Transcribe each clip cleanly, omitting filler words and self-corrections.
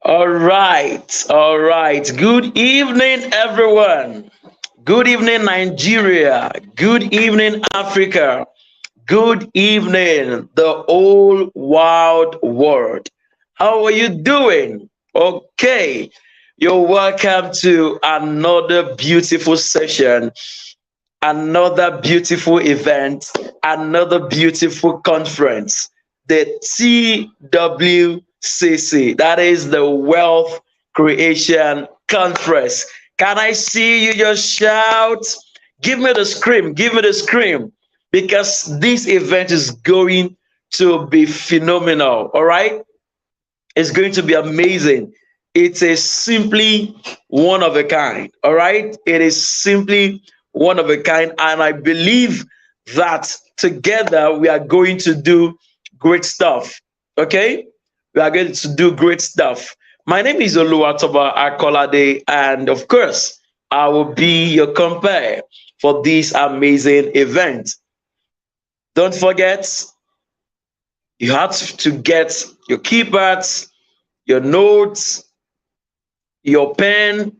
All right, all right. Good evening, everyone. Good evening, Nigeria. Good evening, Africa. Good evening, the whole wild world. How are you doing? Okay, you're welcome to another beautiful session, another beautiful event, another beautiful conference, the TWCC, that is the Wealth Creation Conference. Can I see you just shout? Give me the scream, give me the scream, because this event is going to be phenomenal. All right, it's going to be amazing. It is simply one of a kind. All right. It is simply one of a kind. And I believe that together we are going to do great stuff. Okay. We are going to do great stuff. My name is Oluwatoba Akolade. And of course, I will be your compare for this amazing event. Don't forget, you have to get your keypads, your notes, your pen,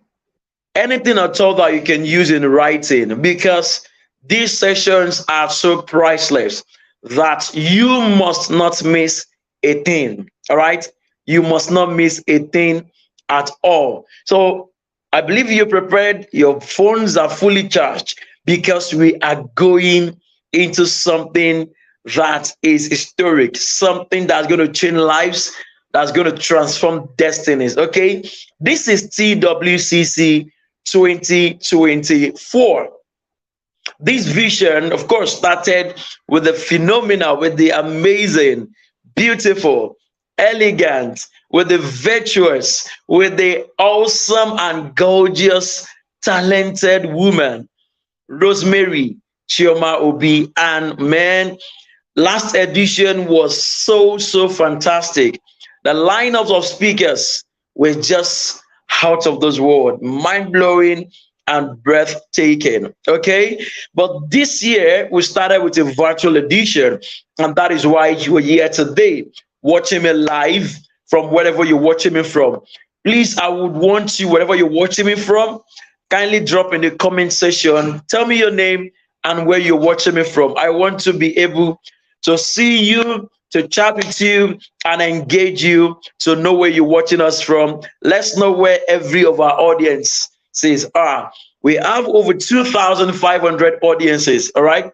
anything at all that you can use in writing, because these sessions are so priceless that you must not miss a thing. All right. You must not miss a thing at all. So I believe you're prepared. Your phones are fully charged because we are going into something that is historic, something that's going to change lives, that's going to transform destinies. Okay. This is TWCC 2024. This vision, of course, started with the phenomenal, with the amazing, beautiful, elegant, with the virtuous, with the awesome and gorgeous, talented woman, Rosemary Chioma Obi. And man, last edition was so fantastic. The lineups of speakers were just out of this world, mind blowing and breathtaking. Okay, but this year we started with a virtual edition, and that is why you are here today, watching me live from wherever you're watching me from. Please, I would want you, wherever you're watching me from, kindly drop in the comment section. Tell me your name and where you're watching me from. I want to be able to see you, to chat with you, and engage you, to know where you're watching us from. Let's know where every of our audience says, we have over 2,500 audiences. All right.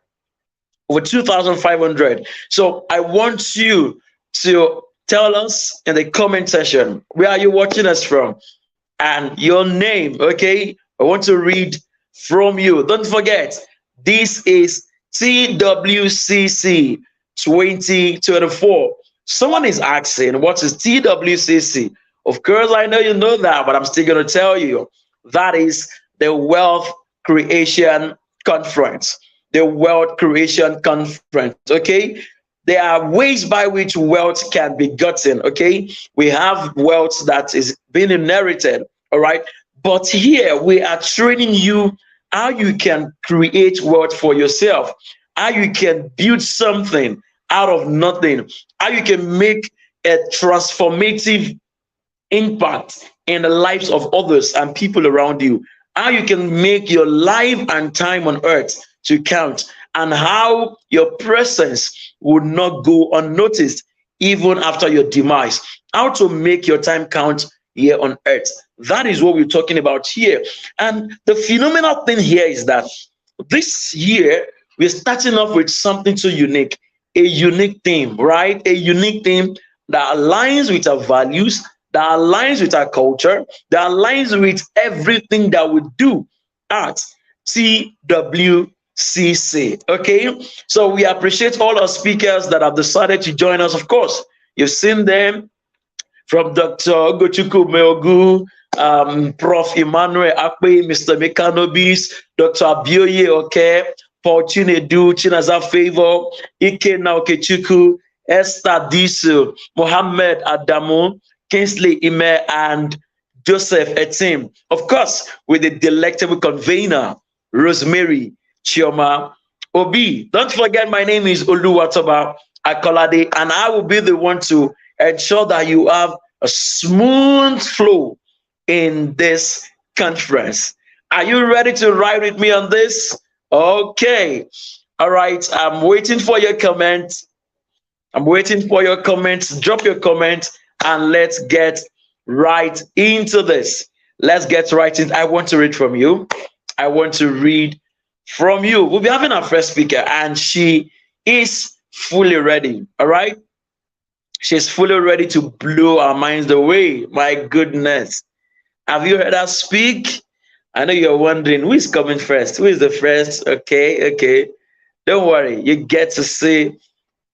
Over 2,500. So I want you to tell us in the comment section, where are you watching us from? And your name. Okay. I want to read from you. Don't forget, this is TWCC 2024. Someone is asking, what is TWCC? Of course, I know you know that, but I'm still going to tell you. That is the Wealth Creation Conference. The Wealth Creation Conference. Okay. There are ways by which wealth can be gotten. Okay. We have wealth that is being inherited. All right. But here we are training you how you can create wealth for yourself, how you can build something out of nothing, how you can make a transformative impact in the lives of others and people around you, how you can make your life and time on earth to count, and how your presence would not go unnoticed even after your demise, how to make your time count here on earth. That is what we're talking about here. And the phenomenal thing here is that this year we're starting off with something so unique, a unique theme, right? A unique theme that aligns with our values, that aligns with our culture, that aligns with everything that we do at TWCC. Okay, so we appreciate all our speakers that have decided to join us. Of course, you've seen them, from Dr. Ogochukwu Meogu, Prof. Emmanuel Akpe, Mr. Mekanobis, Dr. Abioye Oke, Paul Chinedu, Chinaza Favor, Ike Naokechukwu, Esther Disu, Mohammed Adamu, Kingsley Ime, and Joseph Etim. Of course, with the delectable convener, Rosemary Chioma Obi. Don't forget, my name is Oluwatoba Akolade, and I will be the one to ensure that you have a smooth flow in this conference. Are you ready to ride with me on this? Okay. All right. I'm waiting for your comments. I'm waiting for your comments. Drop your comments and let's get right into this. Let's get right in. I want to read from you. I want to read from you. We'll be having our first speaker, and she is fully ready. All right. She's fully ready to blow our minds away. My goodness. Have you heard her speak? I know you're wondering who is coming first. Who is the first? Okay, okay. Don't worry. You get to see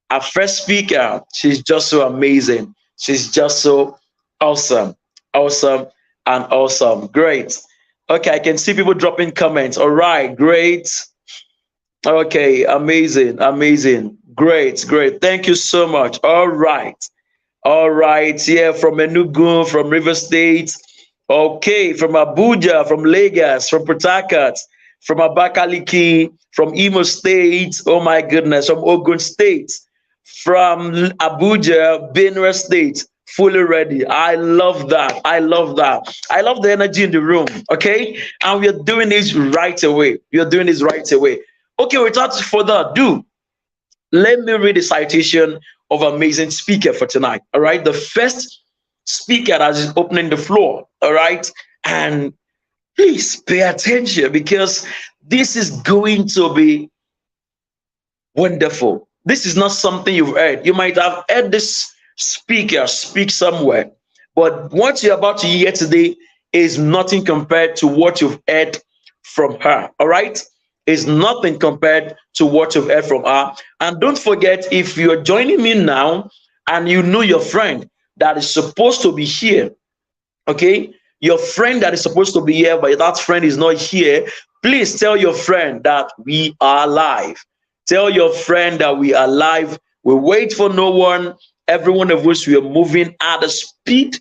our first speaker. She's just so amazing. She's just so awesome. Awesome and awesome. Great. Okay, I can see people dropping comments. All right, great. Okay, amazing, amazing. Great, great. Thank you so much. All right. All right. Yeah, from Enugu, from River State. Okay, from Abuja, from Lagos, from Port Harcourt, from Abakaliki, from Imo State. Oh my goodness, from Ogun State, from Abuja, Benue State. Fully ready. I love that. I love that. I love the energy in the room. Okay, and we are doing this right away. We are doing this right away. Okay, without further ado, let me read the citation of amazing speaker for tonight. All right, the first speaker that is opening the floor. All right, and please pay attention because this is going to be wonderful. This is not something you've heard. You might have heard this speaker speak somewhere, but what you're about to hear today is nothing compared to what you've heard from her. All right, is nothing compared to what you've heard from her. And don't forget, if you're joining me now and you know your friend that is supposed to be here, okay, your friend that is supposed to be here, but that friend is not here, please tell your friend that we are live. Tell your friend that we are live. We wait for no one. Every one of us, we are moving at the speed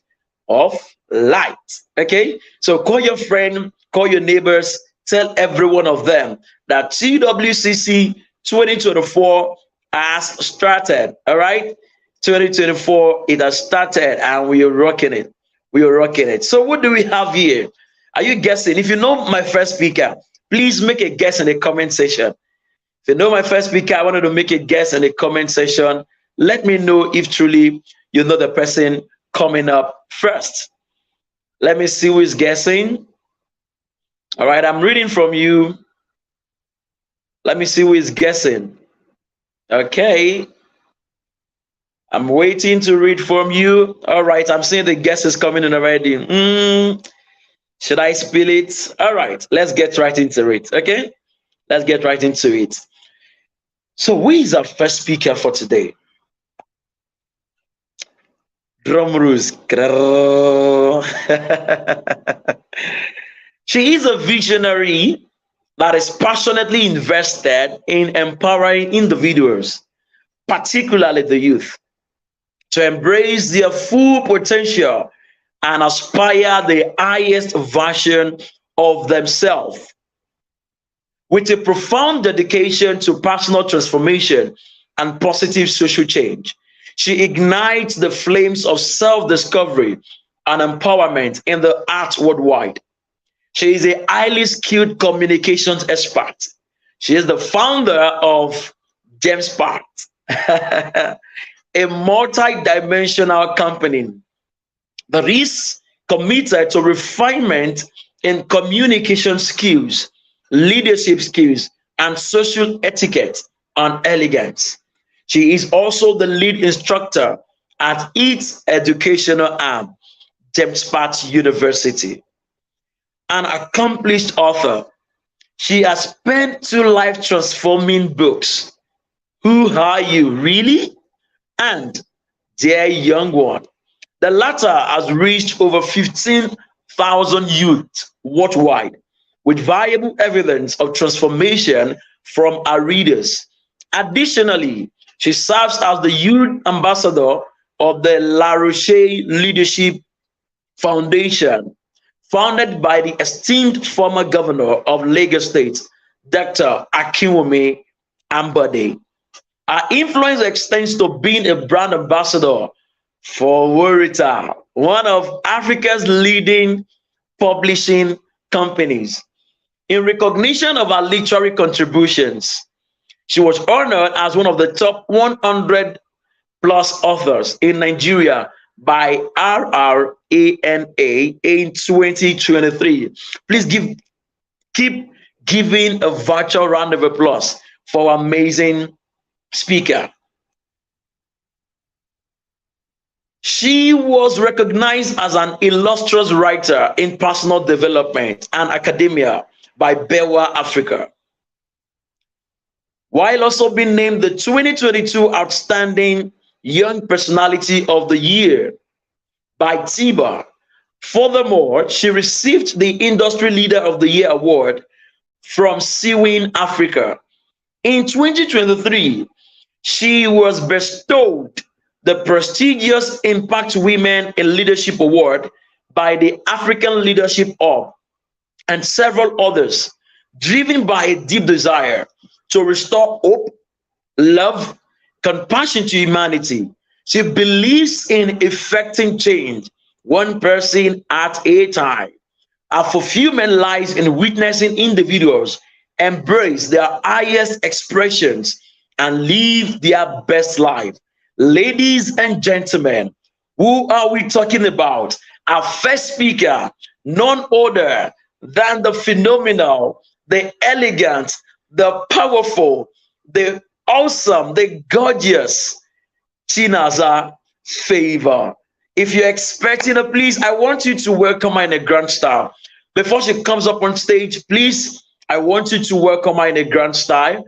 of light. Okay, so call your friend, call your neighbors, tell every one of them that TWCC 2024 has started. All right, 2024, it has started and we are rocking it. We are rocking it. So what do we have here? Are you guessing? If you know my first speaker, please make a guess in the comment section. If you know my first speaker, I wanted to make a guess in the comment section. Let me know if truly you know the person coming up first. Let me see who is guessing. All right, I'm reading from you. Let me see who is guessing. Okay. I'm waiting to read from you. All right, I'm seeing the guesses coming in already. Should I spill it? All right, let's get right into it. Okay, let's get right into it. So who is our first speaker for today? Drum rolls. She is a visionary that is passionately invested in empowering individuals, particularly the youth, to embrace their full potential and aspire the highest version of themselves. With a profound dedication to personal transformation and positive social change, she ignites the flames of self-discovery and empowerment in the arts worldwide. She is a highly skilled communications expert. She is the founder of James Part, a multi-dimensional company that is committed to refinement in communication skills, leadership skills, and social etiquette and elegance. She is also the lead instructor at its educational arm, James Part University. An accomplished author, she has penned 2 life-transforming books, Who Are You Really? And Dear Young One. The latter has reached over 15,000 youth worldwide with valuable evidence of transformation from our readers. Additionally, she serves as the youth ambassador of the La Roche Leadership Foundation, founded by the esteemed former governor of Lagos State, Dr. Akinwumi Ambode. Her influence extends to being a brand ambassador for Warita, one of Africa's leading publishing companies. In recognition of her literary contributions, she was honored as one of the top 100 plus authors in Nigeria by RRANA in 2023. Please keep giving a virtual round of applause for our amazing speaker. She was recognized as an illustrious writer in personal development and academia by Bewa Africa, while also being named the 2022 Outstanding Young Personality of the Year by TIBA. Furthermore, she received the Industry Leader of the Year award from Sewin Africa. In 2023, she was bestowed the prestigious Impact Women in Leadership Award by the African Leadership Hub and several others, driven by a deep desire to restore hope, love, compassion to humanity. She believes in effecting change, one person at a time. Her fulfillment lies in witnessing individuals embrace their highest expressions and live their best life. Ladies and gentlemen, who are we talking about? Our first speaker, none other than the phenomenal, the elegant, the powerful, the awesome, the gorgeous Chinaza Favor. If you're expecting her, please, I want you to welcome her in a grand style. Before she comes up on stage, please, I want you to welcome her in a grand style.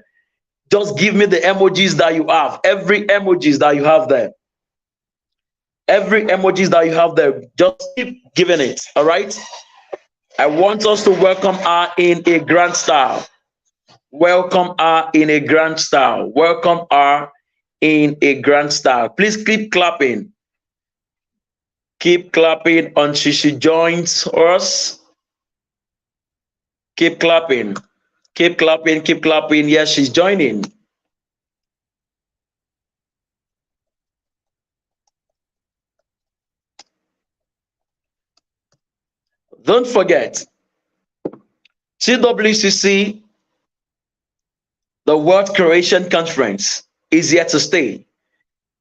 Just give me the emojis that you have. Every emojis that you have there. Every emojis that you have there. Just keep giving it. All right. I want us to welcome her in a grand style. Welcome her in a grand style. Welcome her in a grand style. Please keep clapping. Keep clapping until she joins us. Keep clapping. Keep clapping, keep clapping. Yes, she's joining. Don't forget, TWCC, the World Creation Conference, is here to stay.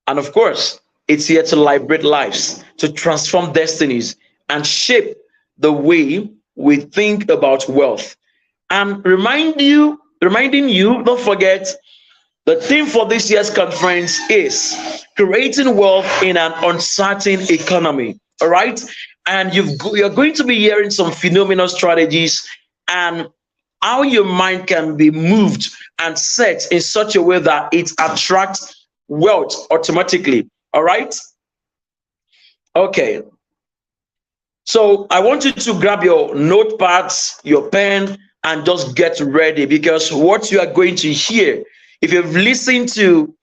And of course, it's here to liberate lives, to transform destinies, and shape the way we think about wealth. And reminding you, don't forget, the theme for this year's conference is creating wealth in an uncertain economy. All right. And you're going to be hearing some phenomenal strategies and how your mind can be moved and set in such a way that it attracts wealth automatically. All right. Okay. So I want you to grab your notepads, your pen, and just get ready, because what you are going to hear, if you've listened to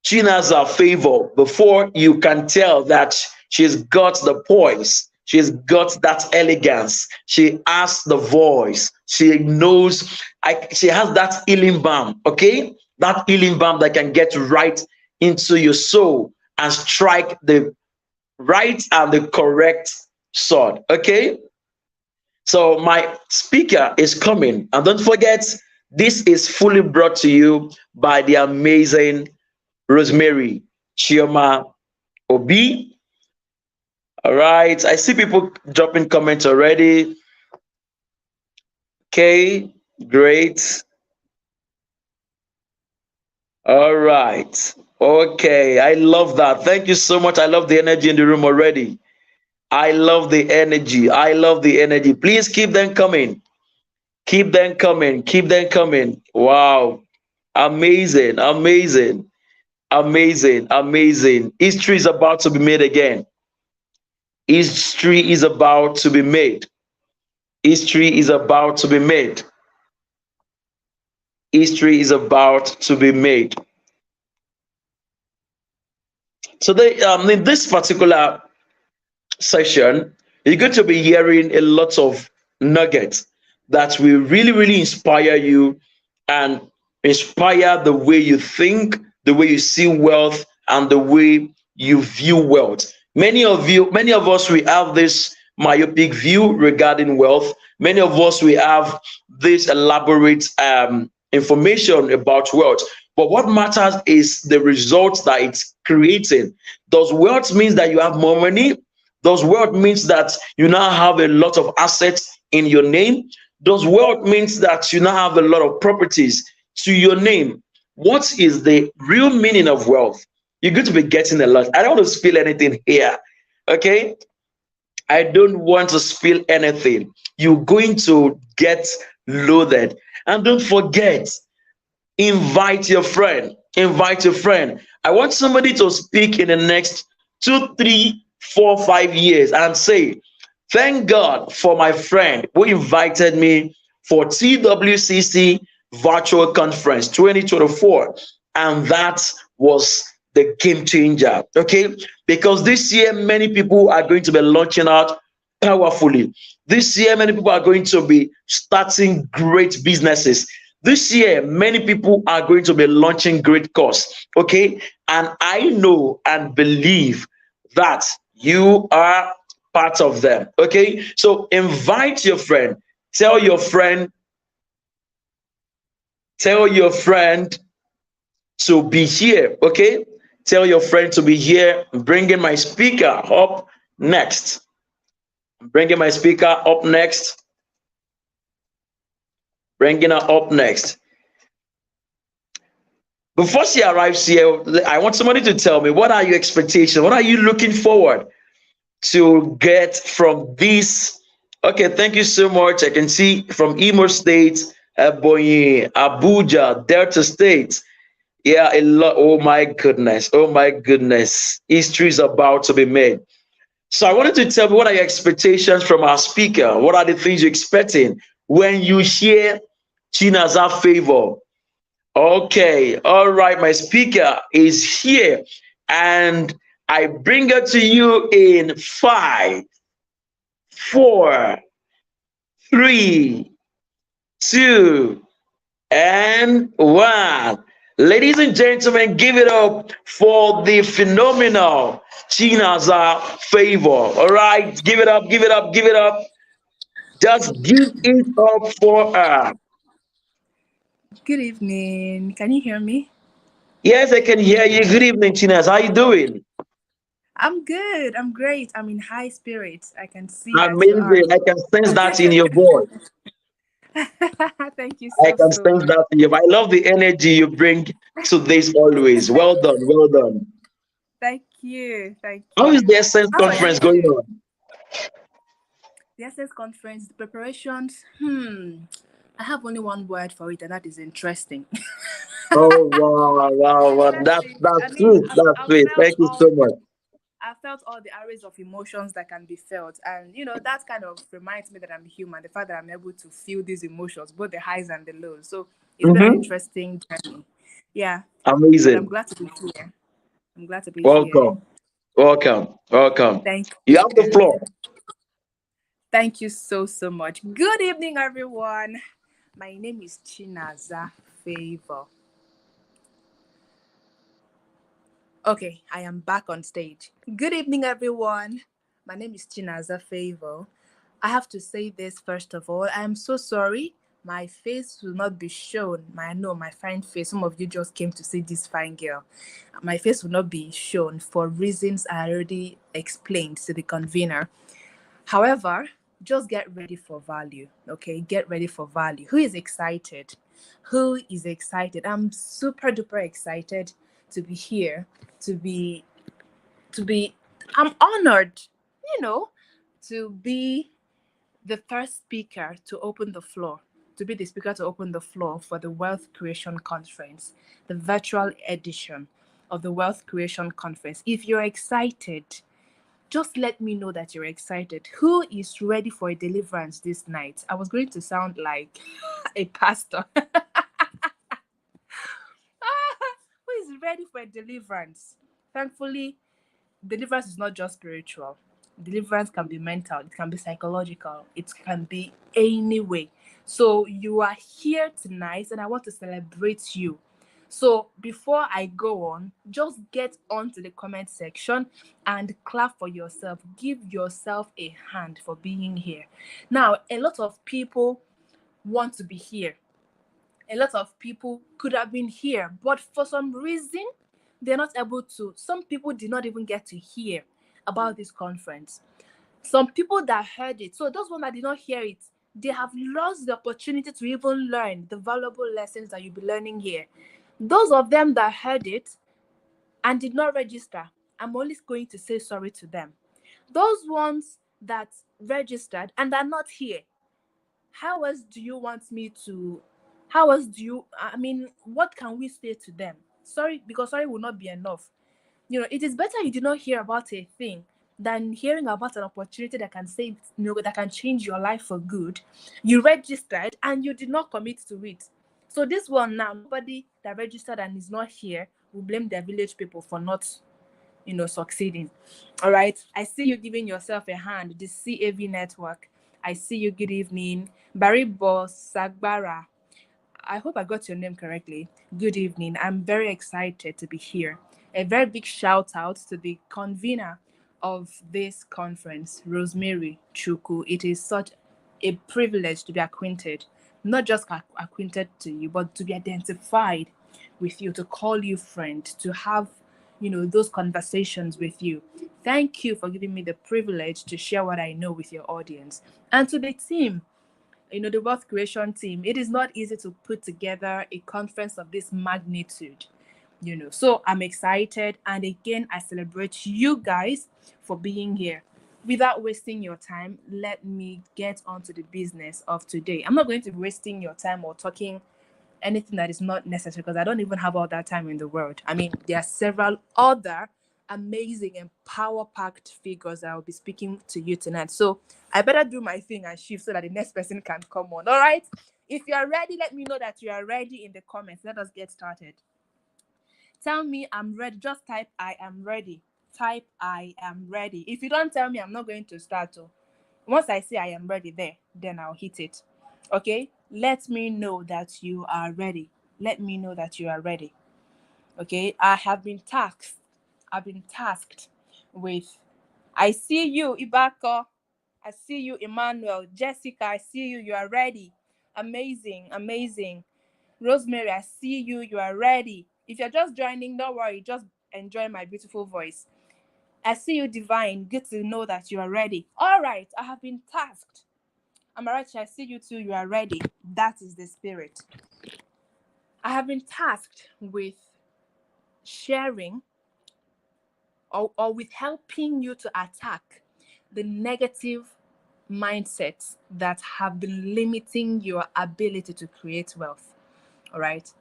Chinaza Favor before, you can tell that she's got the poise, she's got that elegance, she has the voice, she knows, she has that healing balm, okay? That healing balm that can get right into your soul and strike the right and the correct sword, okay? So my speaker is coming, and don't forget, this is fully brought to you by the amazing Rosemary Chioma Obi. All right, I see people dropping comments already. Okay, great. All right, okay, I love that. Thank you so much. I love the energy in the room already. I love the energy. I love the energy. Please keep them coming. Keep them coming. Keep them coming. Wow. Amazing. Amazing. Amazing. Amazing. History is about to be made again. History is about to be made. History is about to be made. History is about to be made. So in this particular session, you're going to be hearing a lot of nuggets that will really, really inspire you and inspire the way you think, the way you see wealth, and the way you view wealth. Many of us, we have this myopic view regarding wealth. Many of us, we have this elaborate information about wealth. But what matters is the results that it's creating. Does wealth means that you have more money? Does wealth means that you now have a lot of assets in your name? Does wealth means that you now have a lot of properties to your name? What is the real meaning of wealth? You're going to be getting a lot. I don't want to spill anything here. Okay. I don't want to spill anything. You're going to get loaded. And don't forget, invite your friend. Invite your friend. I want somebody to speak in the next 2, 3, 4, 5 years and say, thank God for my friend who invited me for TWCC Virtual Conference 2024. And that was the game changer. Okay. Because this year, many people are going to be launching out powerfully. This year, many people are going to be starting great businesses. This year, many people are going to be launching great course. Okay. And I know and believe that you are part of them. Okay. So invite your friend, tell your friend, tell your friend to be here. Okay. Tell your friend to be here. I'm bringing my speaker up next. I'm bringing my speaker up next. Bringing her up next. Before she arrives here, I want somebody to tell me, what are your expectations? What are you looking forward to get from this? Okay, thank you so much. I can see from Imo State, Ebonyi, Abuja, Delta State. Yeah, a lot. Oh my goodness. Oh my goodness. History is about to be made. So I wanted to tell me, what are your expectations from our speaker? What are the things you're expecting when you hear Chinaza Favor? Okay, all right, my speaker is here, and I bring her to you in 5, 4, 3, 2, and 1. Ladies and gentlemen, give it up for the phenomenal Chinaza Favor. All right, give it up, give it up, give it up. Just give it up for her. Good evening. Can you hear me? Yes, I can hear you. Good evening, Chinas. How you doing? I'm good. I'm great. I'm in high spirits. I can see that you are. Amazing. I can sense that in your voice. Thank you I can so sense much. that in you. I love the energy you bring to this always. Well done. Well done. Thank you. Thank How is you. the Essence How are you conference going too? on? The SS conference, the preparations. I have only one word for it, and that is interesting. Oh wow, wow, wow. Honestly, That's I mean, sweet. That's I've sweet. felt Thank you so much. I felt all the arrays of emotions that can be felt, and that kind of reminds me that I'm human. The fact that I'm able to feel these emotions, both the highs and the lows. So it's been an Mm-hmm. interesting journey. Yeah, but I'm Amazing. glad to be here. I'm glad to be here. Welcome. Welcome. Welcome. Thank You have the you. floor. Thank you so much. Good evening, everyone. My name is Chinaza Favor. Okay, I am back on stage. Good evening, everyone. My name is Chinaza Favor. I have to say this first of all. I am so sorry. My face will not be shown. My fine face. Some of you just came to see this fine girl. My face will not be shown for reasons I already explained to the convener. However, just get ready for value. Okay, get ready for value. Who is excited? Who is excited? I'm super duper excited to be here. To be to be. I'm honored. You know, to be the first speaker to open the floor, to be the speaker to open the floor for the Wealth Creation Conference, the virtual edition of the Wealth Creation Conference. If you're excited, just let me know that you're excited. Who is ready for a deliverance this night? I was going to sound like a pastor. Who is ready for a deliverance? Thankfully, deliverance is not just spiritual. Deliverance can be mental, it can be psychological, it can be any way. So you are here tonight, and I want to celebrate you. So before I go on, just get onto the comment section and clap for yourself. Give yourself a hand for being here. Now, a lot of people want to be here. A lot of people could have been here, but for some reason, they're not able to. Some people did not even get to hear about this conference. Some people that heard it, so those ones that did not hear it, they have lost the opportunity to even learn the valuable lessons that you'll be learning here. Those of them that heard it and did not register, I'm only going to say sorry to them. Those ones that registered and are not here, how else do you want me to, how else do you, I mean, what can we say to them? Sorry, because sorry will not be enough. It is better you did not hear about a thing than hearing about an opportunity that can save, that can change your life for good. You registered and you did not commit to it. So this one now, nobody that registered and is not here will blame their village people for not, succeeding. All right. I see you giving yourself a hand. The CAV network. I see you. Good evening. Barry Boss Sagbara. I hope I got your name correctly. Good evening. I'm very excited to be here. A very big shout out to the convener of this conference, Rosemary Chuku. It is such a privilege to be acquainted, not just acquainted to you, but to be identified with you, to call you friend, to have, those conversations with you. Thank you for giving me the privilege to share what I know with your audience. And to the team, the wealth creation team, it is not easy to put together a conference of this magnitude. So I'm excited, and again I celebrate you guys for being here. Without wasting your time, let me get on to the business of today. I'm not going to be wasting your time or talking anything that is not necessary, because I don't even have all that time in the world. I mean, there are several other amazing and power-packed figures that I'll be speaking to you tonight. So I better do my thing and shift so that the next person can come on. All right? If you are ready, let me know that you are ready in the comments. Let us get started. Tell me I'm ready. Just type I am ready. Type I am ready. If you don't tell me, I'm not going to start. Once I say I am ready there, then I'll hit it. Okay? Let me know that you are ready. Let me know that you are ready. Okay? I've been tasked with, I see you, Ibako. I see you, Emmanuel. Jessica, I see you. You are ready. Amazing, amazing. Rosemary, I see you. You are ready. If you're just joining, don't worry. Just enjoy my beautiful voice. I see you, Divine. Good to know that you are ready. All right, I have been tasked. Amarachi, I see you too. You are ready. That is the spirit. I have been tasked with sharing or with helping you to attack the negative mindsets that have been limiting your ability to create wealth. All right.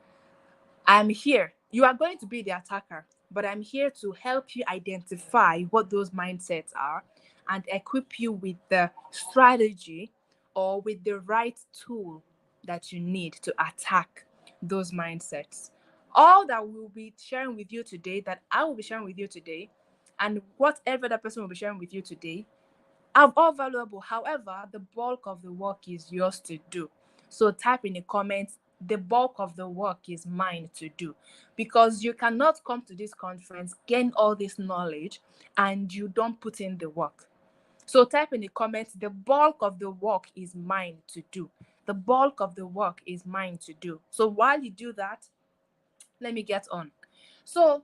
I'm here. You are going to be the attacker, but I'm here to help you identify what those mindsets are and equip you with the strategy or with the right tool that you need to attack those mindsets. All that we'll be sharing with you today, that I will be sharing with you today, and whatever that person will be sharing with you today, are all valuable. However, the bulk of the work is yours to do. So type in the comments, the bulk of the work is mine to do. Because you cannot come to this conference, gain all this knowledge, and you don't put in the work. So type in the comments, the bulk of the work is mine to do. The bulk of the work is mine to do. So while you do that, let me get on. So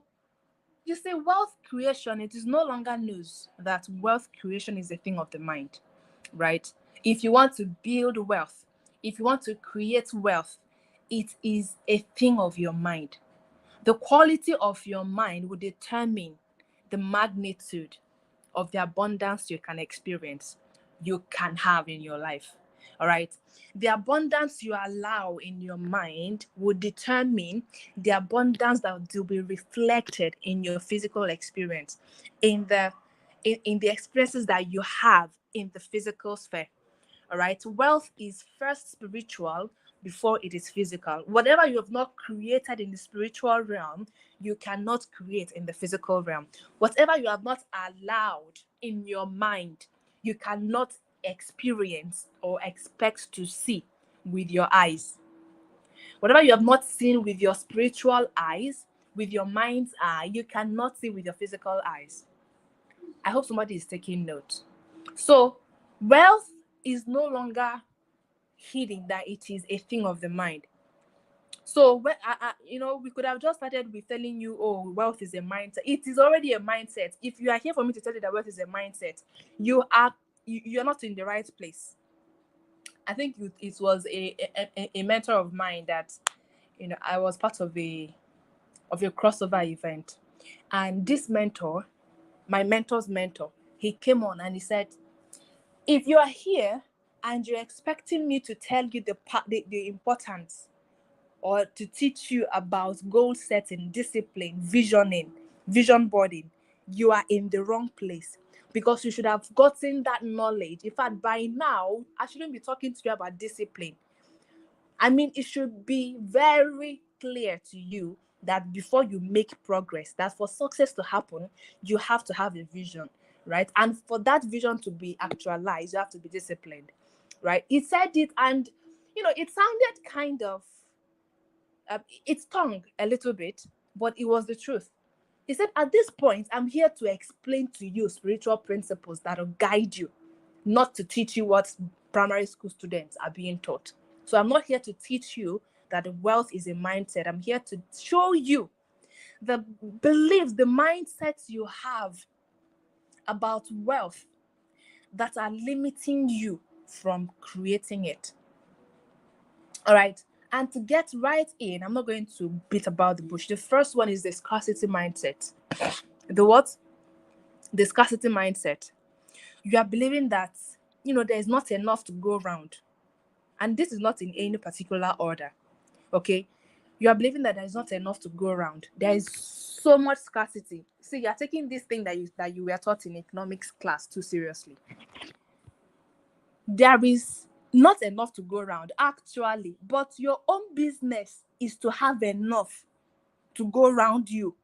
you say wealth creation, it is no longer news that wealth creation is a thing of the mind, right? If you want to build wealth, if you want to create wealth, it is a thing of your mind. The quality of your mind will determine the magnitude of the abundance you can experience, you can have in your life. All right. The abundance you allow in your mind will determine the abundance that will be reflected in your physical experience, in the experiences that you have in the physical sphere. All right. Wealth is first spiritual before it is physical. Whatever you have not created in the spiritual realm, you cannot create in the physical realm. Whatever you have not allowed in your mind, you cannot experience or expect to see with your eyes. Whatever you have not seen with your spiritual eyes, with your mind's eye, you cannot see with your physical eyes. I hope somebody is taking note. So, wealth is no longer hidden, that it is a thing of the mind. So, we could have just started with telling you, oh, wealth is a mindset. It is already a mindset. If you are here for me to tell you that wealth is a mindset, you're not in the right place. I think it was a mentor of mine that, I was part of a crossover event, and this mentor, my mentor's mentor, he came on and he said, if you are here and you're expecting me to tell you the importance, or to teach you about goal setting, discipline, vision boarding, you are in the wrong place, because you should have gotten that knowledge. In fact, by now, I shouldn't be talking to you about discipline. I mean, it should be very clear to you that before you make progress, that for success to happen, you have to have a vision, right? And for that vision to be actualized, you have to be disciplined, right? He said it, and it sounded kind of, it stung a little bit, but it was the truth. He said, at this point, I'm here to explain to you spiritual principles that will guide you, not to teach you what primary school students are being taught. So I'm not here to teach you that wealth is a mindset. I'm here to show you the beliefs, the mindsets you have about wealth that are limiting you from creating it. All right. And to get right in, I'm not going to beat about the bush. The first one is the scarcity mindset. The what? The scarcity mindset. You are believing that, there is not enough to go around. And this is not in any particular order. Okay? You are believing that there is not enough to go around. There is so much scarcity. See, you are taking this thing that you were taught in economics class too seriously. There is not enough to go around, actually, but your own business is to have enough to go around you.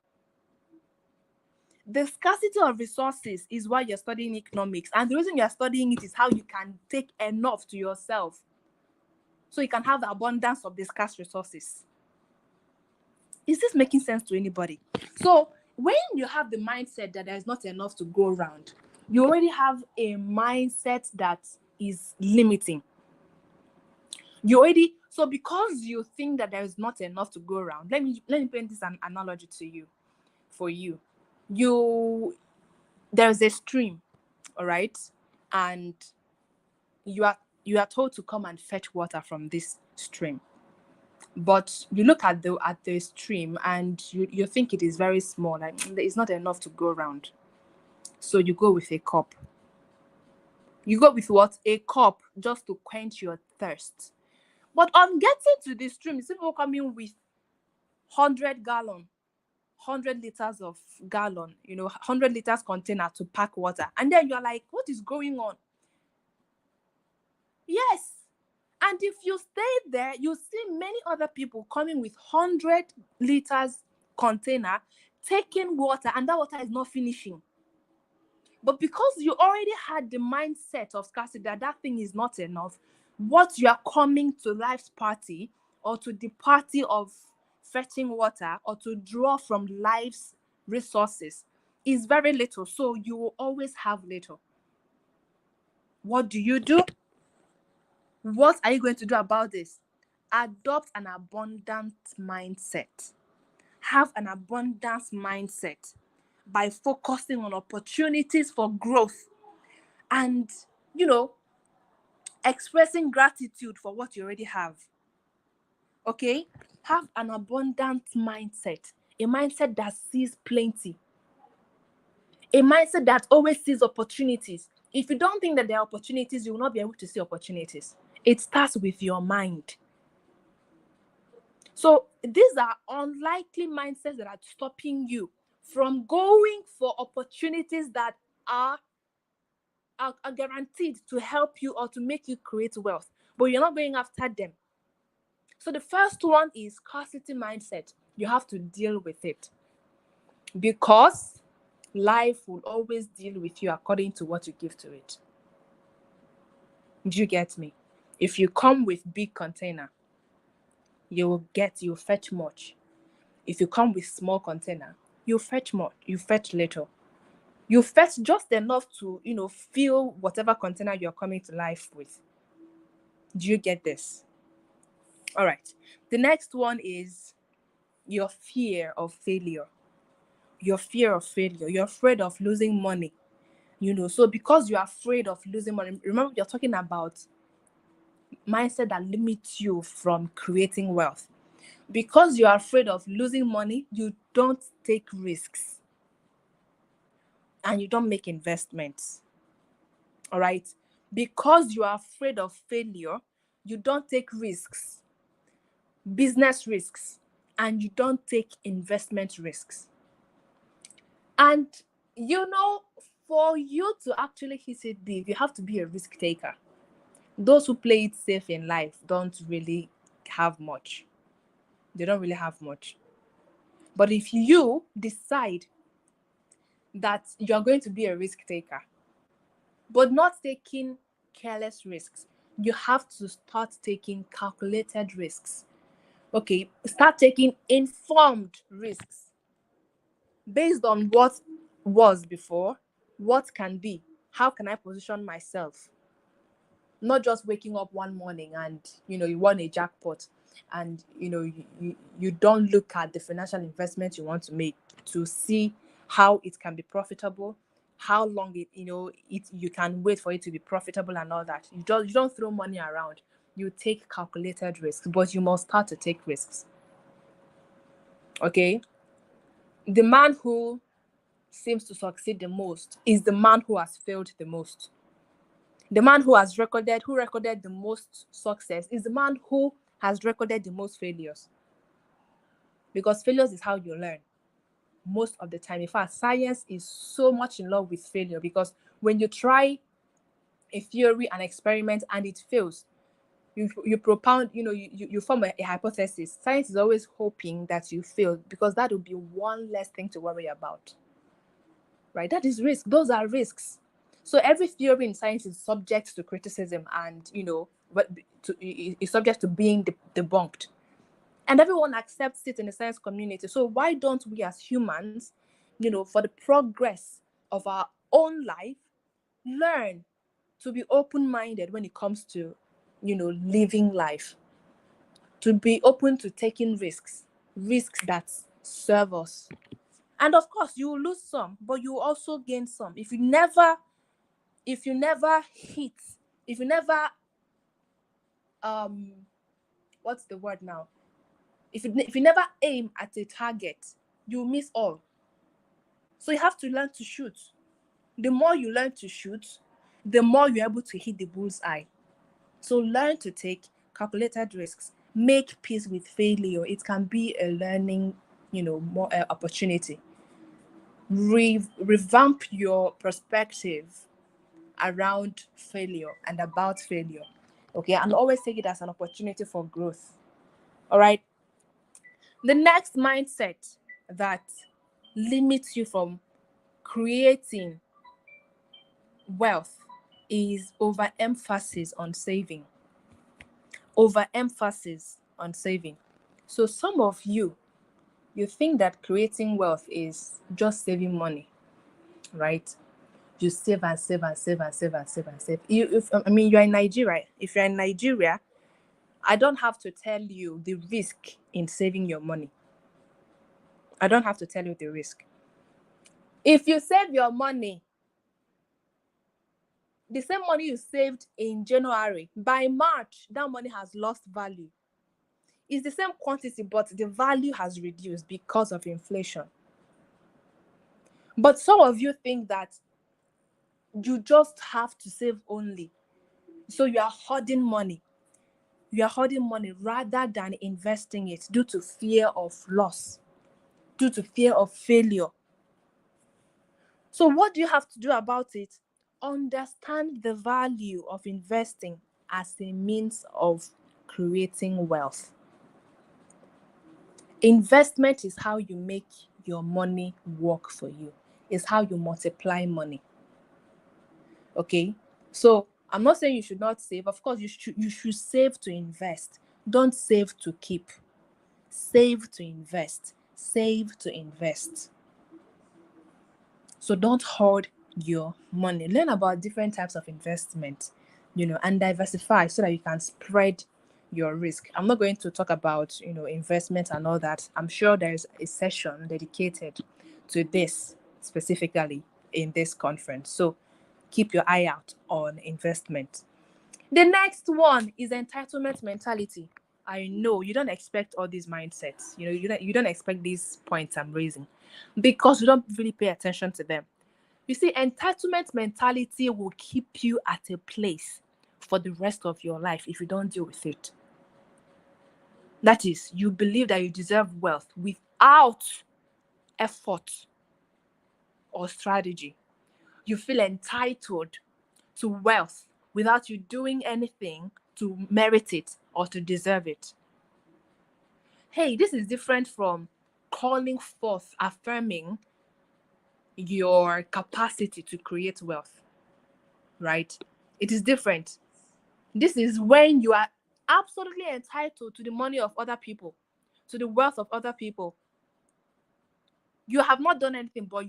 The scarcity of resources is why you're studying economics, and the reason you're studying it is how you can take enough to yourself, so you can have the abundance of the scarce resources. Is this making sense to anybody? So when you have the mindset that there's not enough to go around, you already have a mindset that is limiting. So because you think that there is not enough to go around, let me paint this an analogy to you. For you, there's a stream, all right, and you are told to come and fetch water from this stream. But you look at the stream and you think it is very small, like it's not enough to go around. So you go with a cup. You go with what? A cup, just to quench your thirst. But on getting to the stream, you see people coming with 100 gallon, 100 liters of gallon, 100 liters container to pack water. And then you're like, what is going on? Yes. And if you stay there, you see many other people coming with 100 liters container, taking water, and that water is not finishing. But because you already had the mindset of scarcity, that thing is not enough, what you are coming to life's party, or to the party of fetching water, or to draw from life's resources, is very little. So you will always have little. What do? What are you going to do about this? Adopt an abundant mindset. Have an abundance mindset by focusing on opportunities for growth and, expressing gratitude for what you already have. Okay? Have an abundant mindset. A mindset that sees plenty. A mindset that always sees opportunities. If you don't think that there are opportunities, you will not be able to see opportunities. It starts with your mind. So these are unlikely mindsets that are stopping you from going for opportunities that are guaranteed to help you or to make you create wealth, but you're not going after them. So the first one is scarcity mindset. You have to deal with it, because life will always deal with you according to what you give to it. Do you get me? If you come with big container, you fetch much. If you come with small container, you fetch more, you fetch little. You fetch just enough to, fill whatever container you're coming to life with. Do you get this? All right. The next one is your fear of failure. Your fear of failure. You're afraid of losing money. So because you're afraid of losing money, remember, you're talking about mindset that limits you from creating wealth. Because you're afraid of losing money, you don't take risks and you don't make investments. All right. Because you are afraid of failure, you don't take risks, business risks, and you don't take investment risks. And for you to actually hit it big, you have to be a risk taker. Those who play it safe in life don't really have much. They don't really have much. But if you decide that you're going to be a risk taker, but not taking careless risks, you have to start taking calculated risks. Okay, start taking informed risks based on what was before, what can be, how can I position myself. Not just waking up one morning and you won a jackpot, and you don't look at the financial investment you want to make to see how it can be profitable, how long you can wait for it to be profitable and all that. You don't throw money around. You take calculated risks, but you must start to take risks. Okay, the man who seems to succeed the most is the man who has failed the most. The man who recorded the most success is the man who has recorded the most failures. Because failures is how you learn most of the time. In fact, science is so much in love with failure, because when you try a theory, an experiment, and it fails, you propound, you form a hypothesis. Science is always hoping that you fail, because that will be one less thing to worry about. Right? That is risk. Those are risks. So every theory in science is subject to criticism, and is subject to being debunked. And everyone accepts it in the science community. So why don't we as humans, for the progress of our own life, learn to be open-minded when it comes to, living life, to be open to taking risks that serve us. And of course, you will lose some, but you will also gain some. If you never hit, if you never what's the word now? If you never aim at a target, you miss all. So you have to learn to shoot. The more you learn to shoot, the more you're able to hit the bullseye. So learn to take calculated risks. Make peace with failure. It can be a learning, more opportunity. Revamp your perspective around failure and about failure. Okay, and always take it as an opportunity for growth. All right. The next mindset that limits you from creating wealth is overemphasis on saving. Overemphasis on saving. So some of you think that creating wealth is just saving money, right? You save and save and save and save and save and save. You're in Nigeria. If you're in Nigeria, I don't have to tell you the risk in saving your money. I don't have to tell you the risk. If you save your money, the same money you saved in January, by March, that money has lost value. It's the same quantity, but the value has reduced because of inflation. But some of you think that you just have to save only. So you are hoarding money. You are hoarding money rather than investing it due to fear of loss, due to fear of failure. So what do you have to do about it? Understand the value of investing as a means of creating wealth. Investment is how you make your money work for you. It's how you multiply money. Okay? So I'm not saying you should not save. Of course, you should save to invest. Don't save to keep. Save to invest. Save to invest. So don't hoard your money. Learn about different types of investment, and diversify so that you can spread your risk. I'm not going to talk about, investment and all that. I'm sure there's a session dedicated to this specifically in this conference. So keep your eye out on investment. The next one is entitlement mentality. I know you don't expect all these mindsets. You don't expect these points I'm raising because you don't really pay attention to them. You see, entitlement mentality will keep you at a place for the rest of your life if you don't deal with it. That is, you believe that you deserve wealth without effort or strategy. You feel entitled to wealth without you doing anything to merit it or to deserve it. Hey, this is different from calling forth, affirming your capacity to create wealth, right? It is different. This is when you are absolutely entitled to the money of other people, to the wealth of other people. You have not done anything, but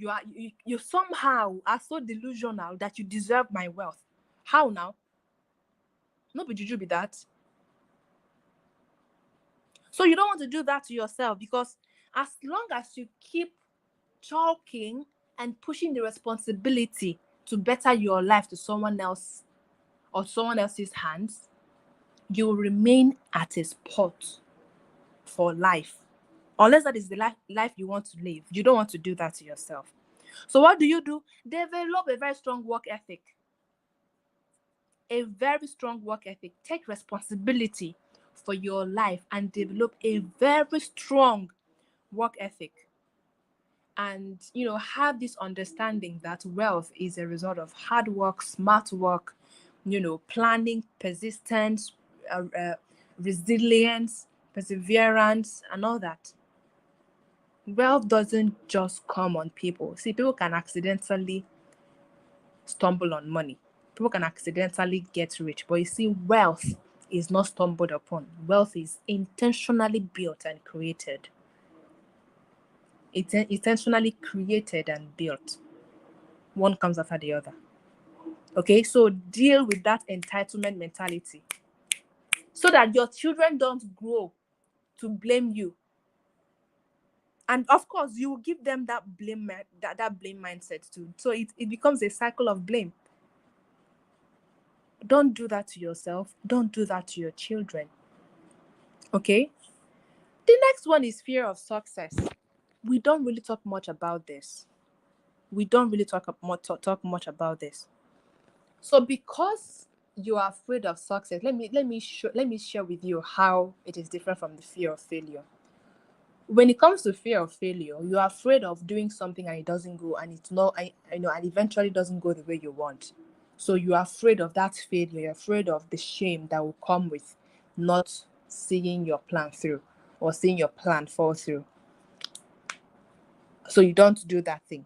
you somehow are so delusional that you deserve my wealth. How now? No, but you be that. So you don't want to do that to yourself, because as long as you keep talking and pushing the responsibility to better your life to someone else or someone else's hands, you will remain at a spot for life. Unless that is the life you want to live. You don't want to do that to yourself. So what do? Develop a very strong work ethic. A very strong work ethic. Take responsibility for your life and develop a very strong work ethic. And have this understanding that wealth is a result of hard work, smart work, planning, persistence, resilience, perseverance, and all that. Wealth doesn't just come on people. See, people can accidentally stumble on money. People can accidentally get rich. But you see, wealth is not stumbled upon. Wealth is intentionally built and created. It's intentionally created and built. One comes after the other. Okay, so deal with that entitlement mentality so that your children don't grow to blame you. And of course, you will give them that blame mindset too. So it becomes a cycle of blame. Don't do that to yourself. Don't do that to your children. Okay? The next one is fear of success. We don't really talk much about this. Talk much about this. So because you are afraid of success, let me share with you how it is different from the fear of failure. When it comes to fear of failure, you are afraid of doing something and it doesn't go, and it's not, and eventually doesn't go the way you want. So you are afraid of that failure. You're afraid of the shame that will come with not seeing your plan through or seeing your plan fall through. So you don't do that thing.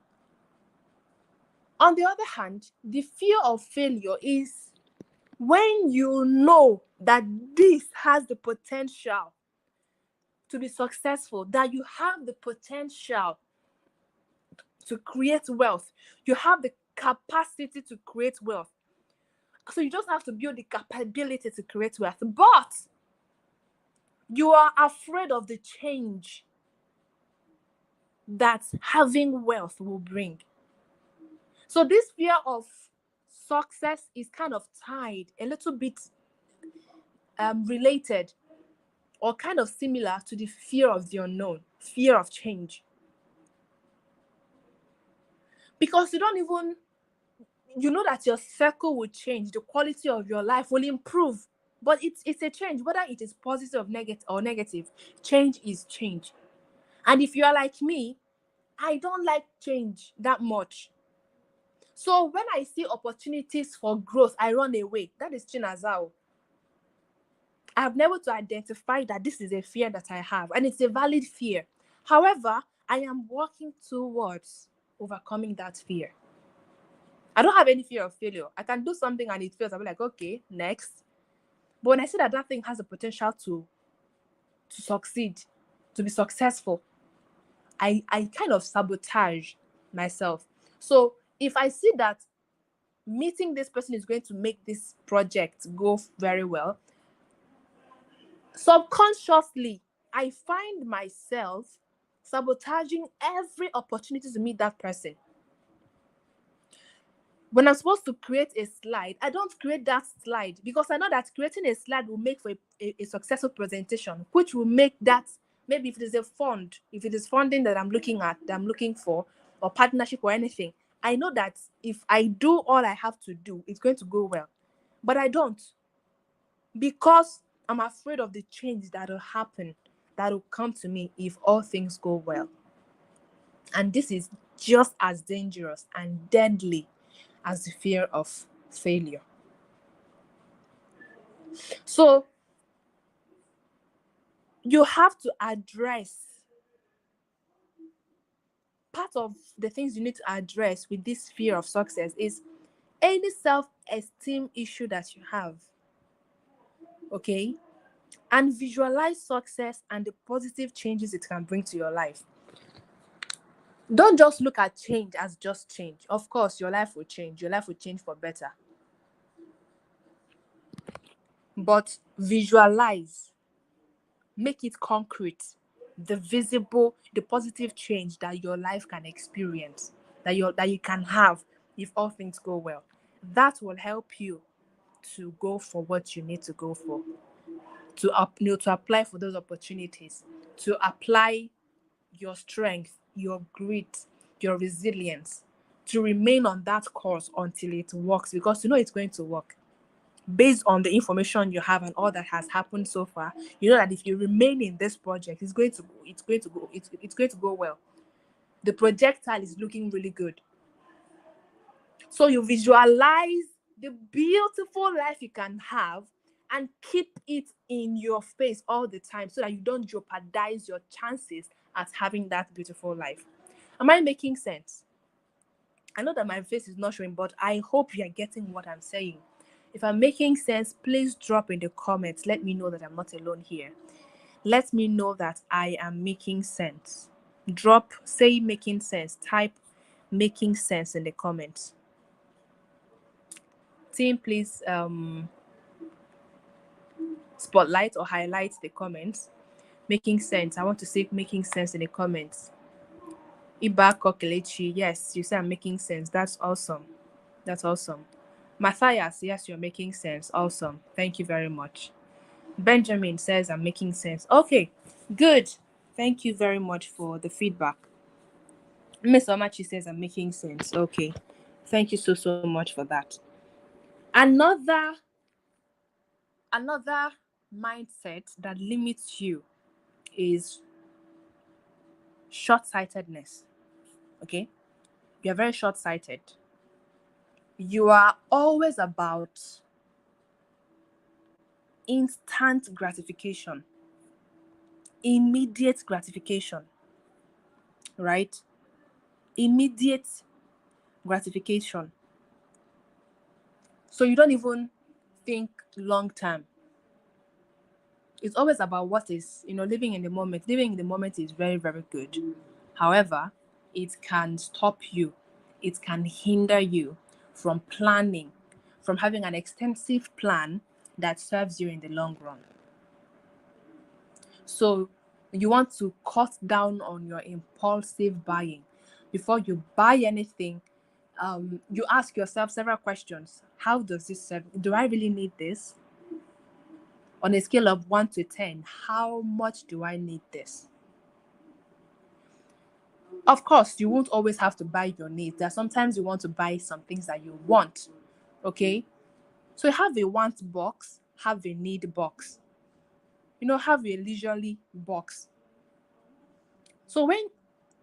On the other hand, the fear of failure is when you know that this has the potential to be successful, that you have the potential to create wealth, you have the capacity to create wealth. So you just have to build the capability to create wealth. But you are afraid of the change that having wealth will bring. So this fear of success is kind of tied, a little bit related or kind of similar to the fear of the unknown, fear of change. Because you know that your circle will change, the quality of your life will improve. But it's a change, whether it is positive or negative, change is change. And if you are like me, I don't like change that much. So when I see opportunities for growth, I run away. That is Chinazao. I have never to identify that this is a fear that I have, and it's a valid fear. However, I am working towards overcoming that fear. I don't have any fear of failure. I can do something and it fails. I'll be like, okay, next. But when I see that thing has the potential to succeed, to be successful, I kind of sabotage myself. So if I see that meeting this person is going to make this project go very well, subconsciously I find myself sabotaging every opportunity to meet that person. When I'm supposed to create a slide, I don't create that slide because I know that creating a slide will make for a successful presentation, which will make that, maybe if it is a fund, if it is funding that I'm looking at, that I'm looking for, or partnership or anything, I know that if I do all I have to do, it's going to go well. But I don't, because I'm afraid of the change that will happen, that will come to me if all things go well. And this is just as dangerous and deadly as the fear of failure. So you have to address, part of the things you need to address with this fear of success is any self-esteem issue that you have. Okay? And visualize success and the positive changes it can bring to your life. Don't just look at change as just change. Of course, your life will change. Your life will change for better. But visualize, make it concrete, the visible, the positive change that your life can experience, that you can have if all things go well. That will help you to go for what you need to go for, to apply for those opportunities, to apply your strength, your grit, your resilience, to remain on that course until it works, because you know it's going to work. Based on the information you have and all that has happened so far, you know that if you remain in this project, it's going to go well. The projectile is looking really good. So you visualize the beautiful life you can have and keep it in your face all the time so that you don't jeopardize your chances at having that beautiful life. Am I making sense? I know that my face is not showing, but I hope you are getting what I'm saying. If I'm making sense, please drop in the comments. Let me know that I'm not alone here. Let me know that I am making sense. Say making sense. Type making sense in the comments. Team, please spotlight or highlight the comments. Making sense. I want to see making sense in the comments. Iba Kokelechi, yes, you say I'm making sense. That's awesome. That's awesome. Matthias, yes, you're making sense. Awesome. Thank you very much. Benjamin says I'm making sense. Okay, good. Thank you very much for the feedback. Miss Omachi says I'm making sense. Okay. Thank you so much for that. Another mindset that limits you is short-sightedness. Okay? You're very short-sighted. You are always about instant gratification, immediate gratification, right? Immediate gratification. So you don't even think long term. It's always about what is, living in the moment. Living in the moment is very, very good. However, it can stop you. It can hinder you from planning, from having an extensive plan that serves you in the long run. So you want to cut down on your impulsive buying. Before you buy anything, you ask yourself several questions. How does this serve? Do I really need this? On a scale of 1 to 10, how much do I need this? Of course, you won't always have to buy your needs. There are sometimes you want to buy some things that you want. Okay? So have a want box, have a need box. Have a leisurely box. So when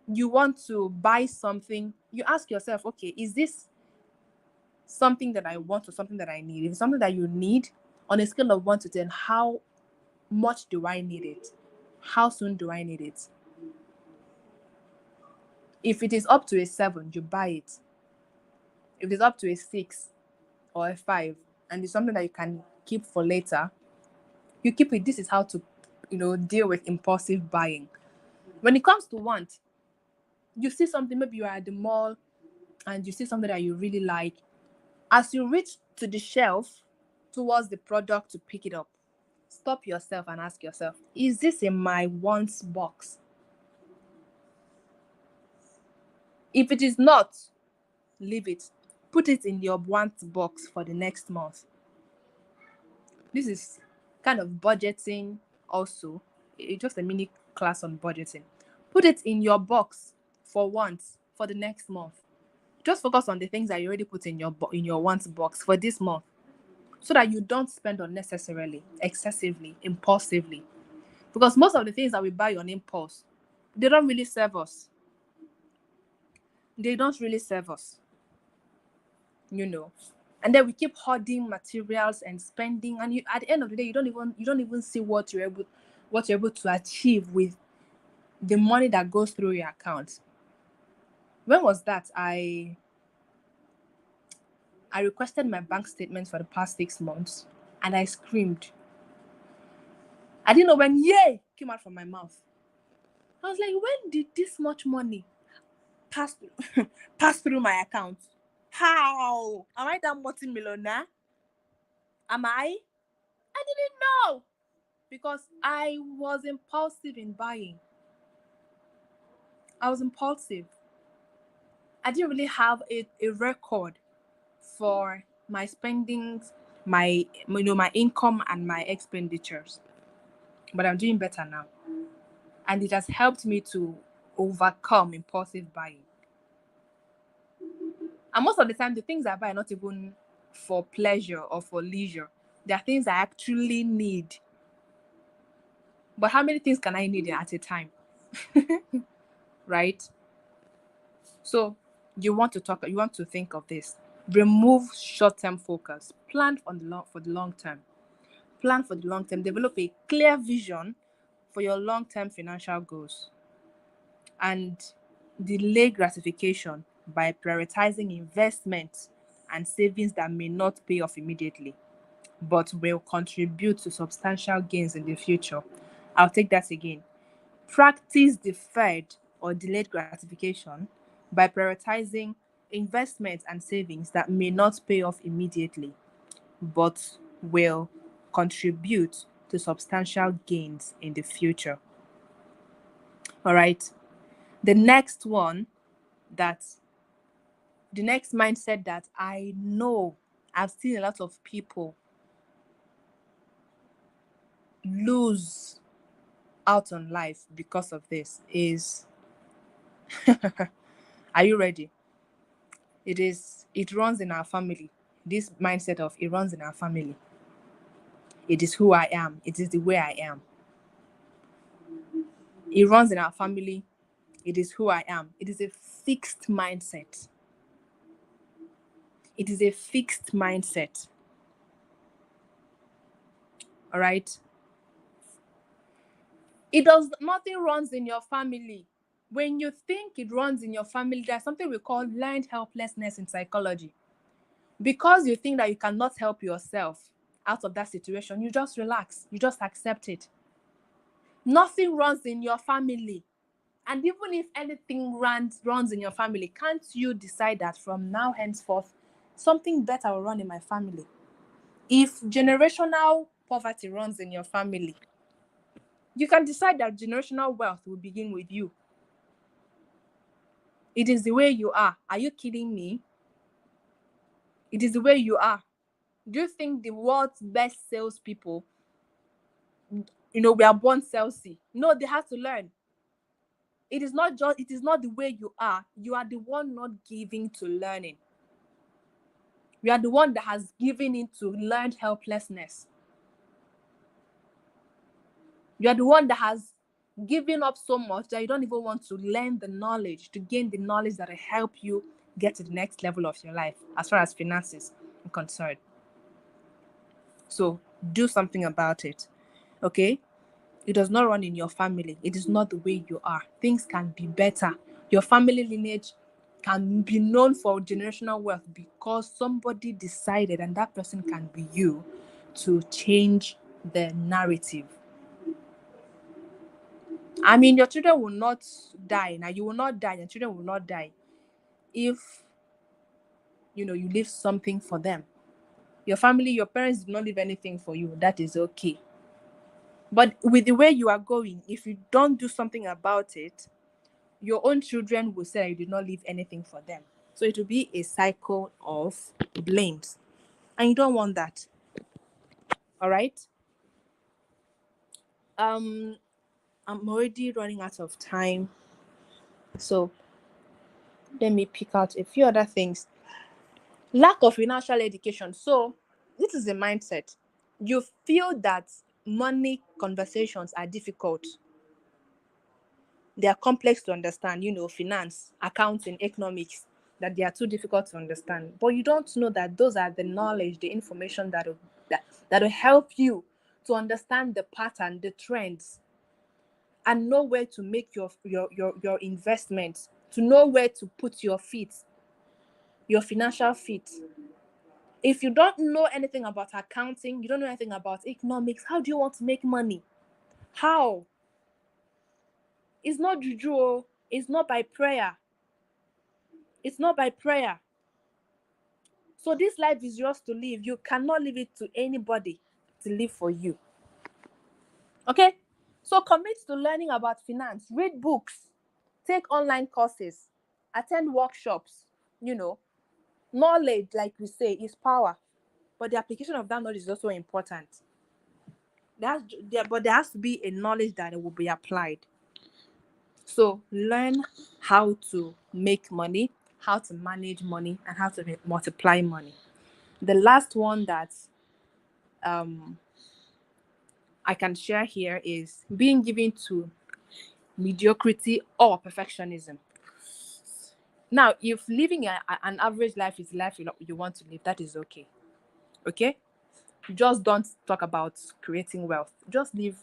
you want to buy something, you ask yourself, okay, is this something that I want or something that I need? If it's something that you need, on a scale of 1 to 10, how much do I need it? How soon do I need it? If it is up to a 7, you buy it. If it's up to a 6 or a 5, and it's something that you can keep for later, you keep it. This is how to, deal with impulsive buying. When it comes to want, you see something, maybe you are at the mall and you see something that you really like. As you reach to the shelf towards the product to pick it up, stop yourself and ask yourself, is this in my wants box? If it is not, leave it. Put it in your wants box for the next month. This is kind of budgeting also. It's just a mini class on budgeting. Put it in your box for once for the next month. Just focus on the things that you already put in your wants box for this month, so that you don't spend unnecessarily, excessively, impulsively. Because most of the things that we buy on impulse, they don't really serve us. They don't really serve us, you know. And then we keep hoarding materials and spending, and at the end of the day, you don't even see what you're able to achieve with the money that goes through your account. When was that? I requested my bank statement for the past 6 months, and I screamed. I didn't know when yay came out from my mouth. I was like, when did this much money pass through my account? How? Am I that multi-millionaire? Am I? I didn't know, because I was impulsive in buying. I was impulsive. I didn't really have a record for my spendings, my income and my expenditures. But I'm doing better now. And it has helped me to overcome impulsive buying. And most of the time, the things I buy are not even for pleasure or for leisure. They are things I actually need. But how many things can I need at a time? Right? So you want to think of this. Remove short-term focus. Plan for the long term. Plan for the long term. Develop a clear vision for your long-term financial goals. And delay gratification by prioritizing investments and savings that may not pay off immediately, but will contribute to substantial gains in the future. I'll take that again. Practice deferred or delayed gratification by prioritizing investments and savings that may not pay off immediately, but will contribute to substantial gains in the future. All right. The next mindset that I know I've seen a lot of people lose out on life because of this is are you ready? It runs in our family. This mindset of it runs in our family. It is who I am. It is the way I am. It runs in our family. It is who I am. It is a fixed mindset. It is a fixed mindset. All right. Nothing runs in your family. When you think it runs in your family, there's something we call learned helplessness in psychology. Because you think that you cannot help yourself out of that situation, you just relax. You just accept it. Nothing runs in your family. And even if anything runs in your family, can't you decide that from now henceforth, something better will run in my family? If generational poverty runs in your family, you can decide that generational wealth will begin with you. It is the way you are. Are you kidding me? It is the way you are. Do you think the world's best salespeople, we are born salesy? No, they have to learn. It is not the way you are. You are the one not giving to learning. You are the one that has given into learned helplessness. You are the one that has given up so much that you don't even want to learn the knowledge, to gain the knowledge that will help you get to the next level of your life as far as finances are concerned. So do something about it. Okay? It does not run in your family. It is not the way you are. Things can be better. Your family lineage can be known for generational wealth because somebody decided, and that person can be you, to change the narrative. I mean, your children will not die. Now, you will not die. Your children will not die if, you leave something for them. Your family, your parents did not leave anything for you. That is okay. But with the way you are going, if you don't do something about it, your own children will say you did not leave anything for them. So it will be a cycle of blames. And you don't want that. All right? I'm already running out of time. So let me pick out a few other things. Lack of financial education. So this is the mindset. You feel that money conversations are difficult. They are complex to understand, finance, accounting, economics, that they are too difficult to understand. But you don't know that those are the knowledge, the information that will help you to understand the pattern, the trends, and know where to make your investments, to know where to put your feet, your financial feet. If you don't know anything about accounting, you don't know anything about economics, how do you want to make money? How? It's not juju. It's not by prayer. It's not by prayer. So this life is yours to live. You cannot leave it to anybody to live for you. Okay? So commit to learning about finance. Read books. Take online courses. Attend workshops. Knowledge, like we say, is power. But the application of that knowledge is also important. But there has to be a knowledge that will be applied. So learn how to make money, how to manage money, and how to multiply money. The last one that I can share here is being given to mediocrity or perfectionism. Now, if living an average life is the life you want to live, that is okay. Okay? Just don't talk about creating wealth. Just live,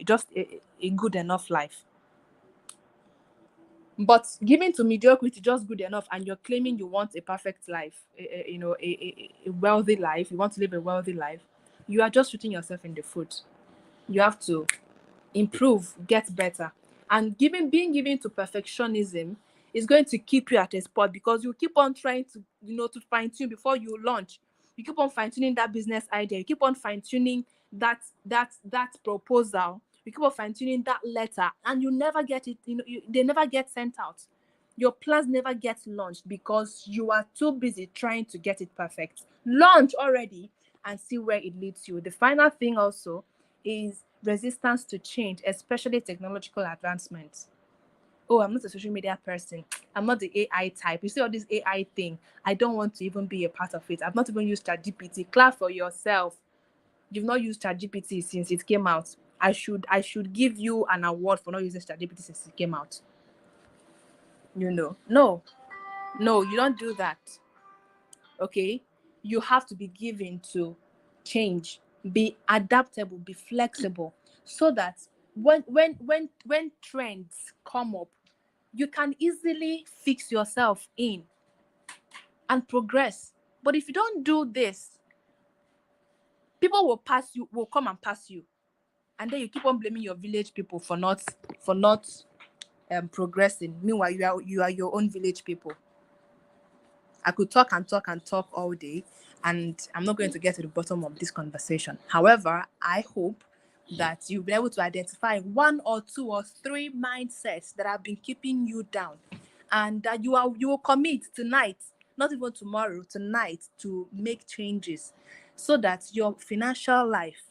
just a good enough life. But giving to mediocrity, just good enough, and you're claiming you want a perfect life, a wealthy life, you want to live a wealthy life, you are just shooting yourself in the foot. You have to improve, get better. And being given to perfectionism is going to keep you at a spot, because you keep on trying to, to fine-tune before you launch. You keep on fine-tuning that business idea. You keep on fine-tuning that proposal. You keep on fine-tuning that letter, and you never get it, they never get sent out. Your plans never get launched because you are too busy trying to get it perfect. Launch already and see where it leads you. The final thing also is resistance to change, especially technological advancements. Oh, I'm not a social media person. I'm not the AI type. You see all this AI thing. I don't want to even be a part of it. I've not even used ChatGPT. Clap for yourself. You've not used ChatGPT since it came out. I should give you an award for not using ChatGPT since it came out. No, you don't do that. Okay? You have to be given to change, be adaptable, be flexible, so that when trends come up, you can easily fix yourself in and progress. But if you don't do this, people will come and pass you, and then you keep on blaming your village people for not progressing. Meanwhile, you are your own village people. I could talk and talk and talk all day, and I'm not going to get to the bottom of this conversation. However, I hope that you'll be able to identify 1 or 2 or 3 mindsets that have been keeping you down, and that you will commit tonight, not even tomorrow, tonight, to make changes, so that your financial life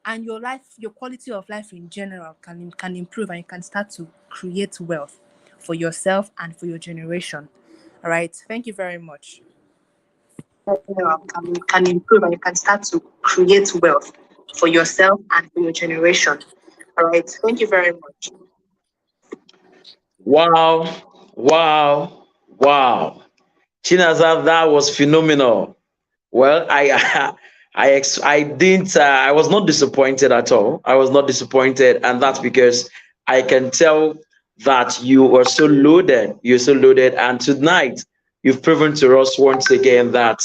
and your quality of life in general can improve, and you can start to create wealth for yourself and for your generation. All right. Thank you very much. Can improve, and you can start to create wealth for yourself and for your generation. All right. Thank you very much. Wow. Wow. Wow. Chinaza, that was phenomenal. Well, I didn't. I was not disappointed at all. I was not disappointed, and that's because I can tell that you were so loaded. You're so loaded, and tonight you've proven to us once again that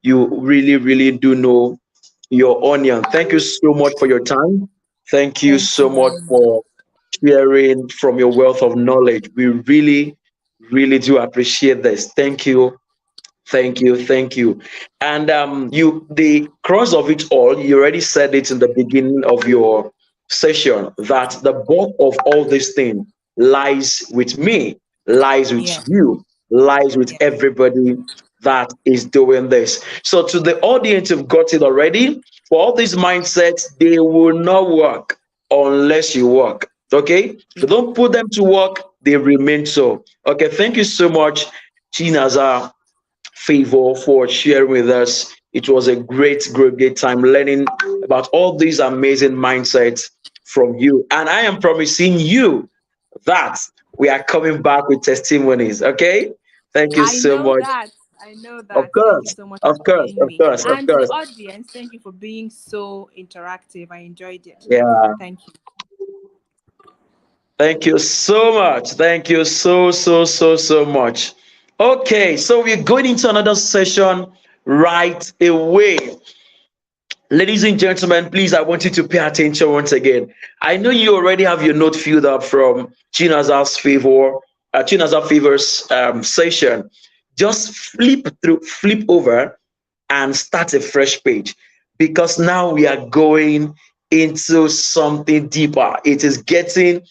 you really, really do know your onion. Thank you so much for your time. Thank you Thank so you much very much. for sharing from your wealth of knowledge. We really, really do appreciate this. Thank you. Thank you, thank you. And the cross of it all, you already said it in the beginning of your session that the bulk of all this thing lies with me, lies with Yeah. you, lies with Yeah. everybody that is doing this. So, to the audience who've got it already, for all these mindsets, they will not work unless you work. Okay, so Yeah. don't put them to work; they remain so. Okay, thank you so much, Chinaza Favor, for sharing with us. It was a great, great, great time learning about all these amazing mindsets from you. And I am promising you that we are coming back with testimonies. Okay. Thank you I so know much. that. I know Of that. Thank you course. so much Of for course. having Of me. course. Of And to the course. audience, thank you for being so interactive. I enjoyed it. Yeah. Thank you. Thank you so much. Thank you so, so, so, so much. Okay. So we're going into another session right away. Ladies and gentlemen, please, I want you to pay attention once again. I know you already have your note filled up from Chinaza's favors session. Just flip over and start a fresh page because now we are going into something deeper. It is getting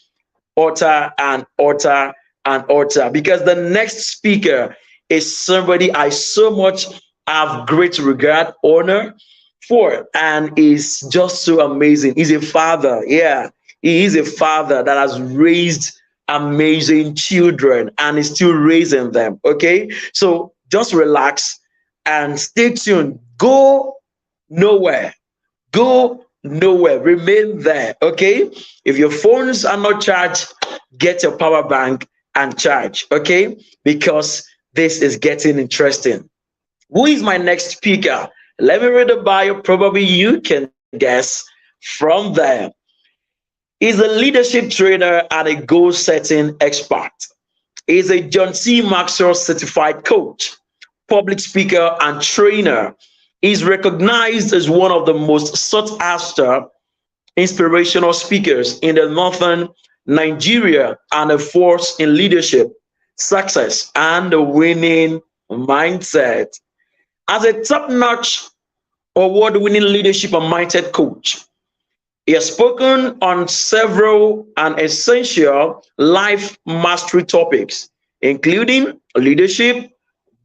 utter and utter and utter because the next speaker is somebody I so much have great regard, honor for, and is just so amazing. He's a father. Yeah, he is a father that has raised amazing children and is still raising them. Okay, so just relax and stay tuned. Go nowhere. Go nowhere. Remain there. Okay. If your phones are not charged, get your power bank and charge. Okay. Because this is getting interesting. Who is my next speaker? Let me read the bio. Probably you can guess from there. He's a leadership trainer and a goal setting expert. He's a John C. Maxwell certified coach, public speaker, and trainer. He's recognized as one of the most sought after inspirational speakers in the northern Nigeria and a force in leadership, success, and the winning mindset. As a top notch award winning leadership and mindset coach, he has spoken on several and essential life mastery topics, including leadership,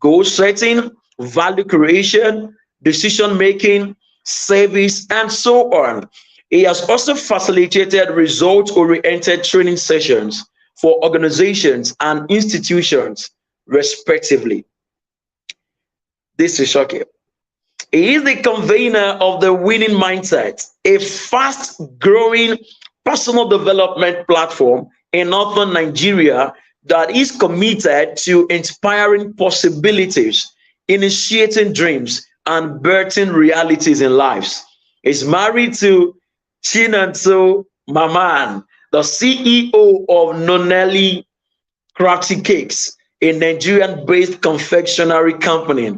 goal setting, value creation, decision making, service, and so on. He has also facilitated result oriented training sessions for organizations and institutions, respectively. This is shocking. He is the convener of the Winning Mindset, a fast growing personal development platform in northern Nigeria that is committed to inspiring possibilities, initiating dreams, and birthing realities in lives. He's married to Chinanto Maman, the CEO of Nonelli Crafty Cakes, a Nigerian based confectionery company.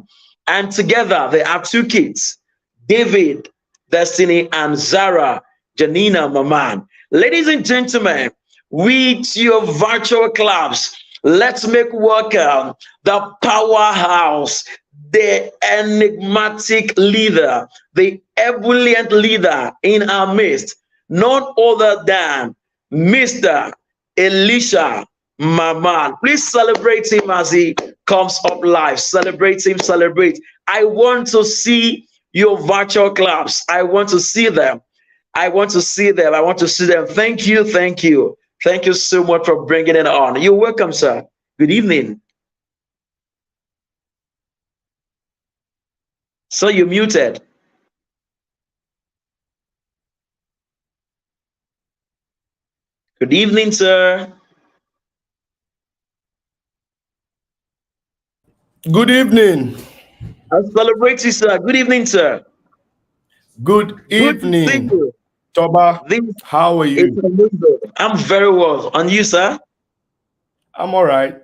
And together they have two kids, David, Destiny, and Zara, Janina Maman. Ladies and gentlemen, with your virtual claps, let's make welcome the powerhouse, the enigmatic leader, the ebullient leader in our midst, none other than Mr. Elisha Maman. Please celebrate him as he comes up live. Celebrate him, celebrate. I want to see your virtual claps. I want to see them. I want to see them. I want to see them. Thank you, thank you. Thank you so much for bringing it on. You're welcome, sir. Good evening. So you're muted. Good evening, sir. Good evening. I celebrate you, sir. Good evening, sir. Good Good to see evening. you. Toba, This how are is you? amazing. I'm very well. And you, sir? I'm all right.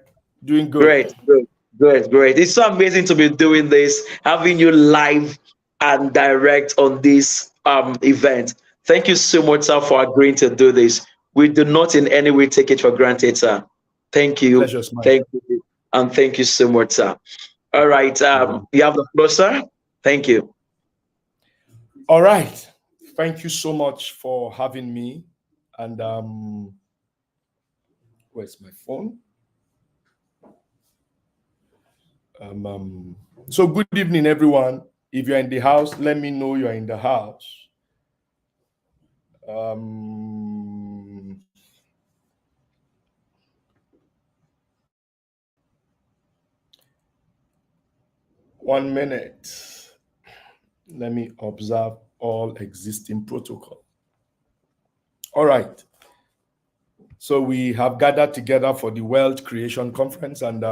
Doing good. Great, great, great, great. It's so amazing to be doing this, having you live and direct on this event. Thank you so much, sir, for agreeing to do this. We do not in any way take it for granted, sir. Thank you. Pleasure's mine. Thank you. And thank you so much, sir. All right. You have the floor, sir. Thank you. All right. Thank you so much for having me. And where's my phone? So good evening, everyone. If you're in the house, let me know you're in the house. 1 minute. Let me observe all existing protocol. All right. So we have gathered together for the Wealth Creation Conference, and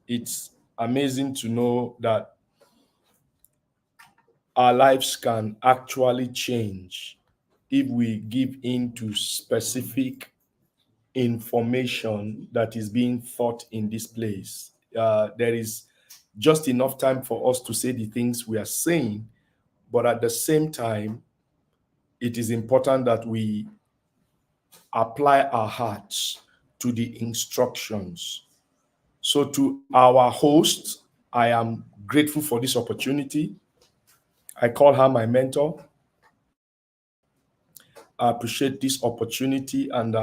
it's amazing to know that our lives can actually change if we give in to specific information that is being taught in this place. There is just enough time for us to say the things we are saying, but at the same time, it is important that we apply our hearts to the instructions. So to our host, I am grateful for this opportunity. I call her my mentor. I appreciate this opportunity, and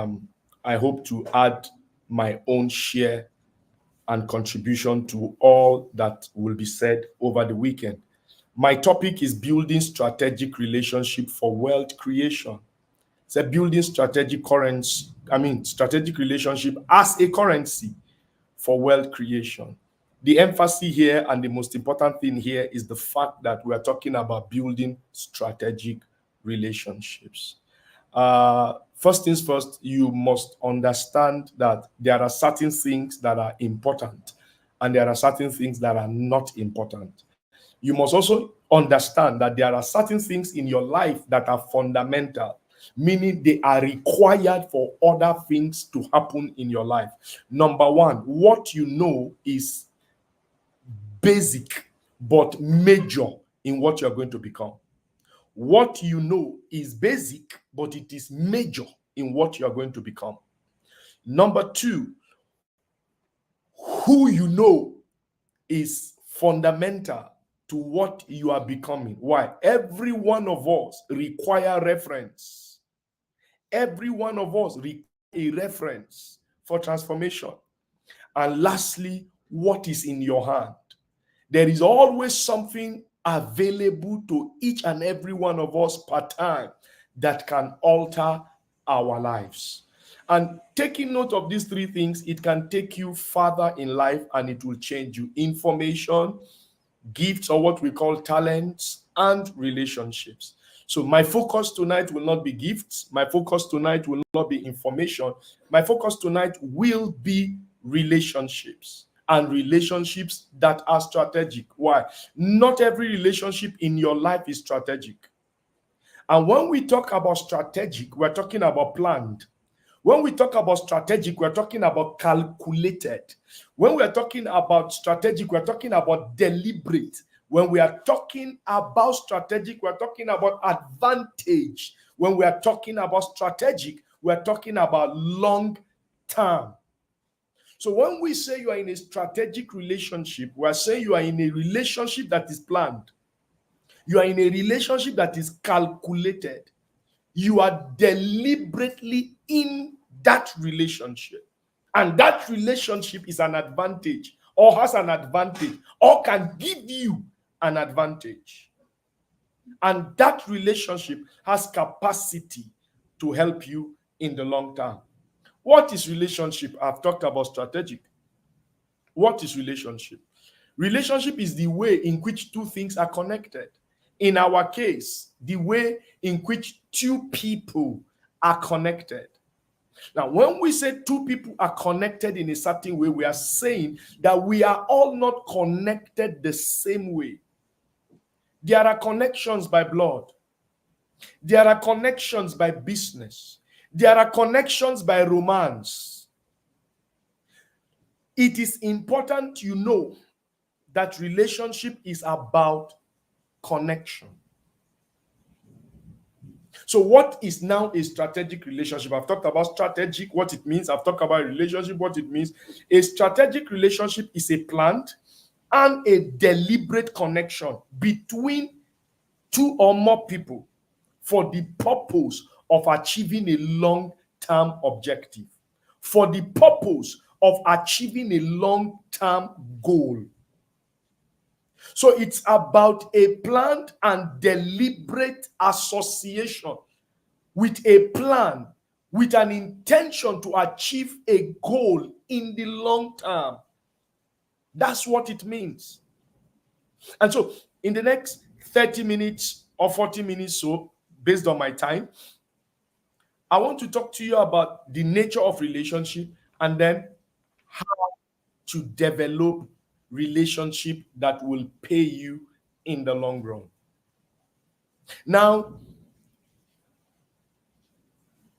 I hope to add my own share and contribution to all that will be said over the weekend. My topic is building strategic relationship for wealth creation. It's a building strategic strategic relationship as a currency for wealth creation. The emphasis here and the most important thing here is the fact that we are talking about building strategic relationships. First things first, you must understand that there are certain things that are important and there are certain things that are not important. You must also understand that there are certain things in your life that are fundamental, meaning they are required for other things to happen in your life. Number one, what you know is basic but major in what you're going to become. What you know is basic, but it is major in what you are going to become. Number two, who you know is fundamental to what you are becoming. Why? Every one of us require reference. Every one of us require a reference for transformation. And lastly, what is in your hand? There is always something available to each and every one of us per time that can alter our lives. And taking note of these three things, it can take you further in life and it will change you. Information, gifts, or what we call talents, and relationships. So my focus tonight will not be gifts. My focus tonight will not be information. My focus tonight will be relationships, and relationships that are strategic. Why? Not every relationship in your life is strategic. And when we talk about strategic, we're talking about planned. When we talk about strategic, we're talking about calculated. When we're talking about strategic, we're talking about deliberate. When we are talking about strategic, we're talking about advantage. When we are talking about strategic, we're talking about long term. So when we say you are in a strategic relationship, we are saying you are in a relationship that is planned. You are in a relationship that is calculated. You are deliberately in that relationship. And that relationship is an advantage, or has an advantage, or can give you an advantage. And that relationship has capacity to help you in the long term. What is relationship? I've talked about strategic. What is relationship? Relationship is the way in which two things are connected. In our case, the way in which two people are connected. Now, when we say two people are connected in a certain way, we are saying that we are all not connected the same way. There are connections by blood. There are connections by business. There are connections by romance. It is important you know that relationship is about connection. So what is now a strategic relationship? I've talked about strategic, what it means. I've talked about relationship, what it means. A strategic relationship is a planned and a deliberate connection between two or more people for the purpose of achieving a long-term objective, for the purpose of achieving a long-term goal. So it's about a planned and deliberate association with a plan, with an intention to achieve a goal in the long term. That's what it means. And so, in the next 30 minutes or 40 minutes, so based on my time, I want to talk to you about the nature of relationship and then how to develop relationship that will pay you in the long run. Now,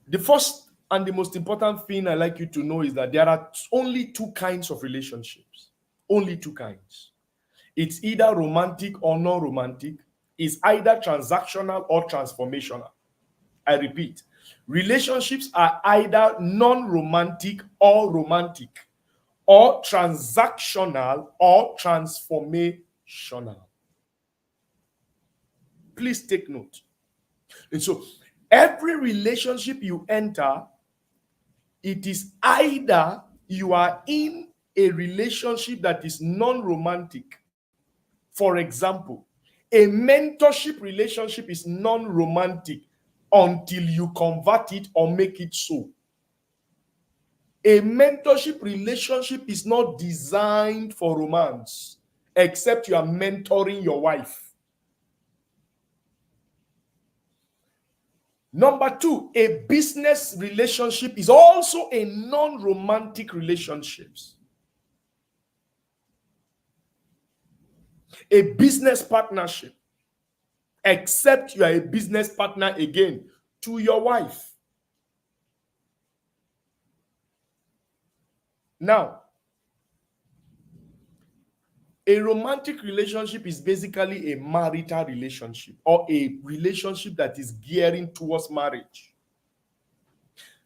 the first and the most important thing I like you to know is that there are only two kinds of relationships. Only two kinds. It's either romantic or non-romantic. It's either transactional or transformational. I repeat, relationships are either non-romantic or romantic, or transactional or transformational. Please take note. And so every relationship you enter, it is either you are in a relationship that is non-romantic. For example, a mentorship relationship is non-romantic until you convert it or make it so. A mentorship relationship is not designed for romance, except you are mentoring your wife. Number two, a business relationship is also a non-romantic relationship. A business partnership, except you are a business partner again to your wife. Now, a romantic relationship is basically a marital relationship or a relationship that is gearing towards marriage.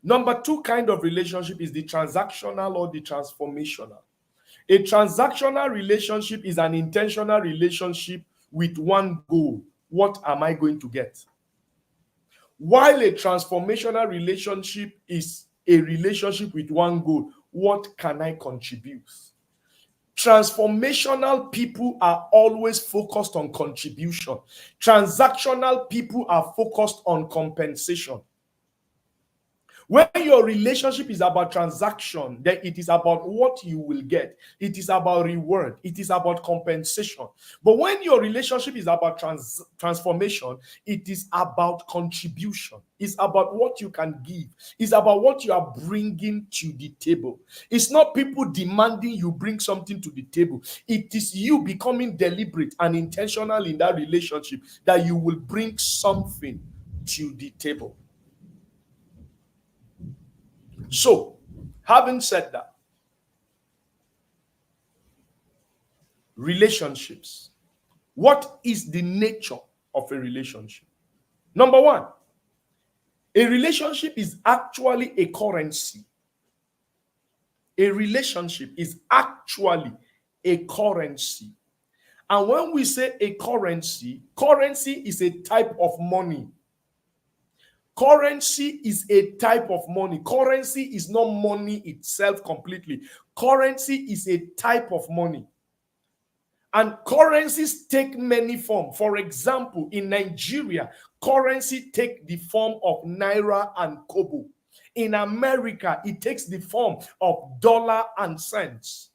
Number two kind of relationship is the transactional or the transformational. A transactional relationship is an intentional relationship with one goal. What am I going to get? While a transformational relationship is a relationship with one goal. What can I contribute? Transformational people are always focused on contribution. Transactional people are focused on compensation. When your relationship is about transaction, then it is about what you will get. It is about reward. It is about compensation. But when your relationship is about transformation, it is about contribution. It's about what you can give. It's about what you are bringing to the table. It's not people demanding you bring something to the table. It is you becoming deliberate and intentional in that relationship that you will bring something to the table. So, having said that, relationships. What is the nature of a relationship? Number one, a relationship is actually a currency. A relationship is actually a currency. And when we say a currency, currency is a type of money. Currency is a type of money. Currency is not money itself completely. Currency is a type of money. And currencies take many forms. For example, in Nigeria, currency take the form of naira and kobo. In America, it takes the form of dollar and cents.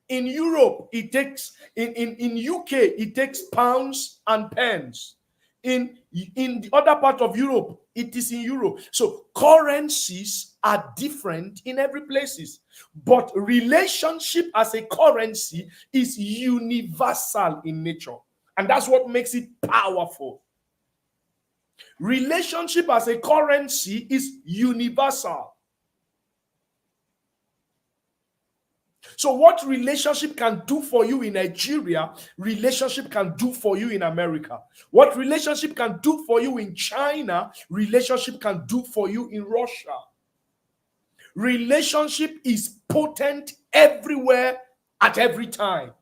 In Europe, it takes in UK, it takes pounds and pence. In the other part of Europe, it is in euro. So currencies are different in every places. But relationship as a currency is universal in nature. And that's what makes it powerful. Relationship as a currency is universal. So what relationship can do for you in Nigeria, relationship can do for you in America. What relationship can do for you in China, relationship can do for you in Russia. Relationship is potent everywhere at every time.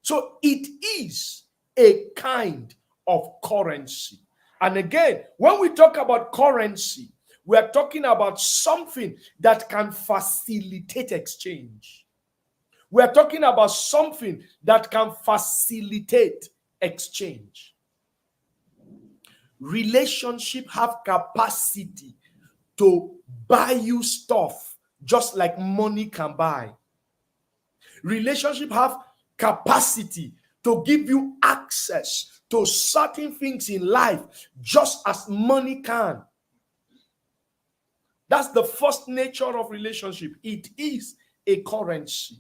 So it is a kind of currency. And again, when we talk about currency, we are talking about something that can facilitate exchange. We are talking about something that can facilitate exchange. Relationship have capacity to buy you stuff just like money can buy. Relationship have capacity to give you access to certain things in life just as money can. That's the first nature of relationship. It is a currency.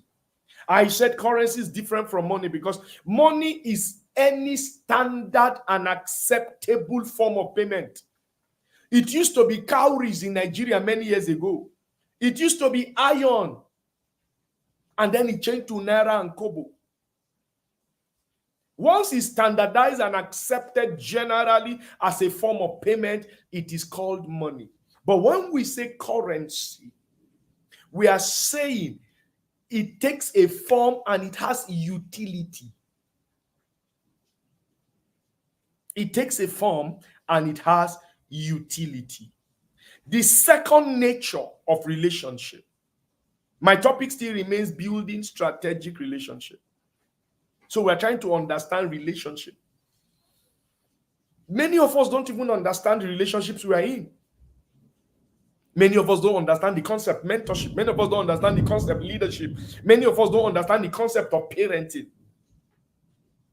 I said currency is different from money because money is any standard and acceptable form of payment. It used to be cowries in Nigeria many years ago. It used to be iron. And then it changed to naira and kobo. Once it's standardized and accepted generally as a form of payment, it is called money. But when we say currency, we are saying it takes a form and it has utility. It takes a form and it has utility. The second nature of relationship. My topic still remains building strategic relationship. So we're trying to understand relationship. Many of us don't even understand the relationships we are in. Many of us don't understand the concept mentorship. Many of us don't understand the concept leadership. Many of us don't understand the concept of parenting.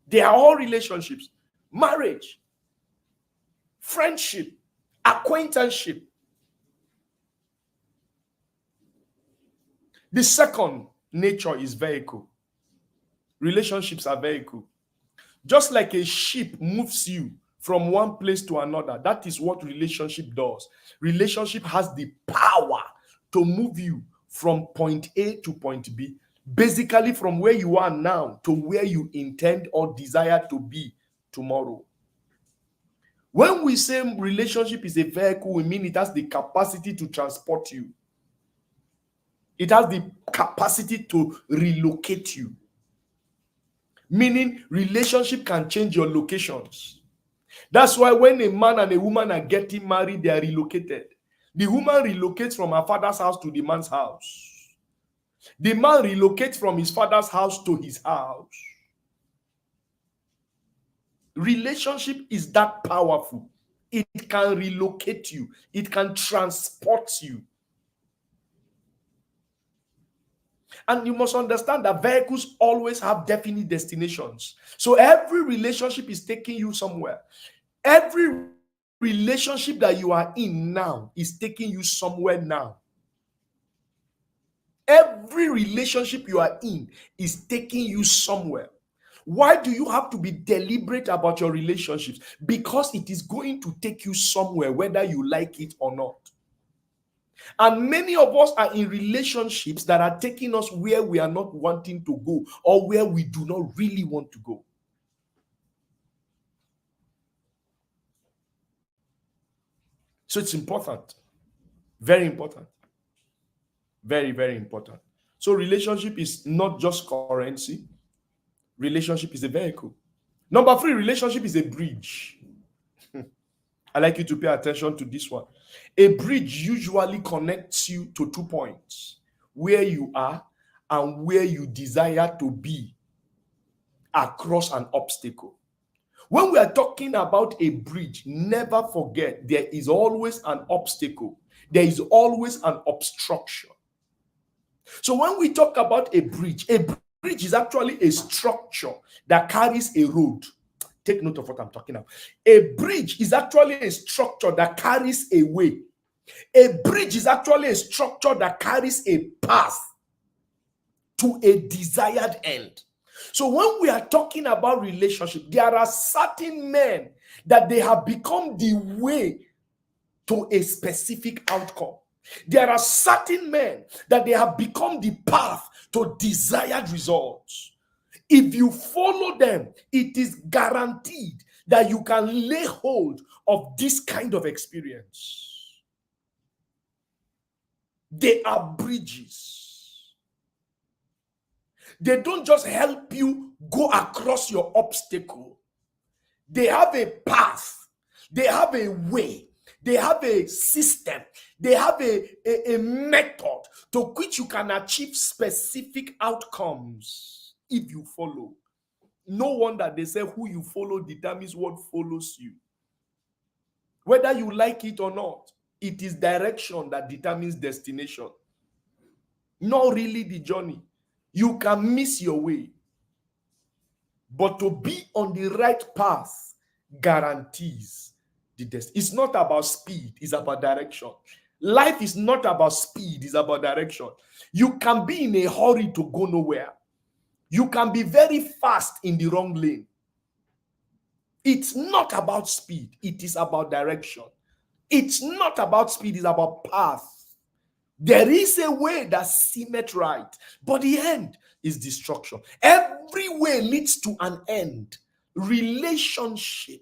They are all relationships. Marriage, friendship, acquaintanceship. The second nature is vehicle. Relationships are vehicle. Just like a ship moves you from one place to another, that is what relationship does. Relationship has the power to move you from point A to point B, basically from where you are now to where you intend or desire to be tomorrow. When we say relationship is a vehicle, we mean it has the capacity to transport you. It has the capacity to relocate you. Meaning relationship can change your locations. That's why when a man and a woman are getting married, they are relocated. The woman relocates from her father's house to the man's house. The man relocates from his father's house to his house. Relationship is that powerful. It can relocate you. It can transport you. And you must understand that vehicles always have definite destinations. So every relationship is taking you somewhere. Every relationship that you are in now is taking you somewhere now. Every relationship you are in is taking you somewhere. Why do you have to be deliberate about your relationships? Because it is going to take you somewhere, whether you like it or not. And many of us are in relationships that are taking us where we are not wanting to go or where we do not really want to go. So it's important. Very important. Very, very important. So relationship is not just currency. Relationship is a vehicle. Number 3, relationship is a bridge. I like you to pay attention to this one. A bridge usually connects you to 2 points, where you are and where you desire to be across an obstacle. When we are talking about a bridge, never forget there is always an obstacle. There is always an obstruction. So when we talk about a bridge is actually a structure that carries a road. Take note of what I'm talking about. A bridge is actually a structure that carries a way. A bridge is actually a structure that carries a path to a desired end. So when we are talking about relationship, there are certain men that they have become the way to a specific outcome. There are certain men that they have become the path to desired results. If you follow them, it is guaranteed that you can lay hold of this kind of experience. They are bridges. They don't just help you go across your obstacle. They have a path. They have a way. They have a system. They have a method to which you can achieve specific outcomes if you follow. No wonder they say who you follow determines what follows you. Whether you like it or not, it is direction that determines destination, not really the journey. You can miss your way, but to be on the right path guarantees the destiny. It's not about speed, it's about direction. Life is not about speed, it's about direction. You can be in a hurry to go nowhere. You can be very fast in the wrong lane. It's not about speed, it is about direction. It's not about speed, it's about path. There is a way that seemeth right, but the end is destruction. Every way leads to an end. Relationship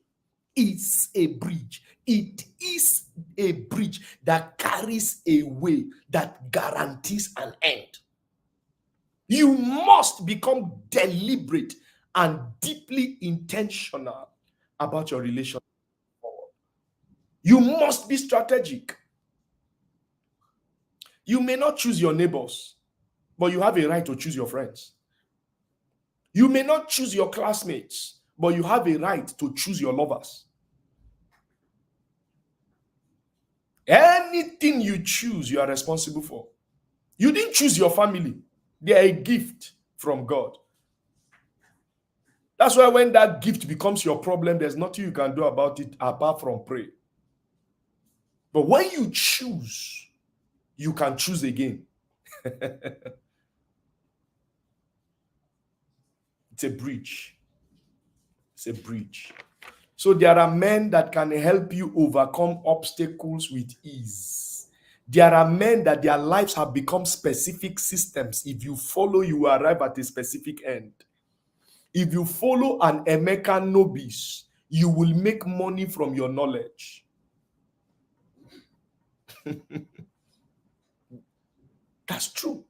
is a bridge. It is a bridge that carries a way that guarantees an end. You must become deliberate and deeply intentional about your relationship. You must be strategic. You may not choose your neighbors, but you have a right to choose your friends. You may not choose your classmates, but you have a right to choose your lovers. Anything you choose, you are responsible for. You didn't choose your family. They are a gift from God. That's why when that gift becomes your problem, there's nothing you can do about it apart from pray. But when you choose, you can choose again. It's a bridge. It's a bridge. So there are men that can help you overcome obstacles with ease. There are men that their lives have become specific systems. If you follow, you arrive at a specific end. If you follow an Emeka Nobis, you will make money from your knowledge. That's true.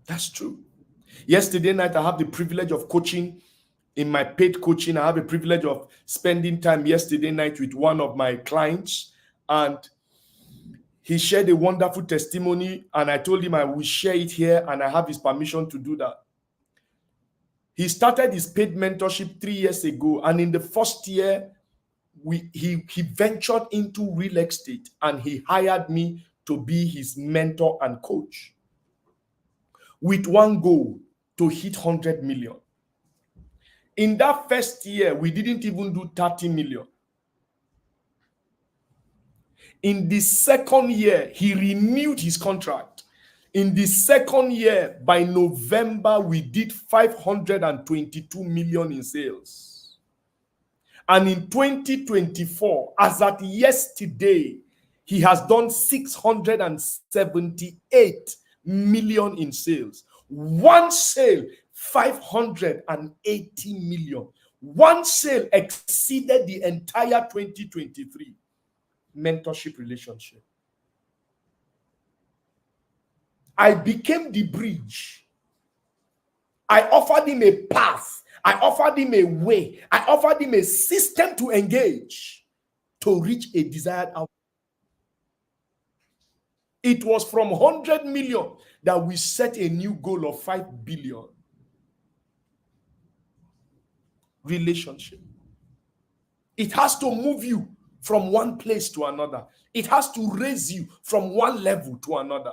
That's true. Yesterday night, I have the privilege of coaching. In my paid coaching, I have a privilege of spending time yesterday night with one of my clients, and he shared a wonderful testimony, and I told him I will share it here, and I have his permission to do that. He started his paid mentorship 3 years ago, and in the first year, he ventured into real estate, and he hired me to be his mentor and coach with one goal: to hit 100 million. In that first year, we didn't even do 30 million. In the second year, he renewed his contract. In the second year, by November, we did 522 million in sales. And in 2024, as at yesterday, he has done 678 million in sales. One sale, 580 million. One sale exceeded the entire 2023 mentorship relationship. I became the bridge. I offered him a path. I offered him a way. I offered him a system to engage to reach a desired outcome. It was from 100 million that we set a new goal of 5 billion. Relationship. It has to move you from one place to another. It has to raise you from one level to another.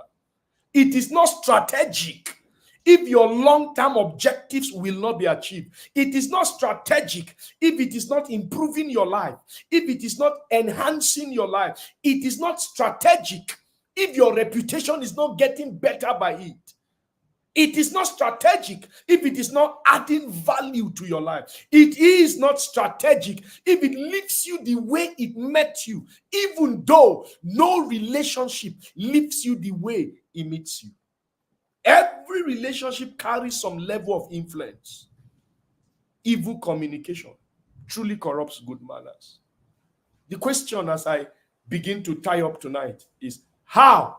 It is not strategic if your long-term objectives will not be achieved. It is not strategic if it is not improving your life, if it is not enhancing your life. It is not strategic if your reputation is not getting better by it. It is not strategic if it is not adding value to your life. It is not strategic if it leaves you the way it met you, even though no relationship leaves you the way it meets you. Every relationship carries some level of influence. Evil communication truly corrupts good manners. The question as I begin to tie up tonight is how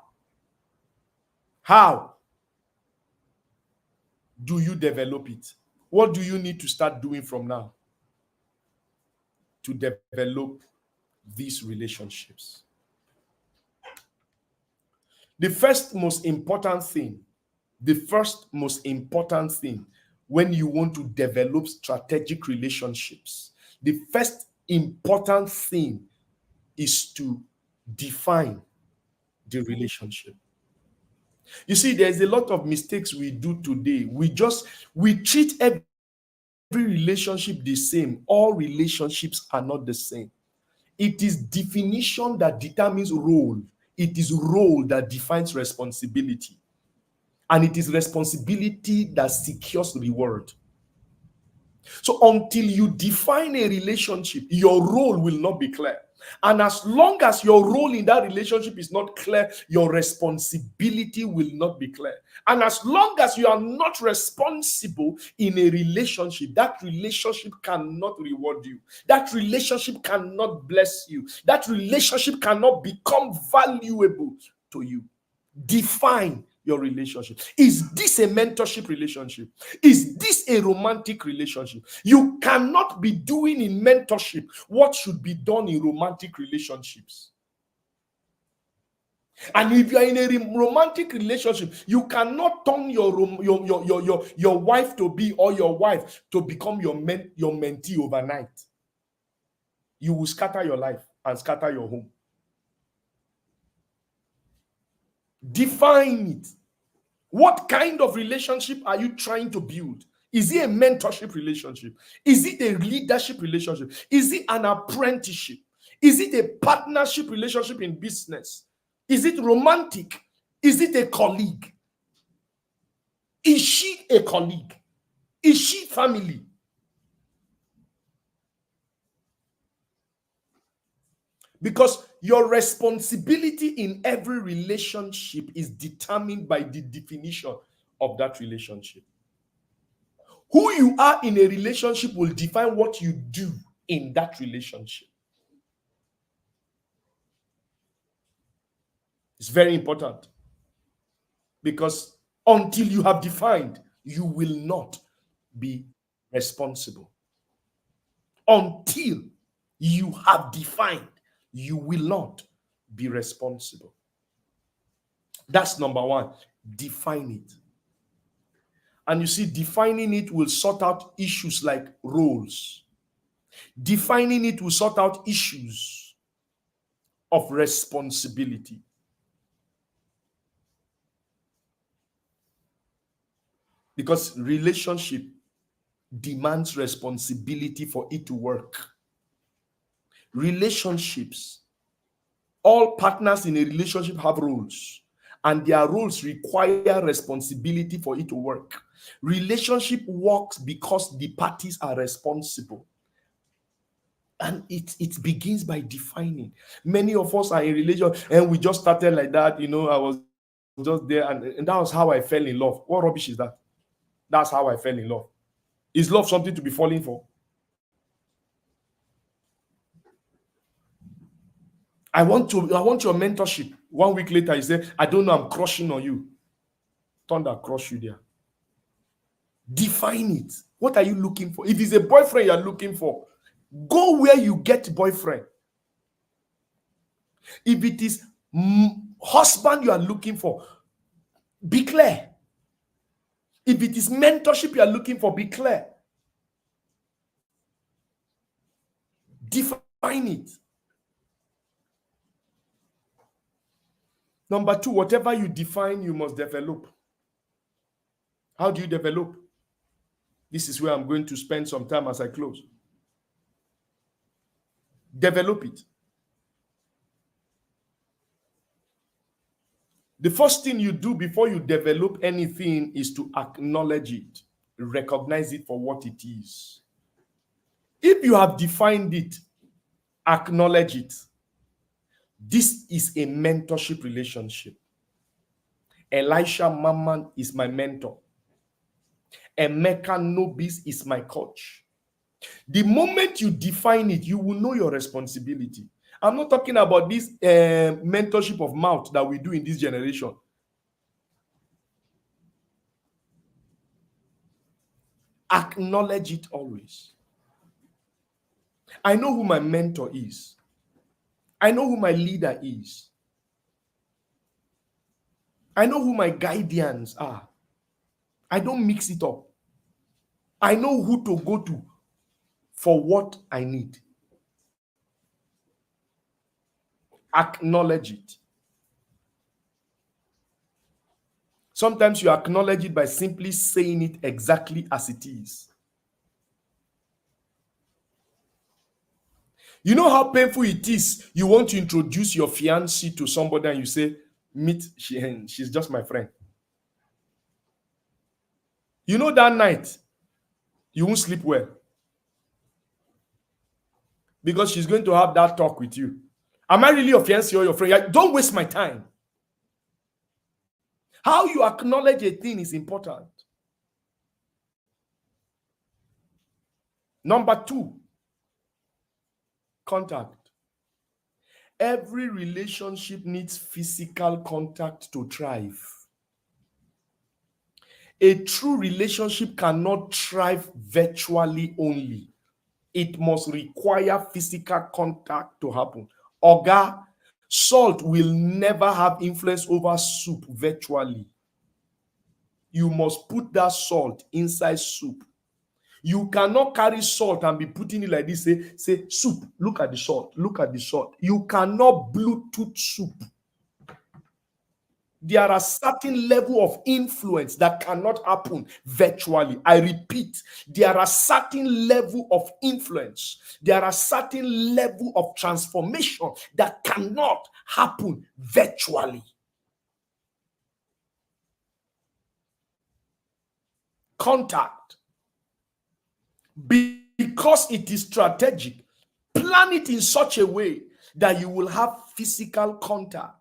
do you develop it? What do you need to start doing from now to develop these relationships? The first most important thing when you want to develop strategic relationships, the first important thing is to define the relationship. You see, there's a lot of mistakes we do today. We treat every relationship the same. All relationships are not the same. It is definition that determines role. It is role that defines responsibility. And it is responsibility that secures reward. So until you define a relationship, your role will not be clear. And as long as your role in that relationship is not clear, your responsibility will not be clear. And as long as you are not responsible in a relationship, that relationship cannot reward you. That relationship cannot bless you. That relationship cannot become valuable to you. Define your relationship. Is this a mentorship relationship? Is this a romantic relationship? You cannot be doing in mentorship what should be done in romantic relationships. And if you are in a romantic relationship, you cannot turn your wife to be, or your wife to become your mentee overnight. You will scatter your life and scatter your home. Define it. What kind of relationship are you trying to build? Is it a mentorship relationship? Is it a leadership relationship? Is it an apprenticeship? Is it a partnership relationship in business? Is it romantic? Is it a colleague? Is she a colleague? Is she family? Because your responsibility in every relationship is determined by the definition of that relationship. Who you are in a relationship will define what you do in that relationship. It's very important. Because until you have defined, you will not be responsible. Until you have defined, you will not be responsible. That's number one. Define it. And you see, defining it will sort out issues like roles. Defining it will sort out issues of responsibility. Because relationship demands responsibility for it to work. Relationships, all partners in a relationship have roles, and their roles require responsibility for it to work. Relationship works because the parties are responsible. And it begins by defining. Many of us are in relation and we just started like that. I was just there, and that was how I fell in love. What rubbish is that? That's how I fell in love. Is love something to be falling for? I want your mentorship. 1 week later, you say, I don't know, I'm crushing on you. Thunder crush you there. Define it. What are you looking for? If it's a boyfriend you're looking for, go where you get boyfriend. If it is husband you are looking for, be clear. If it is mentorship you are looking for, be clear. Define it. Number two, whatever you define, you must develop. How do you develop? This is where I'm going to spend some time as I close. Develop it. The first thing you do before you develop anything is to acknowledge it, recognize it for what it is. If you have defined it, acknowledge it. This is a mentorship relationship. Elisha Maman is my mentor. Emeka Nobis is my coach. The moment you define it, you will know your responsibility. I'm not talking about this mentorship of mouth that we do in this generation. Acknowledge it always. I know who my mentor is. I know who my leader is. I know who my guardians are. I don't mix it up. I know who to go to for what I need. Acknowledge it. Sometimes you acknowledge it by simply saying it exactly as it is. You know how painful it is? You want to introduce your fiancé to somebody and you say, meet, she's just my friend. You know that night, you won't sleep well. Because she's going to have that talk with you. Am I really your fiancé or your friend? Don't waste my time. How you acknowledge a thing is important. Number 2, contact. Every relationship needs physical contact to thrive. A true relationship cannot thrive virtually only. It must require physical contact to happen. Oga, salt will never have influence over soup virtually. You must put that salt inside soup. You cannot carry salt and be putting it like this, say soup, look at the salt, look at the salt. You cannot Bluetooth soup. There are a certain level of influence that cannot happen virtually. I repeat, there are certain level of influence. There are certain level of transformation that cannot happen virtually. Contact. Because it is strategic, plan it in such a way that you will have physical contact.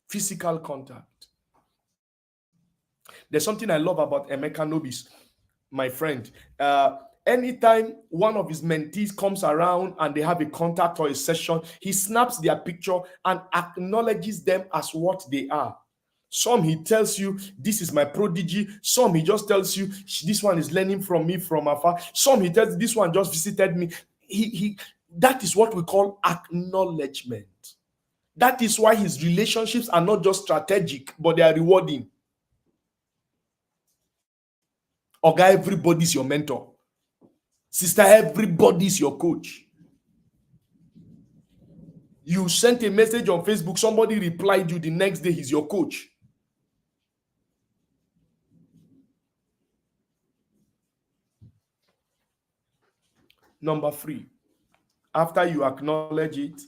Physical contact. There's something I love about Emeka Nobis, my friend. Anytime one of his mentees comes around and they have a contact or a session, he snaps their picture and acknowledges them as what they are. Some he tells you, this is my prodigy. Some he just tells you, this one is learning from me from afar. Some he tells, this one just visited me. That is what we call acknowledgement. That is why his relationships are not just strategic, but they are rewarding. Oga, everybody's your mentor. Sister, everybody's your coach. You sent a message on Facebook, somebody replied you the next day, he's your coach. Number 3, after you acknowledge it,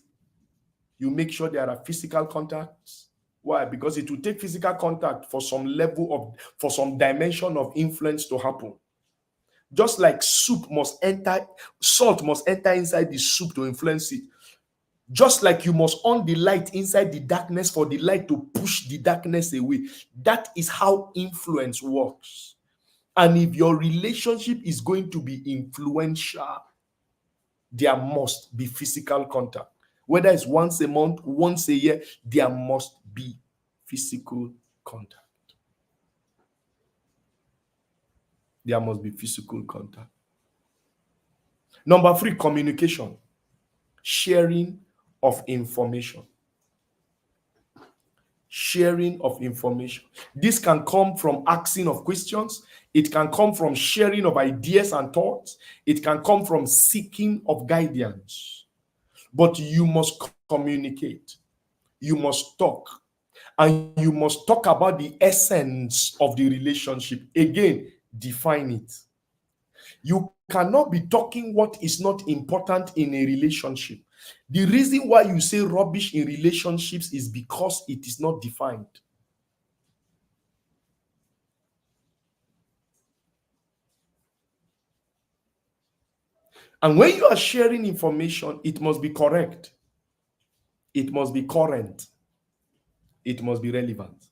you make sure there are physical contacts. Why? Because it will take physical contact for some level of, for some dimension of influence to happen. Just like soup must enter, salt must enter inside the soup to influence it. Just like you must on the light inside the darkness for the light to push the darkness away. That is how influence works. And if your relationship is going to be influential, there must be physical contact. Whether it's once a month, once a year, there must be physical contact. There must be physical contact. Number 3, communication. Sharing of information. Sharing of information. This can come from asking of questions. It can come from sharing of ideas and thoughts. It can come from seeking of guidance. But you must communicate. You must talk. And you must talk about the essence of the relationship. Again, define it. You cannot be talking what is not important in a relationship. The reason why you say rubbish in relationships is because it is not defined. And when you are sharing information, it must be correct. It must be current. It must be relevant.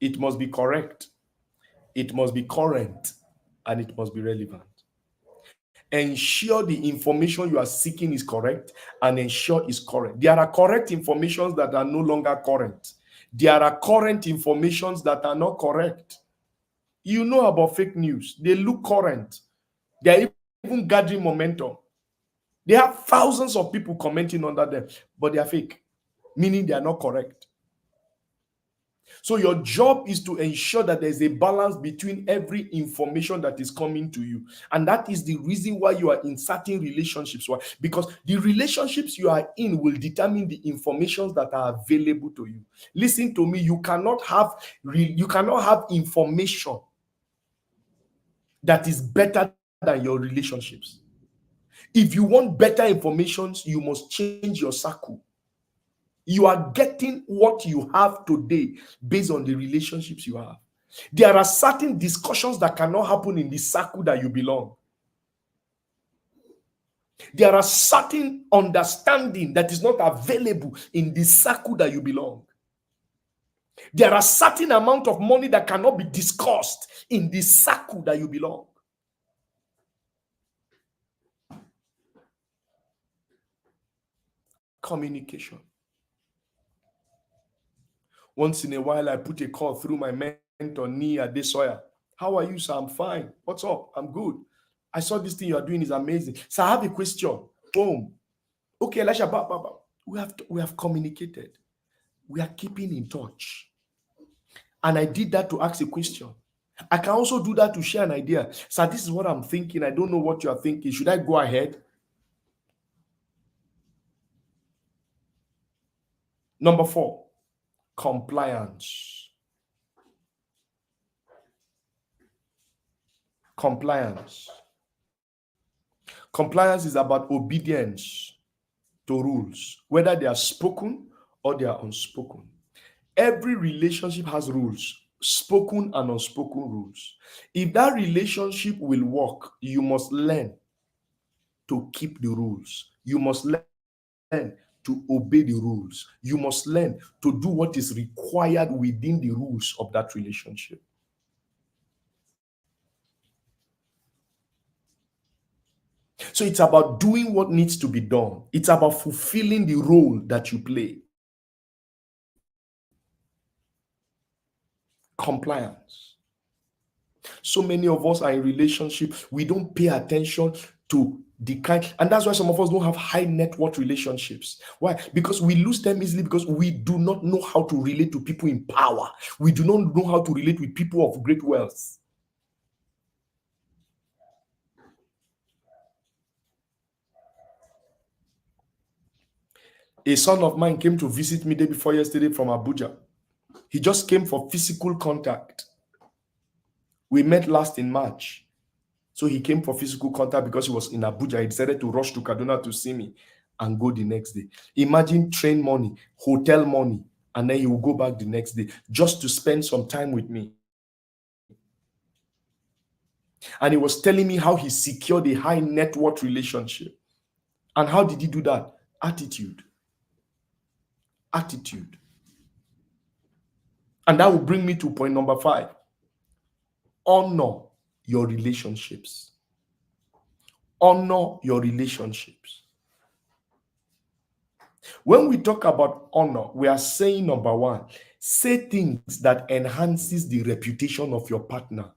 It must be correct. It must be current. And it must be relevant. Ensure the information you are seeking is correct and ensure it's current. There are correct informations that are no longer current. There are current informations that are not correct. You know about fake news. They look current. They are even gathering momentum. They have thousands of people commenting under them, but they are fake, meaning they are not correct. So your job is to ensure that there's a balance between every information that is coming to you. And that is the reason why you are in certain relationships. Why? Because the relationships you are in will determine the informations that are available to you. Listen to me, you cannot have information that is better than your relationships. If you want better informations, you must change your circle. You are getting what you have today based on the relationships you have. There are certain discussions that cannot happen in the circle that you belong. There are certain understanding that is not available in the circle that you belong. There are certain amount of money that cannot be discussed in the circle that you belong. Communication. Once in a while, I put a call through my mentor, Nia Desoya. How are you, sir? I'm fine. What's up? I'm good. I saw this thing you are doing is amazing. So I have a question. Boom. Okay, Elisha, we have communicated. We are keeping in touch. And I did that to ask a question. I can also do that to share an idea. So this is what I'm thinking. I don't know what you are thinking. Should I go ahead? Number 4, compliance. Compliance. Compliance is about obedience to rules, whether they are spoken or they are unspoken. Every relationship has rules, spoken and unspoken rules. If that relationship will work, you must learn to keep the rules. You must learn to obey the rules. You must learn to do what is required within the rules of that relationship. So it's about doing what needs to be done. It's about fulfilling the role that you play. Compliance. So many of us are in relationships. We don't pay attention to the kind, and that's why some of us don't have high net worth relationships. Why? Because we lose them easily because we do not know how to relate to people in power. We do not know how to relate with people of great wealth. A son of mine came to visit me day before yesterday from Abuja. He just came for physical contact. We met last in March. So he came for physical contact because he was in Abuja. He decided to rush to Kaduna to see me and go the next day. Imagine train money, hotel money, and then he will go back the next day just to spend some time with me. And he was telling me how he secured a high net worth relationship. And how did he do that? Attitude. Attitude. And that will bring me to point number 5. Honor your relationships. Honor your relationships. When we talk about honor, we are saying number 1, say things that enhances the reputation of your partner.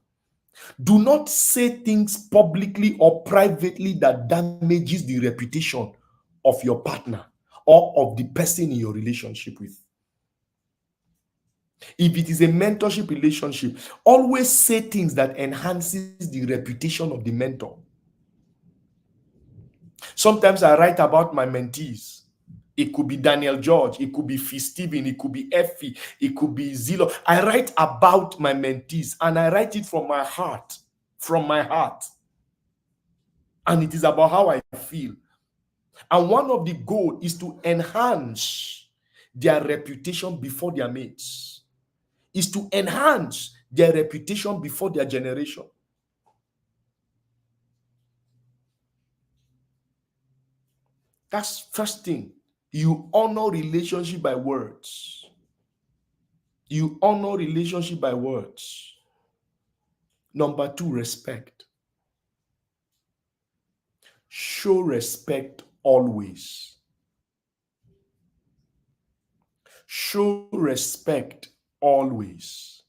Do not say things publicly or privately that damages the reputation of your partner or of the person in your relationship with. If it is a mentorship relationship, always say things that enhances the reputation of the mentor. Sometimes I write about my mentees. It could be Daniel George. It could be Fee Steven. It could be Effie. It could be Zillow. I write about my mentees and I write it from my heart. From my heart. And it is about how I feel. And one of the goals is to enhance their reputation before their mates. Is to enhance their reputation before their generation. That's first thing. You honor relationship by words. You honor relationship by words. Number two, respect. Show respect always. Show respect always.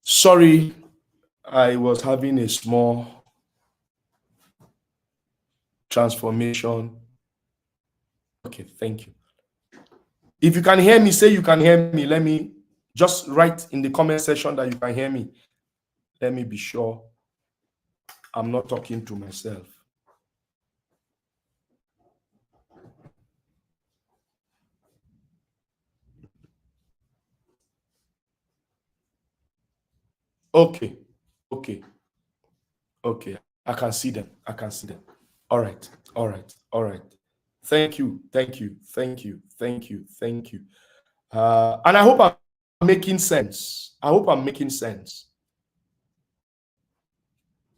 Sorry, I was having a small transformation. Okay, thank you. If you can hear me, say you can hear me. Let me just write in the comment section that you can hear me. Let me be sure I'm not talking to myself. Okay. I can see them. All right. Thank you. And I hope I'm making sense.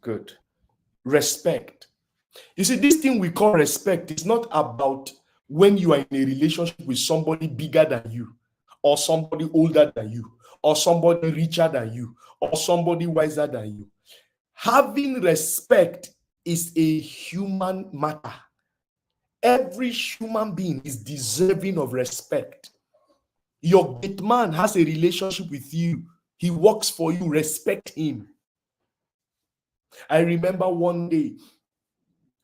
Good. Respect. You see, this thing we call respect is not about when you are in a relationship with somebody bigger than you, or somebody older than you, or somebody richer than you, or somebody wiser than you. Having respect is a human matter. Every human being is deserving of respect. Your gate man has a relationship with you. He works for you. Respect him. I remember one day,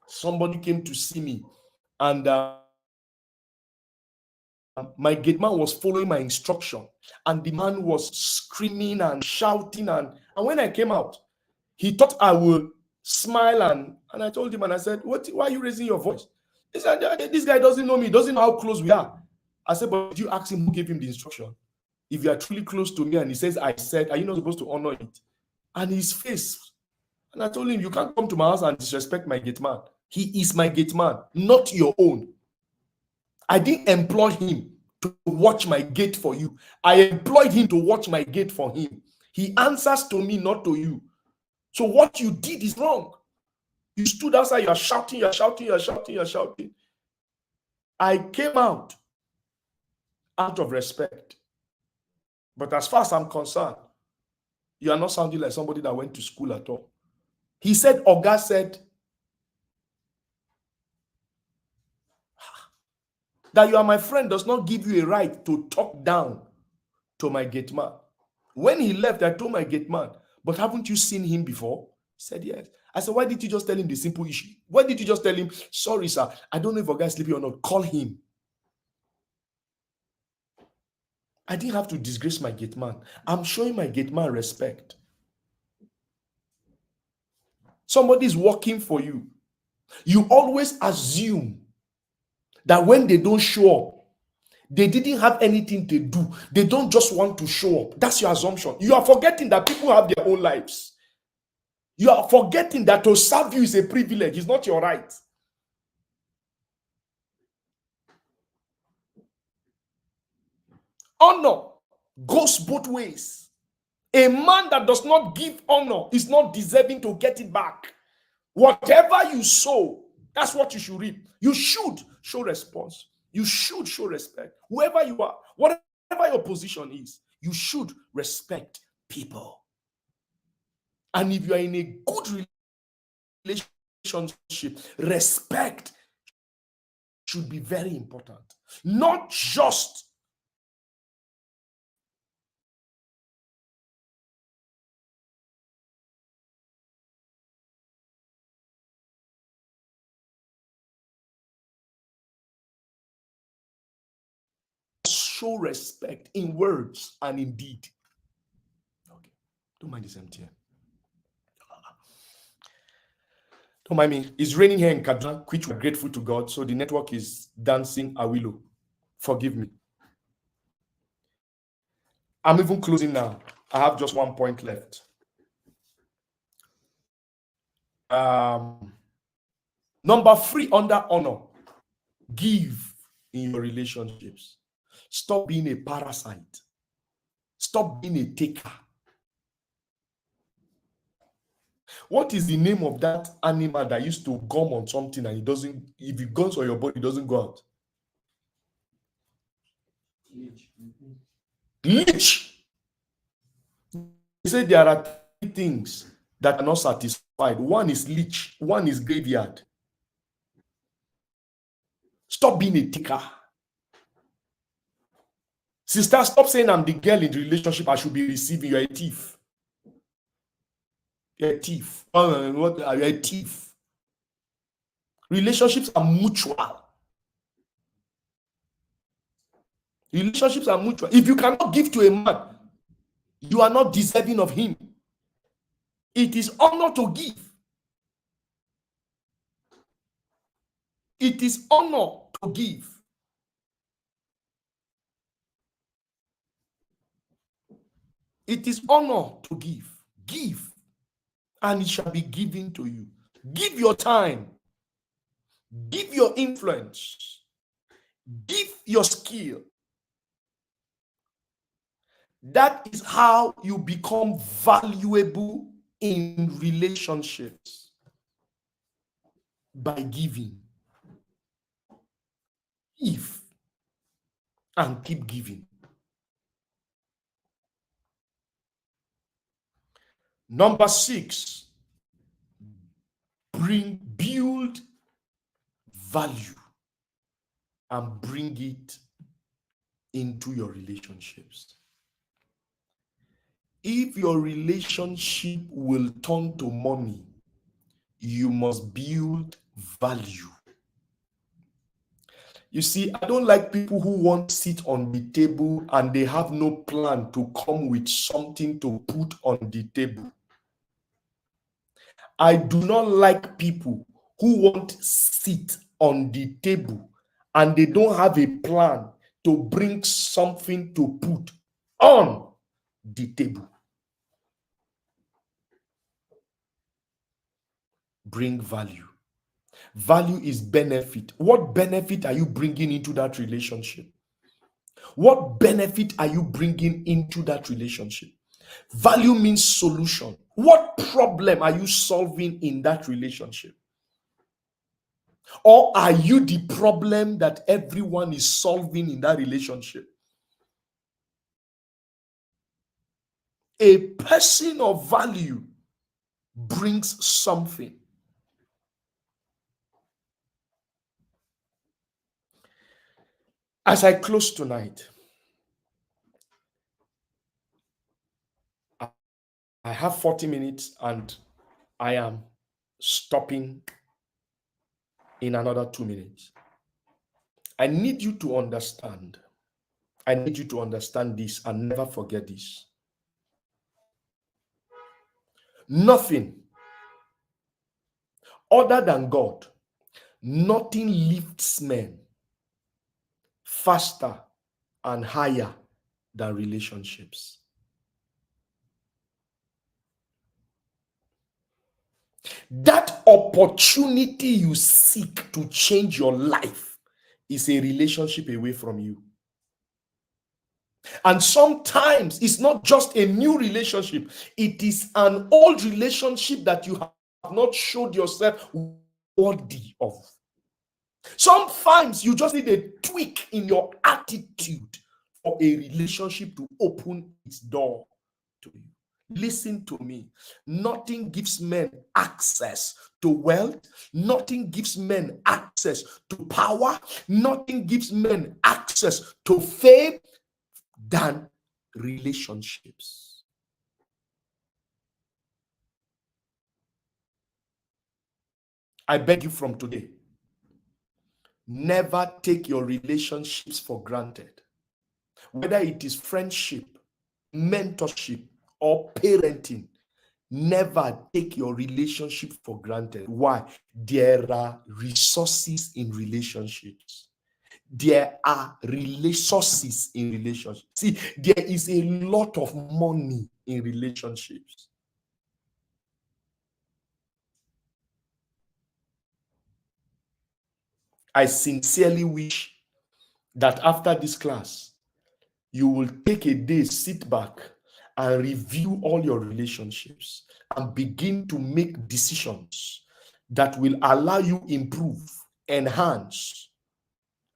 somebody came to see me, and my gate man was following my instruction, and the man was screaming and shouting. And when I came out, he thought I would smile, and I told him, and I said, why are you raising your voice? He said, this guy doesn't know me, doesn't know how close we are. I said, but did you ask him who gave him the instruction? If you are truly close to me and he says, I said, are you not supposed to honor it? And his face, and I told him, you can't come to my house and disrespect my gate man. He is my gate man, not your own. I didn't employ him to watch my gate for you. I employed him to watch my gate for him. He answers to me, not to you. So what you did is wrong. You stood outside, you're shouting. I came out of respect. But as far as I'm concerned, you are not sounding like somebody that went to school at all. He said, Oga said that you are my friend does not give you a right to talk down to my gate man. When he left, I told my gate man, but haven't you seen him before? He said, yes. I said, why did you just tell him the simple issue? Why did you just tell him, sorry, sir, I don't know if a guy is sleeping or not. Call him. I didn't have to disgrace my gate man. I'm showing my gate man respect. Somebody is working for you. You always assume that when they don't show up, they didn't have anything to do. They don't just want to show up. That's your assumption. You are forgetting that people have their own lives. You are forgetting that to serve you is a privilege. It's not your right. Honor goes both ways. A man that does not give honor is not deserving to get it back. Whatever you sow, that's what you should reap. You should show response. You should show respect. Whoever you are, whatever your position is, you should respect people. And if you are in a good relationship relationship, respect should be very important. Not just show respect in words and in deed. Okay, don't mind this empty. Don't mind me. It's raining here in Kaduna, which we're grateful to God. So the network is dancing Awilo. Forgive me. I'm even closing now. I have just 1 point left. Number 3 under honor. Give in your relationships. Stop being a parasite. Stop being a taker. What is the name of that animal that used to gum on something and it doesn't, if it gums on your body, it doesn't go out? Leech. They say there are 3 things that are not satisfied. One is leech, one is graveyard. Stop being a taker. Sister, stop saying I'm the girl in the relationship I should be receiving. You're a thief. You're a thief. You're a thief. Relationships are mutual. Relationships are mutual. If you cannot give to a man, you are not deserving of him. It is honor to give. It is honor to give. It is honor to give. Give, and it shall be given to you. Give your time. Give your influence. Give your skill. That is how you become valuable in relationships. By giving. Give and keep giving. Number 6, build value and bring it into your relationships. If your relationship will turn to money, you must build value. You see, I don't like people who want to sit on the table and they have no plan to come with something to put on the table. I do not like people who want to sit on the table and they don't have a plan to bring something to put on the table. Bring value. Value is benefit. What benefit are you bringing into that relationship? What benefit are you bringing into that relationship? Value means solution. What problem are you solving in that relationship? Or are you the problem that everyone is solving in that relationship? A person of value brings something. As I close tonight, I have 40 minutes and I am stopping in another 2 minutes. I need you to understand. I need you to understand this and never forget this. Nothing other than God, nothing lifts men faster and higher than relationships. That opportunity you seek to change your life is a relationship away from you. And sometimes it's not just a new relationship, it is an old relationship that you have not showed yourself worthy of. Sometimes you just need a tweak in your attitude for a relationship to open its door to you. Listen to me. Nothing gives men access to wealth. Nothing gives men access to power. Nothing gives men access to fame than relationships. I beg you from today, never take your relationships for granted. Whether it is friendship, mentorship, or parenting, never take your relationship for granted. Why? There are resources in relationships. There are resources in relationships. See, there is a lot of money in relationships. I sincerely wish that after this class, you will take a day, sit back, and review all your relationships and begin to make decisions that will allow you improve, enhance,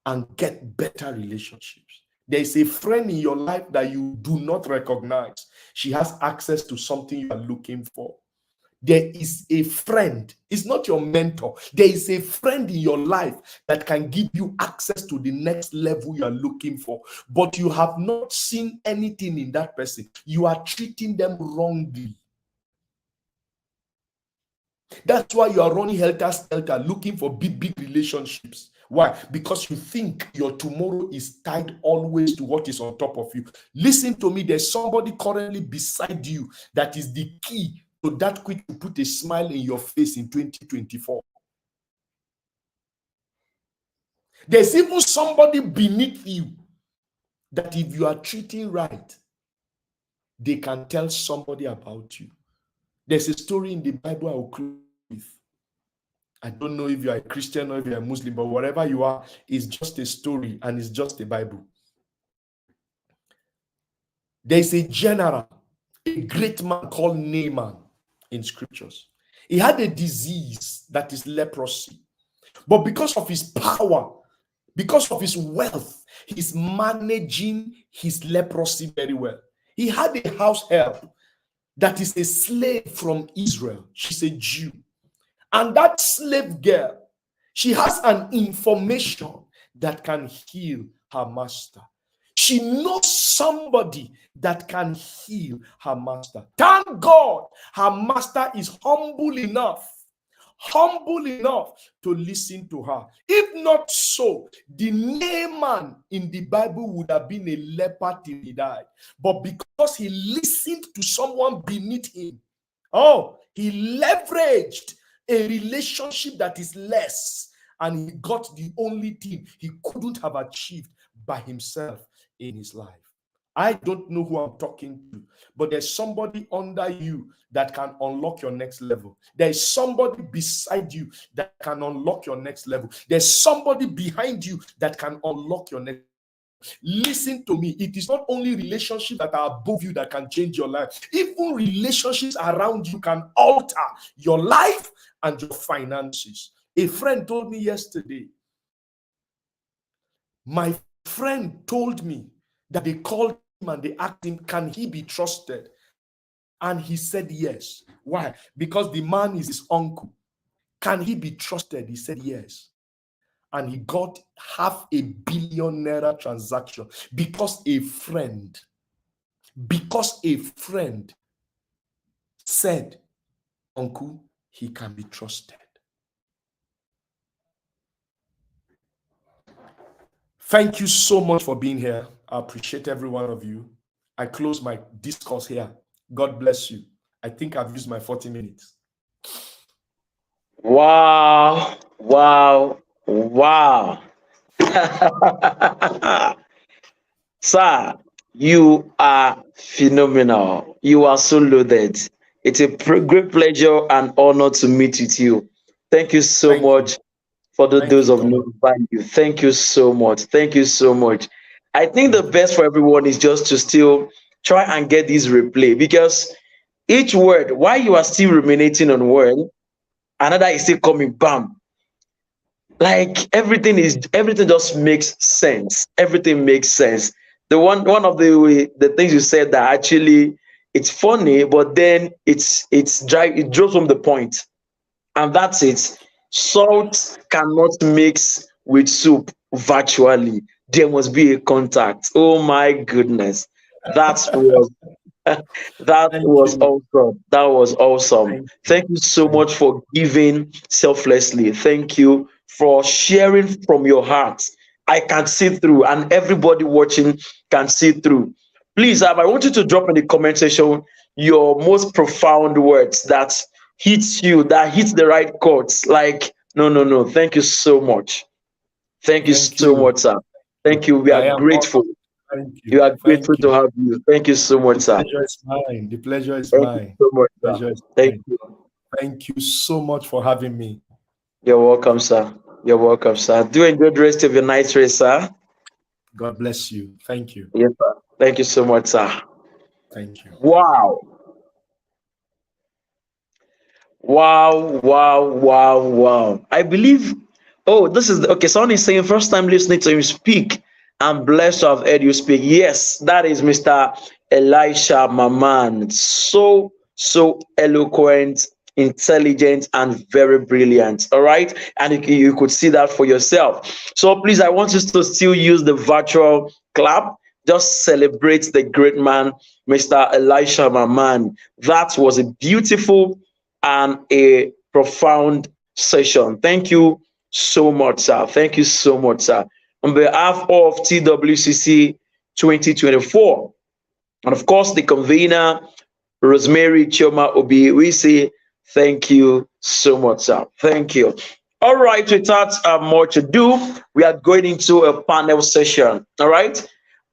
and get better relationships. There is a friend in your life that you do not recognize. She has access to something you are looking for. There is a friend, it's not your mentor. There is a friend in your life that can give you access to the next level you are looking for, but you have not seen anything in that person. You are treating them wrongly. That's why you are running helter-skelter looking for big relationships. Why? Because you think your tomorrow is tied always to what is on top of you. Listen to me, there's somebody currently beside you that is the key to that quick to put a smile in your face in 2024. There's even somebody beneath you that if you are treating right, they can tell somebody about you. There's a story in the Bible I will close with. I don't know if you are a Christian or if you are a Muslim, but whatever you are, it's just a story and it's just a Bible. There's a general, a great man called Naaman in scriptures. He had a disease that is leprosy. But because of his power, because of his wealth, he's managing his leprosy very well. He had a house help that is a slave from Israel. She's a Jew. And that slave girl, she has an information that can heal her master. She knows somebody that can heal her master. Thank God her master is humble enough to listen to her. If not so, the Naaman in the Bible would have been a leper till he died. But because he listened to someone beneath him, he leveraged a relationship that is less, and he got the only thing he couldn't have achieved by himself in his life. I don't know who I'm talking to, but there's somebody under you that can unlock your next level. There's somebody beside you that can unlock your next level. There's somebody behind you that can unlock your next level. Listen to me. It is not only relationships that are above you that can change your life. Even relationships around you can alter your life and your finances. A friend told me yesterday, my friend told me that they called him and they asked him, can he be trusted? And he said yes. Why? Because the man is his uncle. Can he be trusted? He said yes. And he got $500 million transaction because a friend said, uncle, he can be trusted. Thank you so much for being here. I appreciate every one of you. I close my discourse here. God bless you. I think I've used my 40 minutes. Wow. Sir, you are phenomenal. You are so loaded. It's a great pleasure and honor to meet with you. Thank you so much for the dose of no value. Thank you so much. Thank you so much. I think the best for everyone is just to still try and get this replay, because each word, while you are still ruminating on word, another is still coming, bam. Like everything just makes sense. Everything makes sense. One of the things you said that actually It's funny, but then it's dry. It draws from the point, and that's it. Salt cannot mix with soup virtually. There must be a contact. Oh my goodness, that was that Thank was you. awesome. That was awesome. Thank you. Thank you so Thank much for giving selflessly. Thank you for sharing from your heart. I can see through, and everybody watching can see through. Please, I want you to drop in the comment section your most profound words that hits you, that hits the right chords. Like, no, no, no. Thank you so much. Thank you thank so you. much, sir. Thank you. We I are am grateful. honored. Thank You you. are grateful Thank to you. have you. Thank you so much, The sir. pleasure is mine. The pleasure is Thank you mine. so much, The sir. pleasure is Thank mine. you. Thank you so much for having me. You're welcome, sir. You're welcome, sir. Do enjoy the rest of your night race, sir. God bless you. Thank you. Yes, sir. Thank you so much, sir. Thank you. Wow. Wow, wow, wow, wow. I believe, oh, this is, okay, someone is saying first time listening to him speak. I'm blessed to have heard you speak. Yes, that is Mr. Elisha Maman. So eloquent, intelligent, and very brilliant. All right. And you could see that for yourself. So please, I want you to still use the virtual clap. Just celebrate the great man, Mr. Elisha Maman. That was a beautiful and a profound session. Thank you so much, sir. Thank you so much, sir. On behalf of TWCC 2024, and of course, the convener, Rosemary Chioma Obi, we say thank you so much, sir. Thank you. All right, without more to do, we are going into a panel session. All right.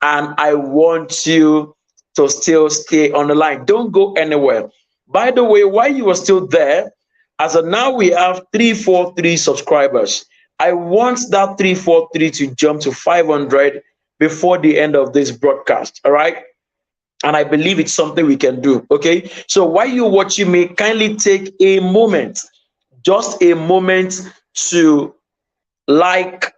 And I want you to still stay on the line. Don't go anywhere. By the way, while you are still there, as of now we have 343 subscribers. I want that 343 to jump to 500 before the end of this broadcast. All right. And I believe it's something we can do. Okay. So while you're watching me, kindly take a moment, just a moment to like,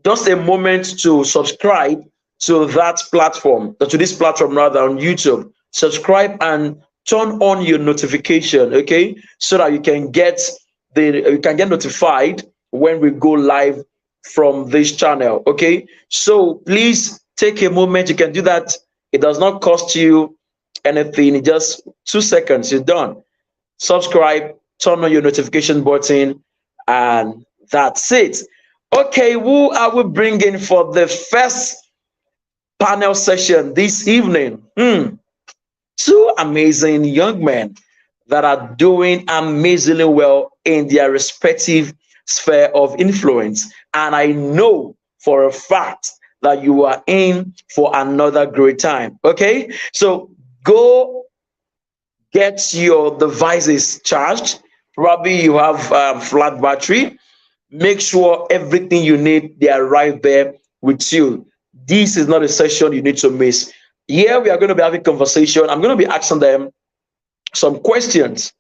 just a moment to subscribe to that platform, to this platform rather, on YouTube. Subscribe and turn on your notification, okay, so that you can get notified when we go live from this channel, okay. So please take a moment. You can do that. It does not cost you anything. In just 2 seconds, you're done. Subscribe, turn on your notification button, and that's it. Okay, who are we bringing for the first panel session this evening? Two amazing young men that are doing amazingly well in their respective sphere of influence. And I know for a fact that you are in for another great time. Okay, so go get your devices charged. Probably you have flat battery. Make sure everything you need, they are right there with you. This is not a session you need to miss. Here we are going to be having conversation. I'm going to be asking them some questions.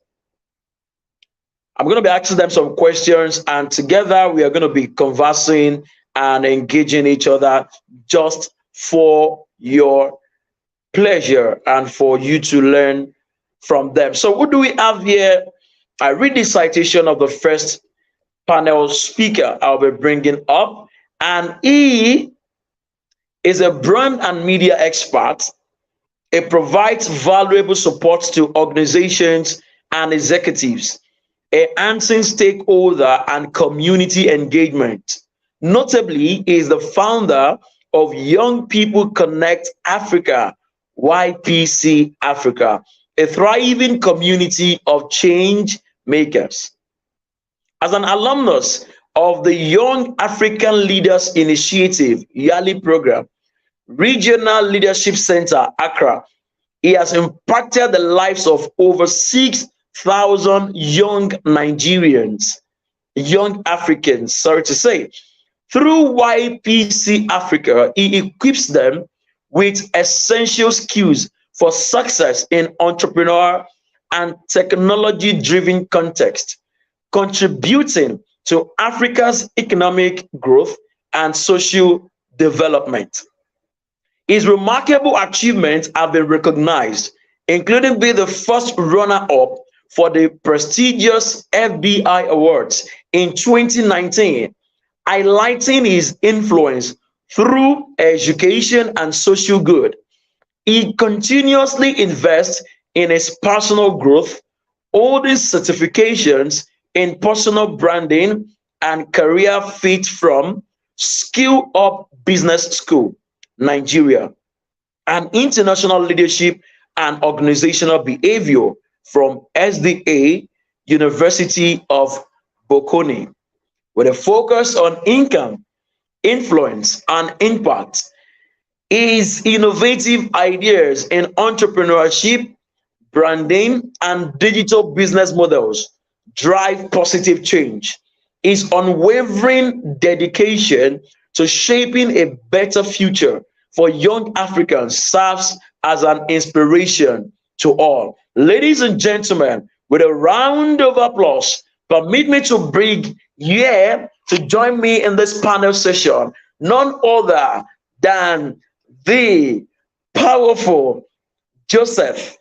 I'm going to be asking them some questions, and together we are going to be conversing and engaging each other just for your pleasure and for you to learn from them. So what do we have here? I read the citation of the first panel speaker I'll be bringing up, and he is a brand and media expert. It provides valuable support to organizations and executives, enhancing stakeholder and community engagement. Notably, he is the founder of Young People Connect Africa, YPC Africa, a thriving community of change makers. As an alumnus of the Young African Leaders Initiative yearly program, Regional Leadership Center, Accra, he has impacted the lives of over 6,000 young Nigerians, young Africans, sorry to say. Through YPC Africa, he equips them with essential skills for success in entrepreneur and technology-driven context, contributing to Africa's economic growth and social development. His remarkable achievements have been recognized including being the first runner-up for the prestigious FBI Awards in 2019, highlighting his influence through education and social good. He continuously invests in his personal growth, holding certifications in personal branding and career fit from Skill Up Business School, Nigeria, and international leadership and organizational behavior from SDA University of Bocconi, with a focus on income, influence, and impact. His innovative ideas in entrepreneurship, branding, and digital business models drive positive change. His unwavering dedication to shaping a better future for young Africans serves as an inspiration to all. Ladies and gentlemen, with a round of applause, permit me to bring here to join me in this panel session none other than the powerful Joseph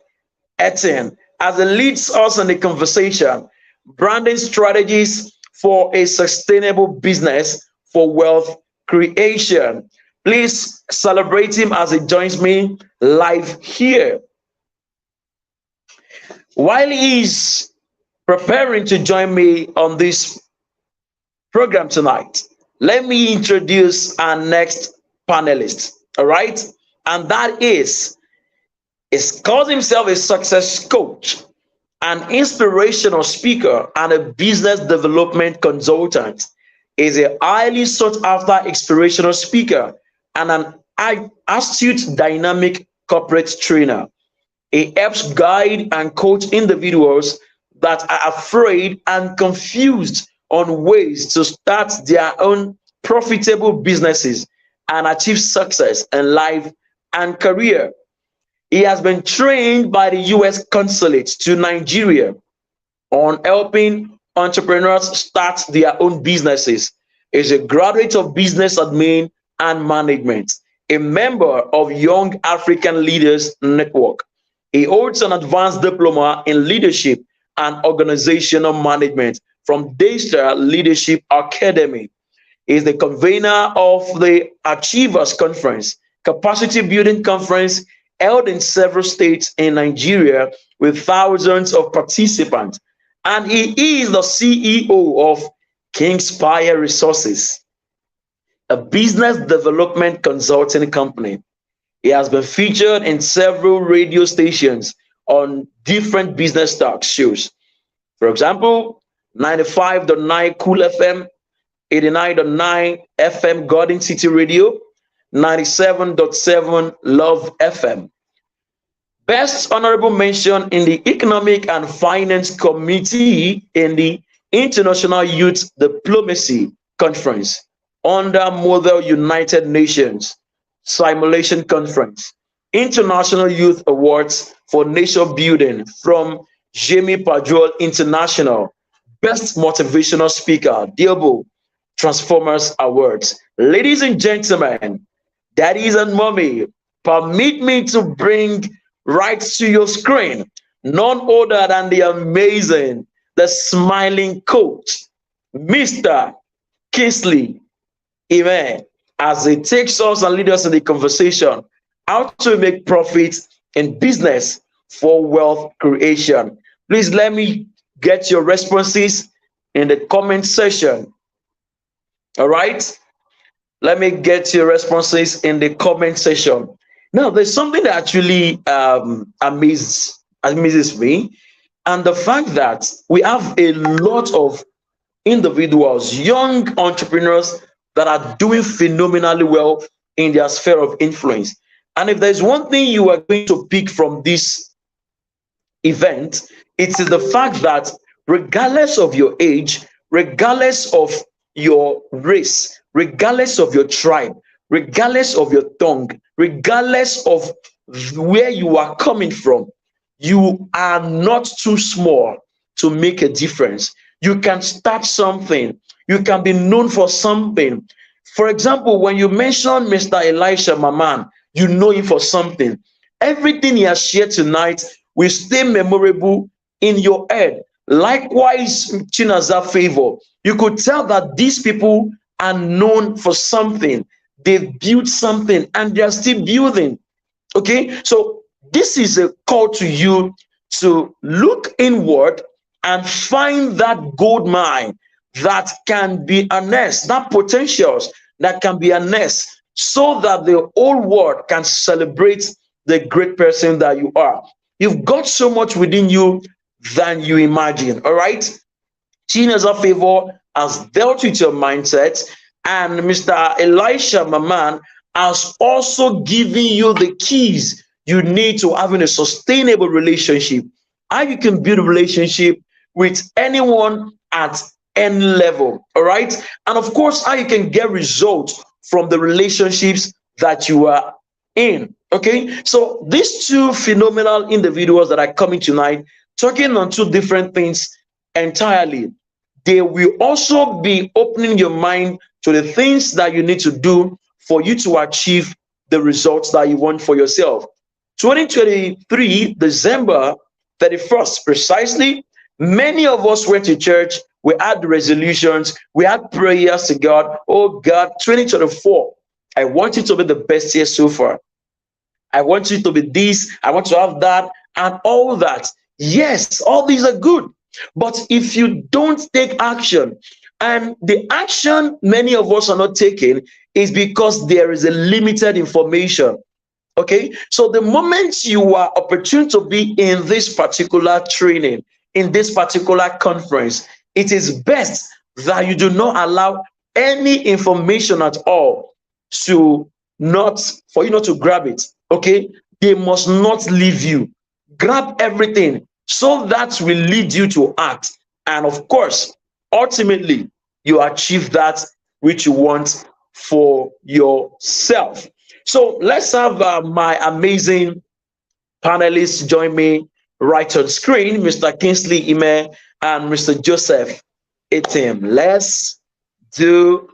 Etin as he leads us in the conversation, branding strategies for a sustainable business for wealth creation. Please celebrate him as he joins me live here. While he's preparing to join me on this program tonight, let me introduce our next panelist. All right, and that is calls himself a success coach, an inspirational speaker, and a business development consultant. Is a highly sought after inspirational speaker and an astute dynamic corporate trainer. He helps guide and coach individuals that are afraid and confused on ways to start their own profitable businesses and achieve success in life and career. He has been trained by the US Consulate to Nigeria on helping entrepreneurs start their own businesses. He is a graduate of business admin and management, a member of Young African Leaders Network. He holds an advanced diploma in leadership and organizational management from Daystar Leadership Academy. He is the convener of the Achievers Conference, capacity building conference held in several states in Nigeria with thousands of participants. And he is the CEO of Kingspire Resources, a business development consulting company. He has been featured in several radio stations on different business talk shows. For example, 95.9 Cool FM, 89.9 FM Garden City Radio, 97.7 Love FM. Best honorable mention in the Economic and Finance Committee in the International Youth Diplomacy Conference under Model United Nations Simulation Conference, International Youth Awards for Nation Building from Jamie Padrol International, Best Motivational Speaker, Diabo Transformers Awards. Ladies and gentlemen, daddies and mommy, permit me to bring right to your screen none other than the amazing, the smiling coach, Mr. Kingsley Amen, as he takes us and leads us in the conversation how to make profits in business for wealth creation. Please let me get your responses in the comment section. All right, let me get your responses in the comment section. Now, there's something that actually amazes me, and the fact that we have a lot of individuals, young entrepreneurs that are doing phenomenally well in their sphere of influence. And if there's one thing you are going to pick from this event, it is the fact that regardless of your age, regardless of your race, regardless of your tribe, regardless of your tongue, regardless of where you are coming from, you are not too small to make a difference. You can start something. You can be known for something. For example, when you mention Mr. Elisha Maman, you know him for something. Everything he has shared tonight will stay memorable in your head. Likewise, Chinaza Favor, you could tell that these people are known for something. They've built something and they're still building. Okay, so this is a call to you to look inward and find that gold mine that can be harnessed, that potentials that can be harnessed, so that the whole world can celebrate the great person that you are. You've got so much within you than you imagine. All right. Chinasa Favor has dealt with your mindset, and Mr. Elisha Maman has also given you the keys you need to having a sustainable relationship. How you can build a relationship with anyone at any level. All right. And of course, how you can get results from the relationships that you are in. Okay. So these two phenomenal individuals that are coming tonight, talking on two different things entirely. They will also be opening your mind to the things that you need to do for you to achieve the results that you want for yourself. 2023, December 31st, precisely, many of us went to church. We had resolutions. We had prayers to God. Oh God, 2024, I want it to be the best year so far. I want you to be this. I want to have that and all that. Yes, all these are good. But if you don't take action, and the action many of us are not taking is because there is a limited information. Okay, so the moment you are opportune to be in this particular training, in this particular conference, it is best that you do not allow any information at all to not for you not to grab it. Okay, they must not leave you. Grab everything so that will lead you to act, and of course, ultimately, you achieve that which you want for yourself. So let's have my amazing panelists join me right on screen, Mr. Kingsley Ime and Mr. Joseph Etim. Let's do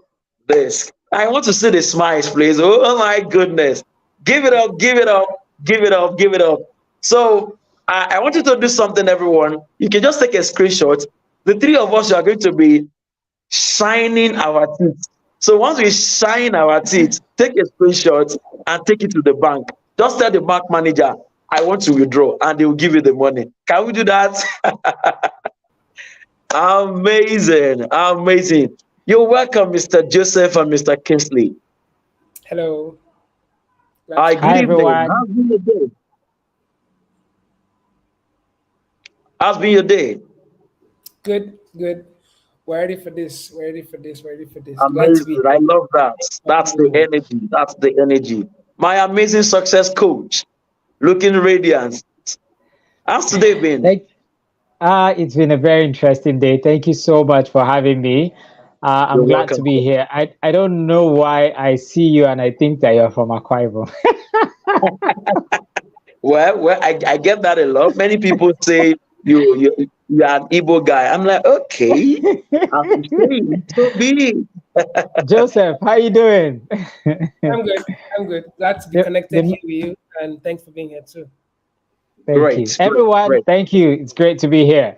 this. I want to see the smiles, please. Oh my goodness. Give it up, give it up, give it up, give it up. So I want you to do something, everyone. You can just take a screenshot. The three of us are going to be shining our teeth. So once we shine our teeth, take a screenshot and take it to the bank. Just tell the bank manager, I want to withdraw, and they will give you the money. Can we do that? Amazing, amazing. You're welcome, Mr. Joseph and Mr. Kingsley. Hello. Hi, good Hi, evening. everyone. How's been your day? How's been your day? Good, good. We're ready for this. We're ready for this. We're ready for this. Glad to be Amazing. I love that. That's the here. energy. That's the energy. My amazing success coach, looking radiant. How's today been? Thank, it's been a very interesting day. Thank you so much for having me. You're I'm glad to welcome. be here. I don't know why I see you and I think that you're from Akwa Ibom. Well, I get that a lot. Many people say you're an Igbo guy. I'm like, okay, I'm saying so be it. Joseph, how you doing? I'm good. I'm good. Glad to be The- connected the- here with you, and thanks for being here too. thank you. Great, great, Everyone, great, thank you. It's great to be here.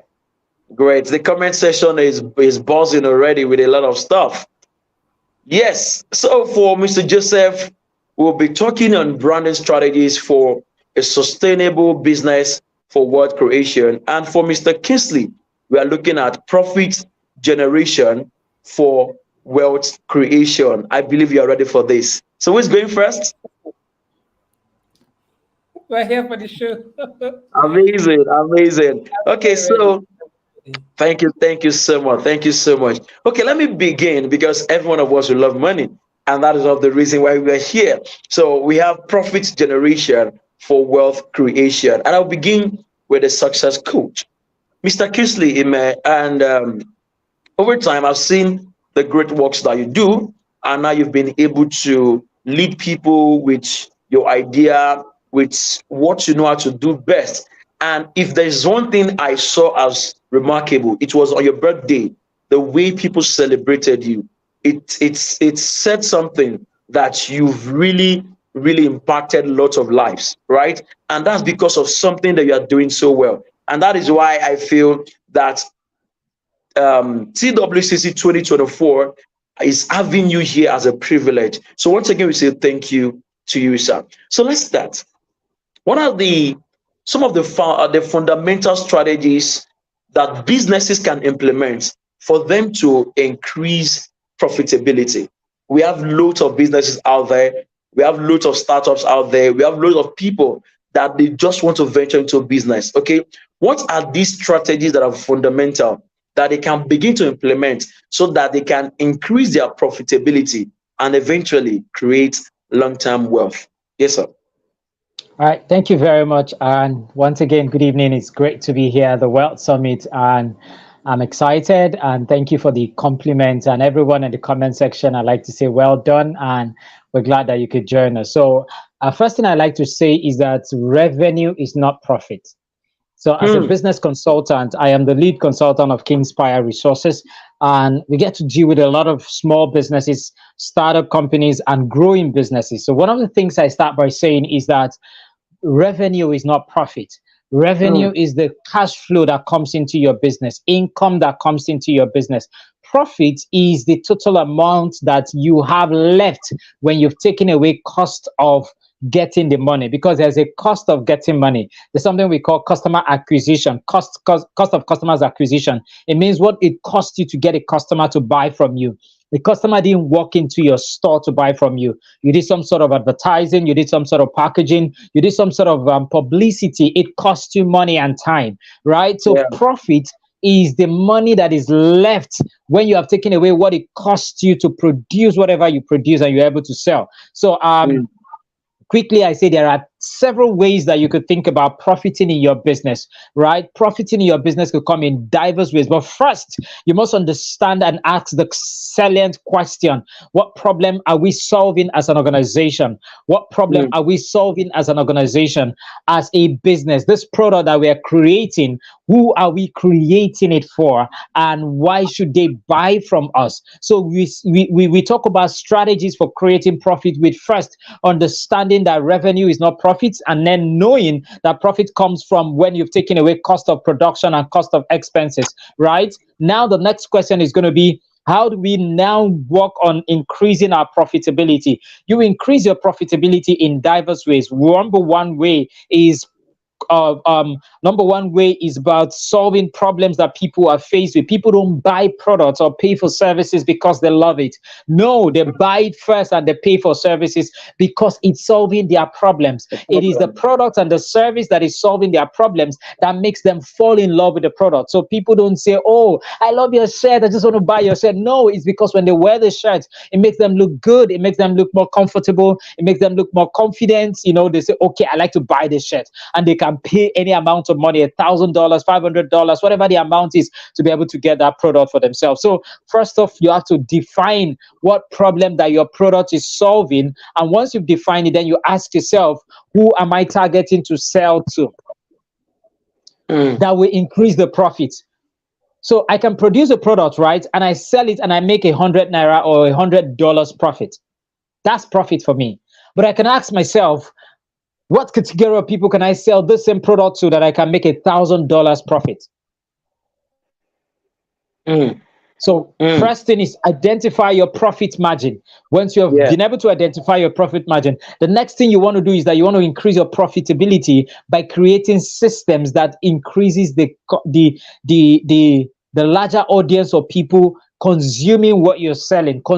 great. The comment section is buzzing already with a lot of stuff. Yes. So for Mr. Joseph, we'll be talking on branding strategies for a sustainable business for wealth creation. And for Mr. Kingsley, we are looking at profit generation for wealth creation. I believe you are ready for this. So who's going first? We're here for the show. Amazing, amazing. Okay, Very ready. so thank you so much. Thank you so much. Okay, let me begin because every one of us will love money, and that is of the reason why we are here. So we have profit generation for wealth creation, and I'll begin with a success coach, Mr. Kisley Ime, and over time I've seen the great works that you do, and now you've been able to lead people with your idea, with what you know how to do best. And if there's one thing I saw as remarkable, it was on your birthday, the way people celebrated you. It said something that you've really really impacted lots of lives, right? And that's because of something that you are doing so well. And that is why I feel that TWCC 2024 is having you here as a privilege. So once again, we say thank you to you, sir. So let's start. What are some of the fundamental strategies that businesses can implement for them to increase profitability? We have loads of businesses out there. We have loads of startups out there. We have loads of people that they just want to venture into business. Okay, what are these strategies that are fundamental that they can begin to implement so that they can increase their profitability and eventually create long-term wealth? Yes, sir. All right, thank you very much. And once again, good evening. It's great to be here at the Wealth Summit, and I'm excited. And thank you for the compliment. And everyone in the comment section, I'd like to say well done. And we're glad that you could join us. So, first thing I'd like to say is that revenue is not profit. So, as a business consultant, I am the lead consultant of Kingspire Resources, and we get to deal with a lot of small businesses, startup companies, and growing businesses. So, one of the things I start by saying is that revenue is not profit. Revenue is the cash flow that comes into your business, income that comes into your business. Profit is the total amount that you have left when you've taken away cost of getting the money, because there's a cost of getting money. There's something we call customer acquisition, cost of customers acquisition. It means what it costs you to get a customer to buy from you. The customer didn't walk into your store to buy from you. You did some sort of advertising, you did some sort of packaging, you did some sort of publicity. It costs you money and time, right? So profit is the money that is left when you have taken away what it costs you to produce whatever you produce and you're able to sell. So quickly, I say there are several ways that you could think about profiting in your business, right? Profiting in your business could come in diverse ways. But first, you must understand and ask the salient question: what problem are we solving as an organization? What problem are we solving as an organization, as a business? This product that we are creating, who are we creating it for? And why should they buy from us? So we talk about strategies for creating profit with first understanding that revenue is not profits, and then knowing that profit comes from when you've taken away cost of production and cost of expenses, right? Now, the next question is going to be, how do we now work on increasing our profitability? You increase your profitability in diverse ways. Number one way is about solving problems that people are faced with. People don't buy products or pay for services because they love it. No, they buy it first and they pay for services because it's solving their problems. It is the product and the service that is solving their problems that makes them fall in love with the product. So people don't say, oh, I love your shirt, I just want to buy your shirt. No, it's because when they wear the shirt, it makes them look good, it makes them look more comfortable, it makes them look more confident. You know, they say, okay, I like to buy this shirt, and they can pay any amount of money, $1,000, $500, whatever the amount is, to be able to get that product for themselves. So first off, you have to define what problem that your product is solving. And once you've defined it, then you ask yourself, who am I targeting to sell to? That will increase the profit. So I can produce a product, right? And I sell it and I make 100 naira or $100 profit. That's profit for me. But I can ask myself, what category of people can I sell this same product to that I can make $1,000 profit? So first thing is identify your profit margin. Once you have been able to identify your profit margin, the next thing you want to do is that you want to increase your profitability by creating systems that increases the larger audience of people consuming what you're selling, such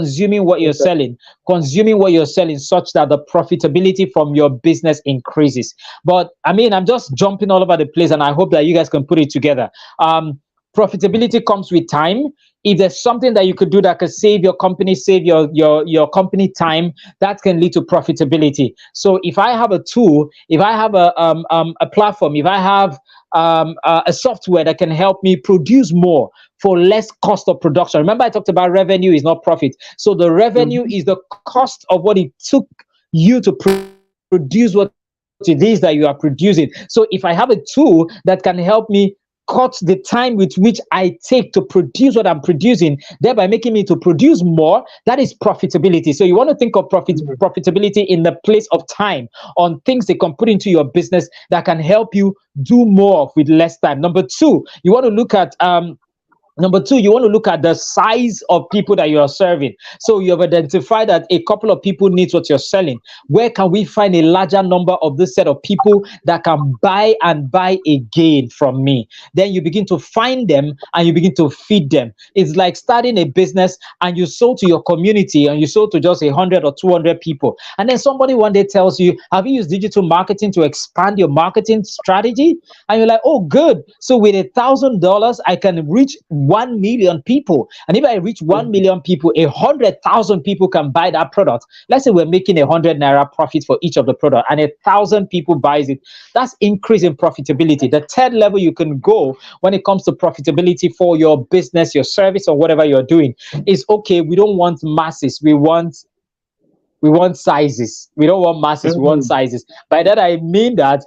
that the profitability from your business increases. But I mean, I'm just jumping all over the place, and I hope that you guys can put it together. Profitability comes with time. If there's something that you could do that could save your company, save your company time, that can lead to profitability. So if I have a tool, if I have a platform, if I have a software that can help me produce more for less cost of production. Remember, I talked about revenue is not profit. So the revenue is the cost of what it took you to produce what it is that you are producing. So if I have a tool that can help me cut the time with which I take to produce what I'm producing, thereby making me to produce more. That is profitability. So you want to think of profitability in the place of time, on things they can put into your business that can help you do more with less time. Number two, you want to look at the size of people that you are serving. So you have identified that a couple of people needs what you're selling. Where can we find a larger number of this set of people that can buy and buy again from me? Then you begin to find them and you begin to feed them. It's like starting a business and you sold to your community and you sold to just 100 or 200 people. And then somebody one day tells you, have you used digital marketing to expand your marketing strategy? And you're like, oh, good. So with $1,000, I can reach 1 million people. And if I reach 1 million people, 100,000 people can buy that product. Let's say we're making 100 naira profit for each of the product and 1,000 people buys it. That's increase in profitability. The third level you can go when it comes to profitability for your business, your service, or whatever you're doing is, okay, we don't want masses. We want sizes. We don't want masses. We want sizes. By that, I mean that,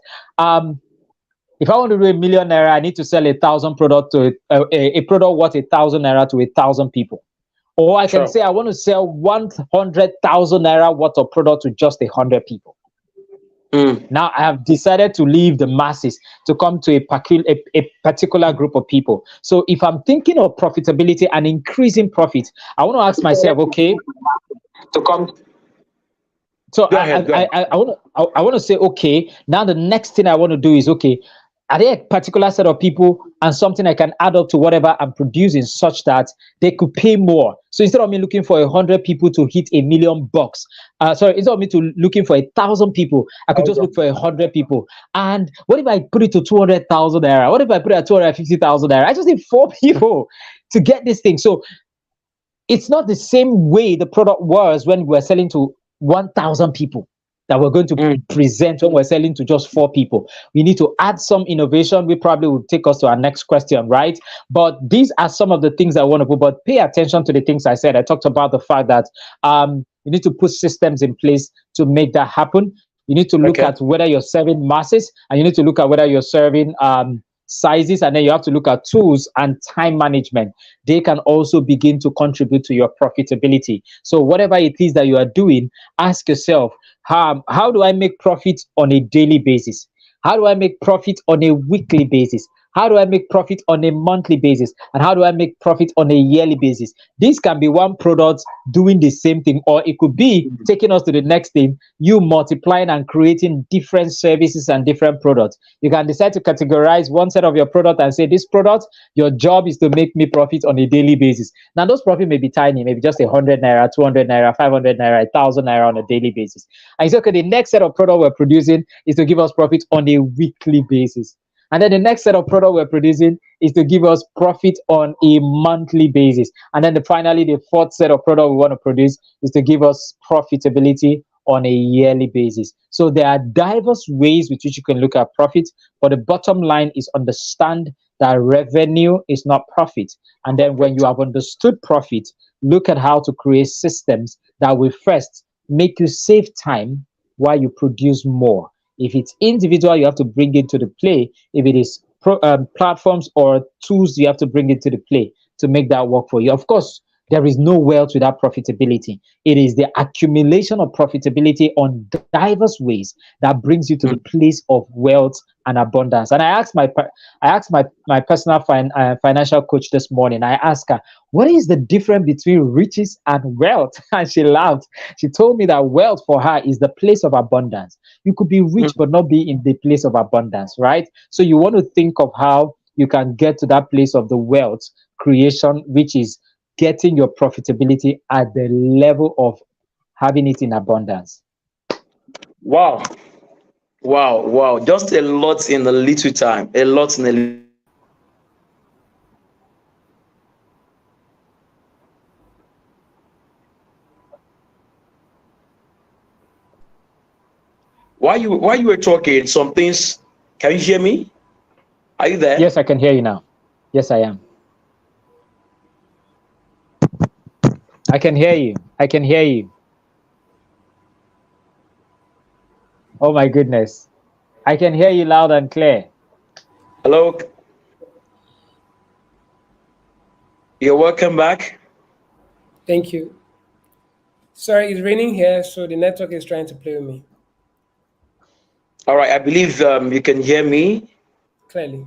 if I want to do ₦1 million, I need to sell 1,000 product to a product worth 1,000 naira to 1,000 people. Or I can say I want to sell 100,000 naira worth of product to just 100 people. Now I have decided to leave the masses to come to a particular group of people. So if I'm thinking of profitability and increasing profit, I want to ask myself, okay, to come. So I want to say, okay, now the next thing I want to do is, okay, are there a particular set of people and something I can add up to whatever I'm producing such that they could pay more? So instead of me looking for 100 people to hit $1 million, instead of me looking for 1,000 people, I could just look for 100 people. And what if I put it to 200,000 naira? What if I put it at 250,000 naira? I just need 4 people to get this thing. So it's not the same way the product was when we were selling to 1,000 people that we're going to present when we're selling to just 4 people. We need to add some innovation. We probably will take us to our next question, right? But these are some of the things I want to put, but pay attention to the things I said. I talked about the fact that you need to put systems in place to make that happen. You need to look at whether you're serving masses, and you need to look at whether you're serving sizes, and then you have to look at tools and time management. They can also begin to contribute to your profitability. So whatever it is that you are doing, ask yourself, how do I make profit on a daily basis? How do I make profit on a weekly basis? How do I make profit on a monthly basis? And how do I make profit on a yearly basis? This can be one product doing the same thing, or it could be taking us to the next thing, you multiplying and creating different services and different products. You can decide to categorize one set of your product and say, this product, your job is to make me profit on a daily basis. Now, those profits may be tiny, maybe just 100 naira, 200 naira, 500 naira, 1,000 naira on a daily basis. And you say, okay, the next set of product we're producing is to give us profit on a weekly basis. And then the next set of product we're producing is to give us profit on a monthly basis. And then finally, the fourth set of product we want to produce is to give us profitability on a yearly basis. So there are diverse ways with which you can look at profit, but the bottom line is understand that revenue is not profit. And then when you have understood profit, look at how to create systems that will first make you save time while you produce more. If it's individual, you have to bring it to the play. If it is platforms or tools, you have to bring it to the play to make that work for you. Of course, there is no wealth without profitability. It is the accumulation of profitability on diverse ways that brings you to the place of wealth and abundance. And I asked my personal financial coach this morning. I asked her, what is the difference between riches and wealth? And she laughed. She told me that wealth for her is the place of abundance. You could be rich but not be in the place of abundance, right? So you want to think of how you can get to that place of the wealth creation, which is getting your profitability at the level of having it in abundance. Wow. Just a lot in a little time. A lot in a While you were talking, some things. Can you hear me? Are you there? Yes, I can hear you now. Yes, I am. I can hear you. I can hear you. Oh my goodness. I can hear you loud and clear. Hello. You're welcome back. Thank you. Sorry, it's raining here, so the network is trying to play with me. All right, I believe you can hear me. Clearly.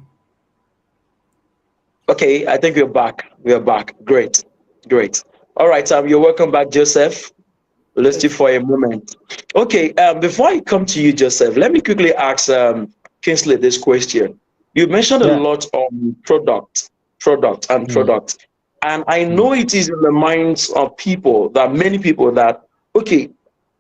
Okay, I think we're back. We're back. Great, great. All right, you're welcome back, Joseph. Let's you Yes. for a moment. Okay, before I come to you, Joseph, let me quickly ask Kingsley this question. You mentioned a Yeah. lot on product, and Mm, product. And I mm. know it is in the minds of people, that many people, that, okay,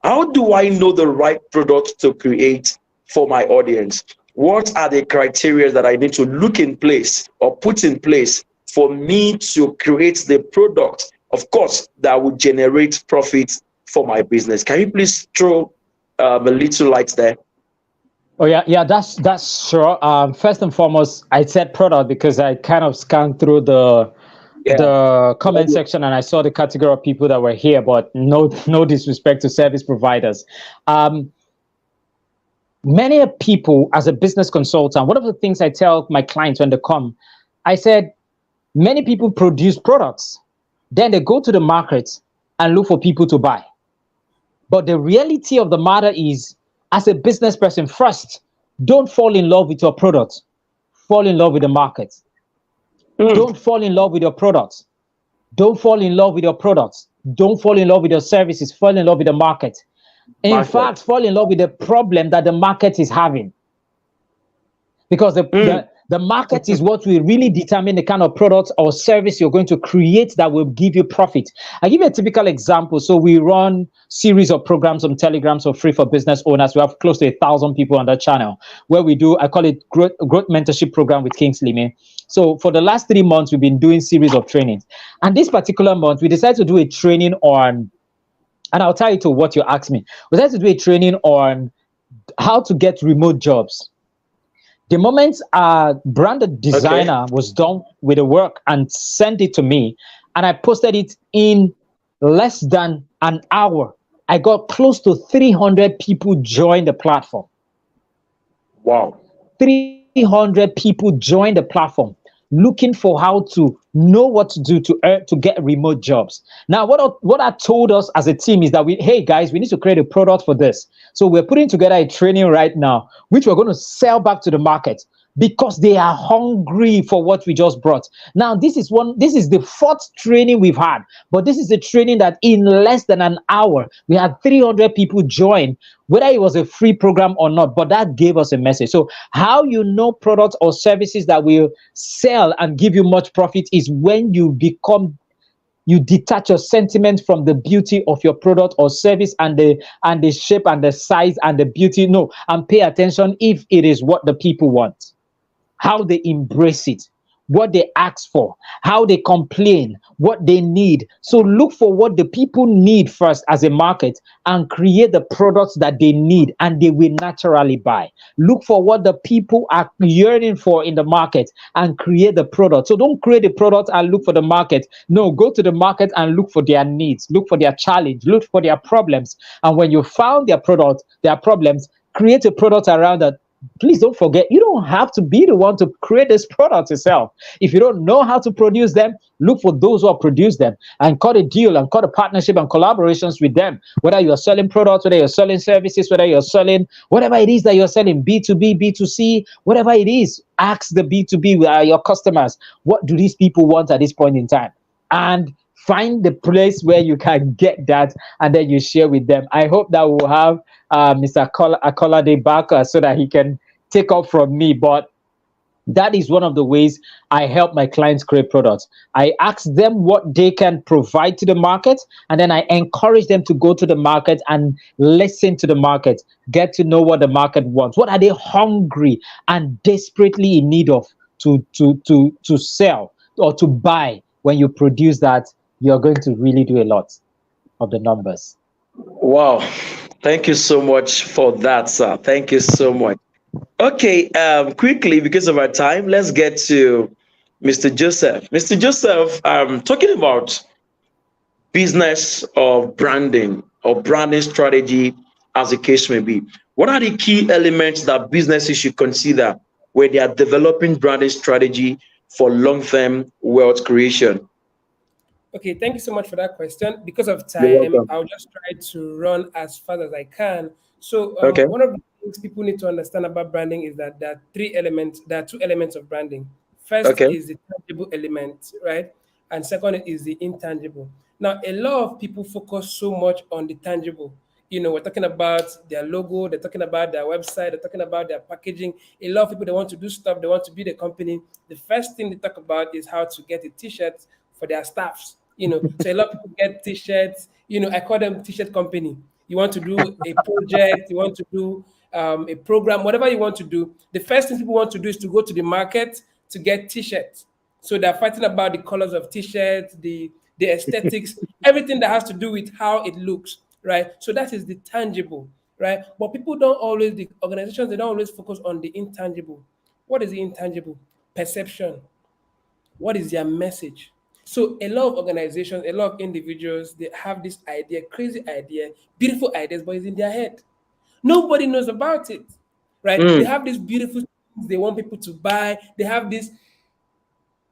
how do I know the right product to create for my audience? What are the criteria that I need to look in place or put in place for me to create the product, of course, that will generate profit for my business? Can you please throw a little light there? Oh yeah, yeah, that's sure. First and foremost, I said product because I kind of scanned through Yeah. the comment section and I saw the category of people that were here, but no disrespect to service providers. Um, Many people, as a business consultant, one of the things I tell my clients when they come, I said many people produce products, then they go to the market and look for people to buy. But the reality of the matter is, as a business person, first, don't fall in love with your product. Fall in love with the market. Mm, Don't fall in love with your products. Don't fall in love with your products. Don't fall in love with your services. Fall in love with the market. In market. fact, fall in love with the problem that the market is having. Because Mm, the market is what will really determine the kind of product or service you're going to create that will give you profit. I give you a typical example. So we run series of programs on Telegram, so free for business owners. We have close to 1,000 people on that channel where we do, I call it growth mentorship program with Kingsley. Man. So for the last 3 months, we've been doing series of trainings. And this particular month, we decided to do a training on, and I'll tell you to what you asked me. We decided to do a training on how to get remote jobs. The moment a branded okay. designer was done with the work and sent it to me, and I posted it in less than an hour, I got close to 300 people join the platform. Wow. 300 people join the platform looking for how to know what to do to earn, to get remote jobs. Now, what I told us as a team is that hey guys, we need to create a product for this. So we're putting together a training right now, which we're going to sell back to the market because they are hungry for what we just brought. Now, this is the fourth training we've had, but this is a training that in less than an hour, we had 300 people join, whether it was a free program or not, but that gave us a message. So how you know products or services that will sell and give you much profit is when you detach your sentiment from the beauty of your product or service and the shape and the size and the beauty. No, and pay attention if it is what the people want, how they embrace it, what they ask for, how they complain, what they need. So look for what the people need first as a market and create the products that they need and they will naturally buy. Look for what the people are yearning for in the market and create the product. So don't create a product and look for the market. No, go to the market and look for their needs, look for their challenge, look for their problems. And when you found their product, their problems, create a product around that. Please don't forget, you don't have to be the one to create this product yourself. If you don't know how to produce them, look for those who have produced them and cut a deal and cut a partnership and collaborations with them. Whether you're selling products, whether you're selling services, whether you're selling whatever it is that you're selling, B2B, B2C, whatever it is, ask the B2B, your customers, what do these people want at this point in time? And find the place where you can get that and then you share with them. I hope that we'll have Mr. Akolade back so that he can take off from me. But that is one of the ways I help my clients create products. I ask them what they can provide to the market, and then I encourage them to go to the market and listen to the market, get to know what the market wants. What are they hungry and desperately in need of to sell or to buy? When you produce that, you're going to really do a lot of the numbers. Wow. Thank you so much for that, sir. Thank you so much. Okay, quickly, because of our time, let's get to Mr. Joseph. Mr. Joseph, talking about business or branding strategy, as the case may be. What are the key elements that businesses should consider when they are developing branding strategy for long-term wealth creation? Okay, thank you so much for that question. Because of You're time, welcome. I'll just try to run as fast as I can. So, Okay. one of the things people need to understand about branding is that there are three elements. There are two elements of branding. First Okay. is the tangible element, right? And second is the intangible. Now, a lot of people focus so much on the tangible. We're talking about their logo, they're talking about their website, they're talking about their packaging. A lot of people, they want to do stuff, they want to build a company. The first thing they talk about is how to get a t-shirt for their staffs. So a lot of people get t-shirts. I call them t-shirt company. You want to do a project, you want to do a program, whatever you want to do. The first thing people want to do is to go to the market to get t-shirts. So they're fighting about the colors of t-shirts, the aesthetics, everything that has to do with how it looks, right? So that is the tangible, right? But people don't always, the organizations, they don't always focus on the intangible. What is the intangible? Perception. What is their message? So a lot of organizations, a lot of individuals, they have this idea, crazy idea, beautiful ideas, but it's in their head. Nobody knows about it, right? They Mm, have these beautiful things they want people to buy. They have this,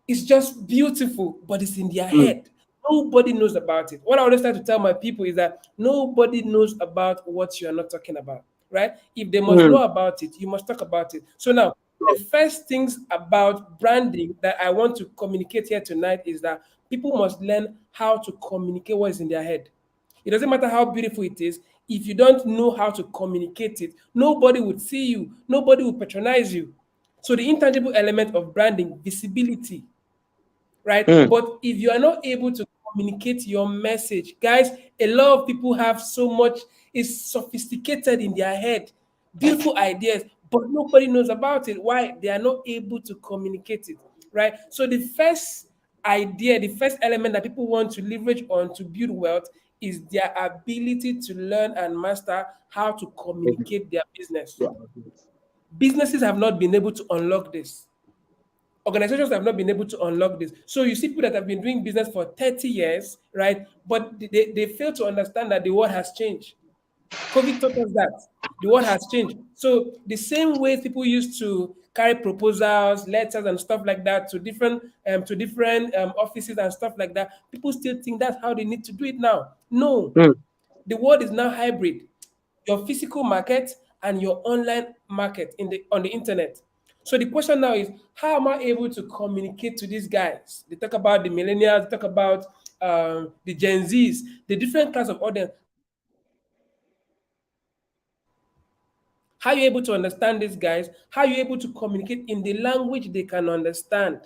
it's just beautiful, but it's in their mm, head. Nobody knows about it. What I always try to tell my people is that nobody knows about what you are not talking about, right? If they must mm. know about it, you must talk about it. So now, the first things about branding that I want to communicate here tonight is that people must learn how to communicate what is in their head. It doesn't matter how beautiful it is. If you don't know how to communicate it, nobody would see you, nobody will patronize you. So the intangible element of branding, visibility, right? Mm. But if you are not able to communicate your message, guys, a lot of people have so much, is sophisticated in their head, beautiful ideas, but nobody knows about it. Why? They are not able to communicate it, right? So the first idea, the first element that people want to leverage on to build wealth is their ability to learn and master how to communicate their business. Businesses have not been able to unlock this. Organizations have not been able to unlock this. So you see people that have been doing business for 30 years, right? But they fail to understand that the world has changed. COVID taught us that the world has changed. So the same way people used to carry proposals, letters, and stuff like that to different offices and stuff like that, people still think that's how they need to do it now. No, Mm. the world is now hybrid. Your physical market and your online market on the internet. So the question now is, how am I able to communicate to these guys? They talk about the millennials, they talk about the Gen Zs, the different class of audience. How are you able to communicate to these guys? How are you able to understand these guys? How are you able to communicate in the language they can understand?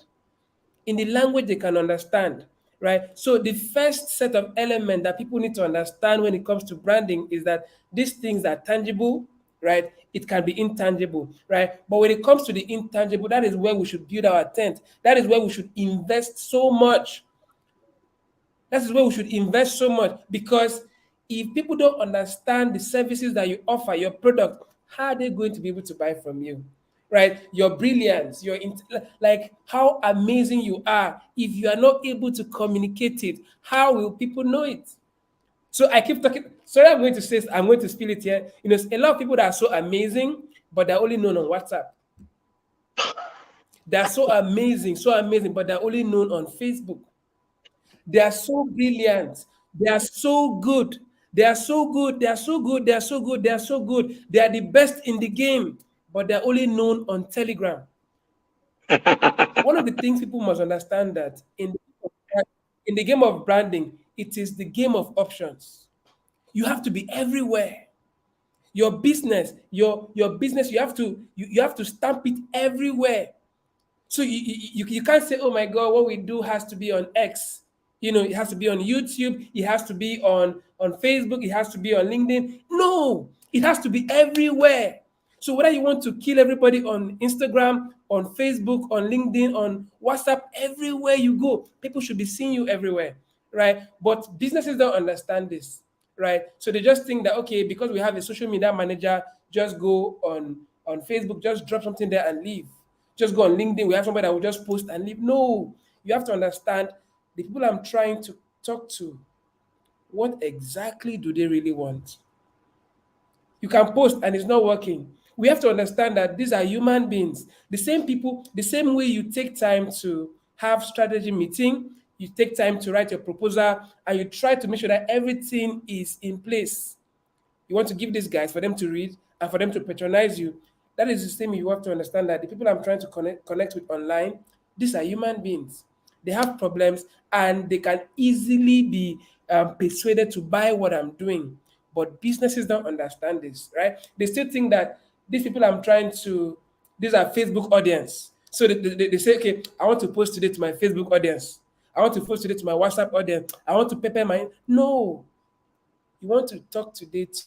In the language they can understand, right? So the first set of elements that people need to understand when it comes to branding is that these things are tangible, right? It can be intangible, right? But when it comes to the intangible, that is where we should build our tent. That is where we should invest so much. That is where we should invest so much, because if people don't understand the services that you offer, your product, how are they going to be able to buy from you? Right? Your brilliance, like how amazing you are. If you are not able to communicate it, how will people know it? So I keep talking. Sorry, I'm going to spill it here. A lot of people that are so amazing, but they're only known on WhatsApp. They're so amazing, but they're only known on Facebook. They are so brilliant. They are so good. They are so good. They are so good. They are so good. They are so good. They are the best in the game, but they're only known on Telegram. One of the things people must understand that in the game of branding, it is the game of options. You have to be everywhere. Your business, your business, you have to stamp it everywhere. So you can't say, oh my God, what we do has to be on X. It has to be on YouTube. It has to be on Facebook. It has to be on LinkedIn. No, it has to be everywhere. So whether you want to kill everybody on Instagram, on Facebook, on LinkedIn, on WhatsApp, everywhere you go, people should be seeing you everywhere, right? But businesses don't understand this, right? So they just think that, okay, because we have a social media manager, just go on Facebook, just drop something there and leave. Just go on LinkedIn. We have somebody that will just post and leave. No, you have to understand the people I'm trying to talk to. What exactly do they really want? You can post and it's not working. We have to understand that these are human beings. The same people, the same way you take time to have strategy meeting, you take time to write your proposal, and you try to make sure that everything is in place. You want to give these guys for them to read and for them to patronize you. That is the same. You have to understand that the people I'm trying to connect with online, these are human beings. They have problems and they can easily be persuaded to buy what I'm doing. But businesses don't understand this, right? They still think that these people I'm trying to, these are Facebook audience. So they say, okay, I want to post today to my Facebook audience. I want to post today to my WhatsApp audience. I want to prepare my. No, you want to talk today to your audience.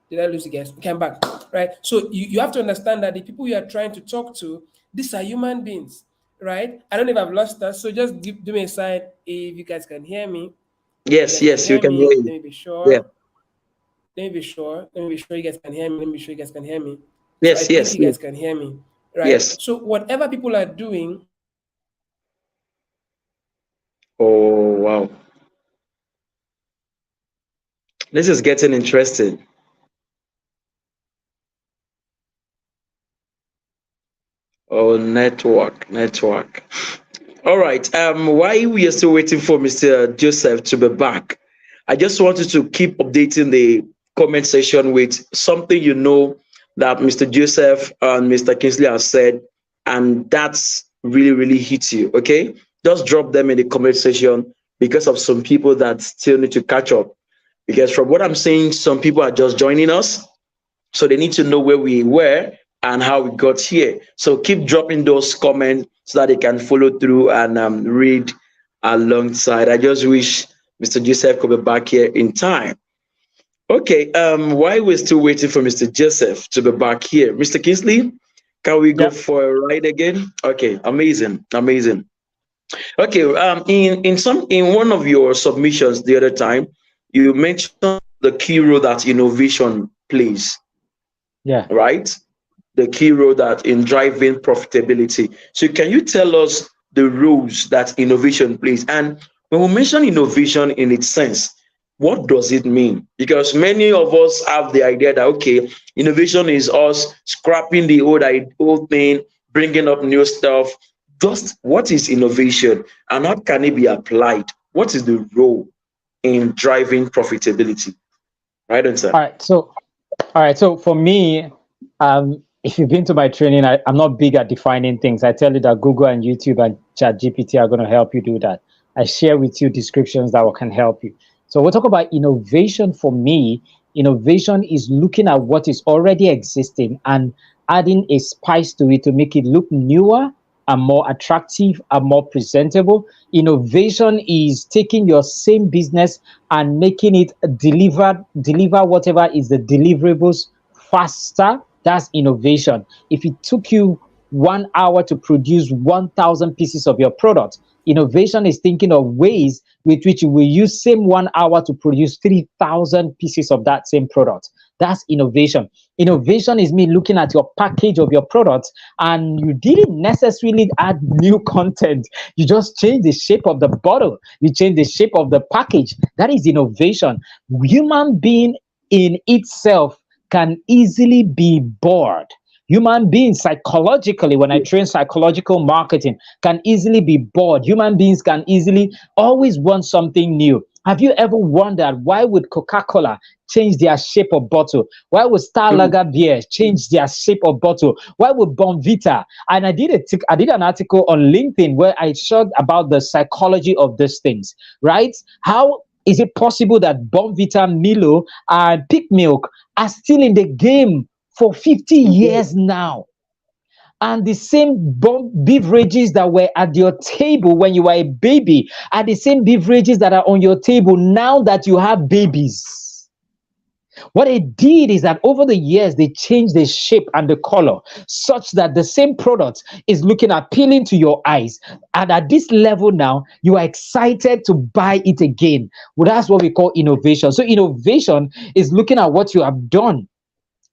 Did I lose you guys? Came back, right? So you have to understand that the people you are trying to talk to, these are human beings, right? I don't know if I've lost that, so just do me a sign if you guys can hear me. If you Yes, guys can yes, you hear can hear me, you. let me be Yeah. sure. Let me be sure. Let me be sure you guys can hear me. Let me be sure you guys can hear me. So I Yes, think yes, you yes, guys can hear me, right? yes. So whatever people are doing, Oh, wow. This is getting interesting. Oh, network. All right. While we are still waiting for Mr. Joseph to be back, I just wanted to keep updating the comment section with something that Mr. Joseph and Mr. Kingsley have said, and that's really hits you. Okay, just drop them in the comment section because of some people that still need to catch up. Because from what I'm saying, some people are just joining us, so they need to know where we were and how we got here. So keep dropping those comments so that they can follow through and read alongside. I just wish Mr. Joseph could be back here in time. Okay, while we're still waiting for Mr. Joseph to be back here, Mr. Kingsley, can we go Yep. for a ride again? Okay, amazing. Okay, in one of your submissions the other time, you mentioned the key role that innovation plays, Yeah. right? The key role that in driving profitability. So can you tell us the roles that innovation plays? And when we mention innovation in its sense, what does it mean? Because many of us have the idea that okay, innovation is us scrapping the old thing, bringing up new stuff. Just what is innovation and how can it be applied? What is the role in driving profitability? Right answer. All right. So for me, if you've been to my training, I'm not big at defining things. I tell you that Google and YouTube and ChatGPT are going to help you do that. I share with you descriptions that can help you. So we'll talk about innovation. For me, innovation is looking at what is already existing and adding a spice to it to make it look newer and more attractive and more presentable. Innovation is taking your same business and making it deliver whatever is the deliverables faster. That's innovation. If it took you 1 hour to produce 1,000 pieces of your product, innovation is thinking of ways with which you will use same 1 hour to produce 3,000 pieces of that same product. That's innovation. Innovation is me looking at your package of your product and you didn't necessarily add new content. You just change the shape of the bottle. You change the shape of the package. That is innovation. Human being in itself can easily be bored. Human beings psychologically, when I train psychological marketing, can easily be bored. Human beings can easily always want something new. Have you ever wondered why would Coca-Cola change their shape of bottle? Why would Star Lager beer change their shape of bottle? Why would Bonvita? And I did an article on LinkedIn where I showed about the psychology of these things, right? How is it possible that Bonvita, Milo, and Peak Milk are still in the game for 50 years now? And the same beverages that were at your table when you were a baby are the same beverages that are on your table now that you have babies. What they did is that over the years, they changed the shape and the color such that the same product is looking appealing to your eyes. And at this level now, you are excited to buy it again. Well, that's what we call innovation. So innovation is looking at what you have done